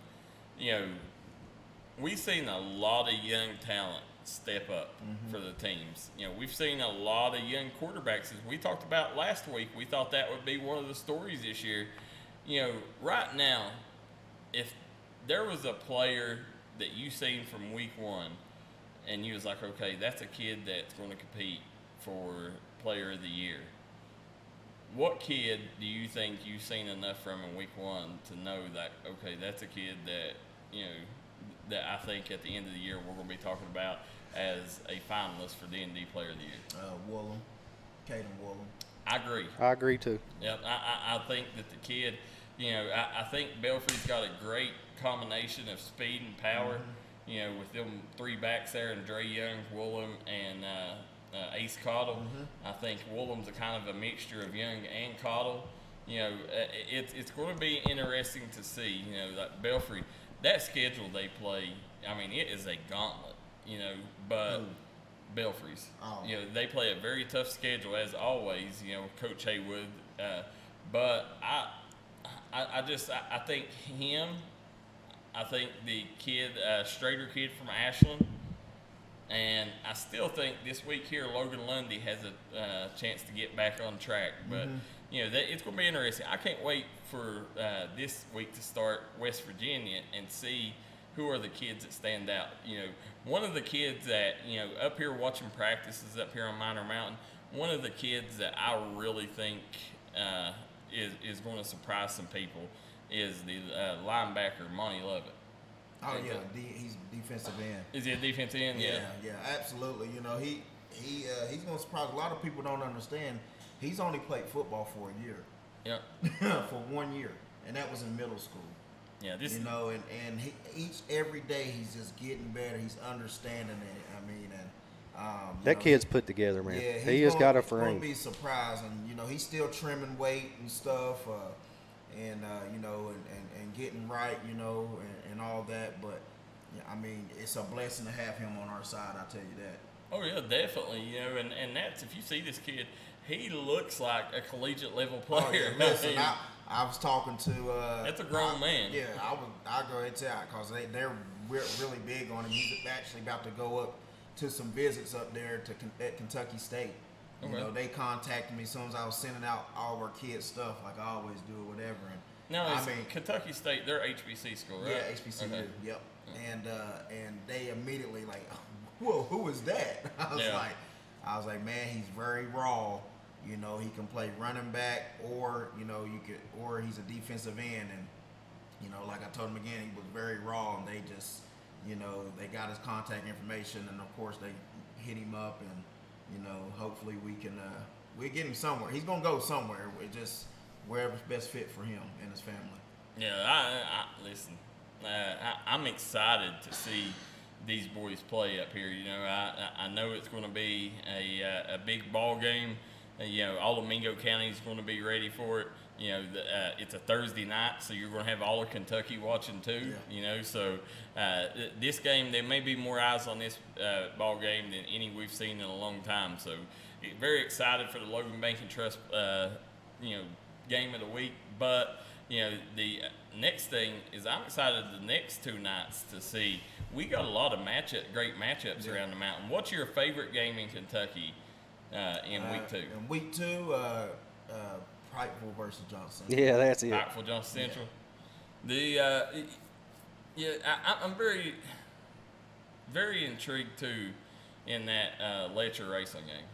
we've seen a lot of young talent step up for the teams. We've seen a lot of young quarterbacks. As we talked about last week, we thought that would be one of the stories this year. Right now, if there was a player that you seen from week one and you was like, okay, that's a kid that's going to compete for Player of the Year, what kid do you think you've seen enough from in week one to know that, okay, that's a kid that, that I think at the end of the year we're going to be talking about as a finalist for D&D Player of the Year? Woolham, Caden Woolham. I agree. I agree too. Yep, I think that the kid, I think Belfry's got a great combination of speed and power. With them 3 backs there, and Dre Young, Woolham, and Ace Cottle. I think Woolham's a kind of a mixture of Young and Cottle. It's going to be interesting to see. Like Belfry, that schedule they play. I mean, it is a gauntlet. But Belfry's. They play a very tough schedule as always. Coach Haywood. But I think him. I think the kid, Strader kid from Ashland, and I still think this week here Logan Lundy has a chance to get back on track. But it's going to be interesting. I can't wait for this week to start West Virginia and see who are the kids that stand out. One of the kids that up here watching practices up here on Minor Mountain. One of the kids that I really think is going to surprise some people is the linebacker, Monty Lovett. Oh, yeah, he's defensive end. Is he a defensive end? Yeah, absolutely. He's going to surprise. A lot of people don't understand. He's only played football for a year. Yep. For 1 year, and that was in middle school. Yeah, and every day he's just getting better. He's understanding it. I mean, and that kid's put together, man. Yeah, he has got a frame. frame. He's going to be surprised, and he's still trimming weight and stuff. And getting right, and all that. But I mean, it's a blessing to have him on our side. I tell you that. Oh yeah, definitely. And that's, if you see this kid, he looks like a collegiate level player. Oh, yeah. Listen, I was talking to. That's a grown man. Yeah, I go ahead and tell because they're really big on him. He's actually about to go up to some visits up there at Kentucky State. Okay. They contacted me as soon as I was sending out all of our kids' stuff, like I always do or whatever. And now, Kentucky State, they're HBC school, right? Yeah, HBCU. Okay. Yep. And they immediately like, whoa, who is that? I was like, man, he's very raw. He can play running back, or or he's a defensive end. And like I told him again, he was very raw, and they just, they got his contact information, and of course they hit him up, and hopefully we can we get him somewhere. He's gonna go somewhere. It just wherever's best fit for him and his family. Yeah, listen. I'm excited to see these boys play up here. I know it's going to be a big ball game. All of Mingo County is going to be ready for it. It's a Thursday night, so you're going to have all of Kentucky watching too. Yeah. So this game, there may be more eyes on this ball game than any we've seen in a long time. So very excited for the Logan Banking Trust, game of the week. But the next thing is I'm excited the next 2 nights to see. We got a lot of great matchups around the mountain. What's your favorite game in Kentucky in week 2? In week 2, Pikeville versus Johnson. Yeah, that's it. Pikeville Johnson Central. I'm very, very intrigued too in that Letcher racing game.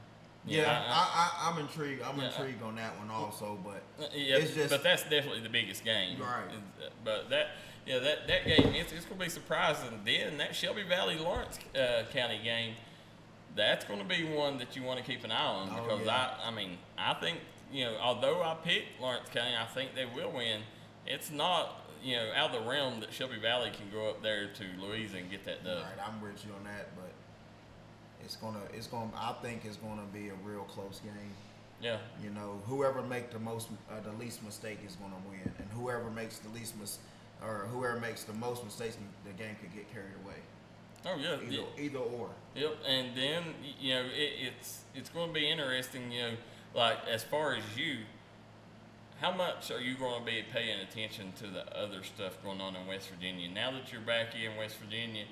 I'm intrigued. I'm intrigued on that one also, but it's just. But that's definitely the biggest game, right? But that game, it's going to be surprising. Then that Shelby Valley Lawrence County game, that's going to be one that you want to keep an eye on because I think although I picked Lawrence County, I think they will win. It's not out of the realm that Shelby Valley can go up there to Louisa and get that dub. Right, I'm with you on that, but. I think it's gonna be a real close game. Yeah. Whoever makes the least mistake is gonna win, and whoever makes the most mistakes, the game could get carried away. Oh yeah. Either or. Yep. And then it's going to be interesting. Like as far as you, how much are you going to be paying attention to the other stuff going on in West Virginia now that you're back in West Virginia?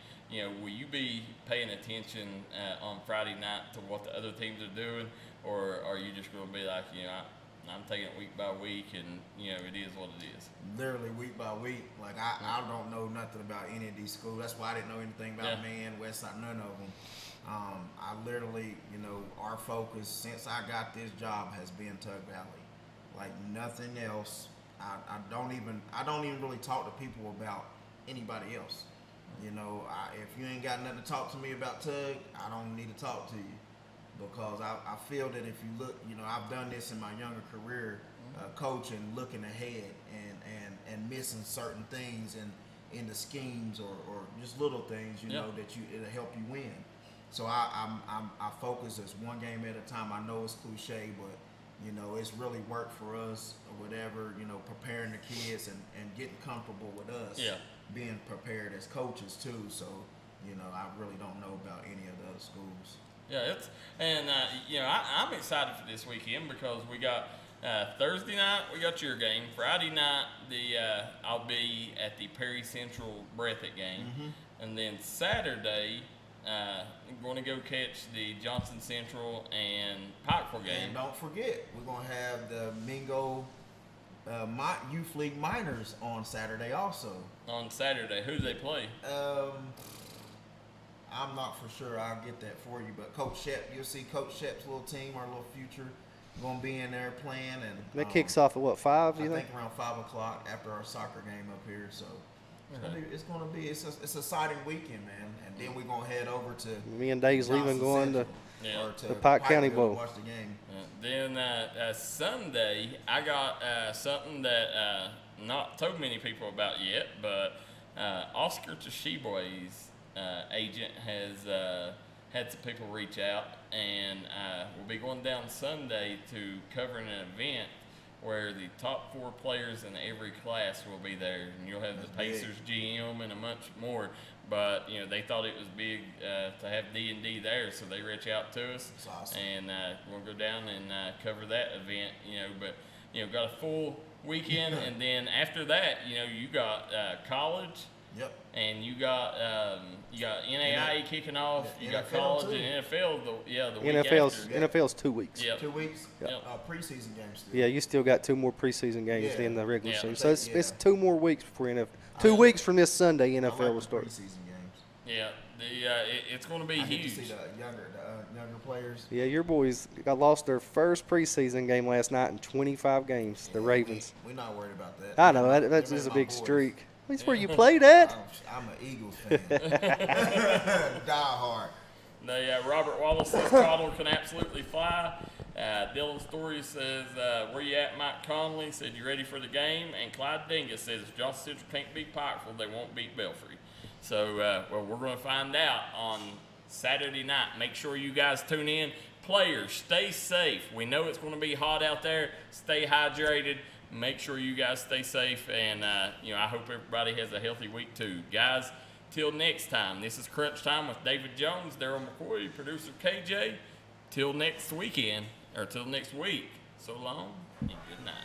Will you be paying attention on Friday night to what the other teams are doing, or are you just going to be like, I'm taking it week by week, and it is what it is? Literally week by week. Like I don't know nothing about any of these schools. That's why I didn't know anything about Man, Westside, none of them. I literally, our focus since I got this job has been Tug Valley. Like nothing else. I don't even really talk to people about anybody else. You know, if you ain't got nothing to talk to me about Tug, I don't need to talk to you, because I feel that if you look, you know, I've done this in my younger career, coaching, looking ahead and missing certain things in the schemes or just little things, you know, that it'll help you win. So I focus as one game at a time. I know it's cliche, but you know, it's really worked for us or whatever, you know, preparing the kids and getting comfortable with us. Yeah. Being prepared as coaches too. So, you know, I really don't know about any of the other schools. Yeah, you know, I'm excited for this weekend because we got Thursday night, we got your game. Friday night, I'll be at the Perry Central Breathitt game. And then Saturday, I'm going to go catch the Johnson Central and Pikeville game. And don't forget, we're going to have the Mingo Youth League Minors on Saturday also. On Saturday. Who do they play? I'm not for sure. I'll get that for you. But Coach Shep, you'll see Coach Shep's little team, our little future, going to be in there playing. And that kicks off at what, 5? I think around 5 o'clock after our soccer game up here. So it's an exciting weekend, man. And then we're going to head over to me and Dave's leaving, going to the Pike County Bowl. Watch the game. Then Sunday, I got something that not told many people about yet, but Oscar Toshiboy's agent has had some people reach out, and we'll be going down Sunday to covering an event where the top 4 players in every class will be there, and you'll have the Pacers GM and a bunch more. But you know, they thought it was big to have D&D there, so they reached out to us. That's awesome. And we'll go down and cover that event. You know, but you know, got a full weekend, and then after that, you know, you got college. Yep. And you got NAIA kicking off. You got NFL college too. and NFL. The week NFL's 2 weeks. Yep. 2 weeks. Yep. Preseason games still. Yeah, you still got 2 more preseason games than the regular season. So it's 2 more weeks before NFL. 2 weeks from this Sunday, NFL will start. Preseason games. Yeah, it's going to be huge. To see the younger players. Yeah, your boys got lost their first preseason game last night in 25 games. The Ravens. We're not worried about that. I know that's just a big streak. That's where you played at. I'm an Eagles fan. Die hard. Robert Wallace says Cottle can absolutely fly. Dylan Story says, where you at, Mike Conley? Said, you ready for the game? And Clyde Dingus says, if Johnson Central can't beat Pikeville, they won't beat Belfry. So, well, we're going to find out on Saturday night. Make sure you guys tune in. Players, stay safe. We know it's going to be hot out there. Stay hydrated. Make sure you guys stay safe, and you know, I hope everybody has a healthy week too. Guys, till next time, this is Crunch Time with David Jones, Darryl McCoy, producer KJ. Till next weekend, or till next week, so long and good night.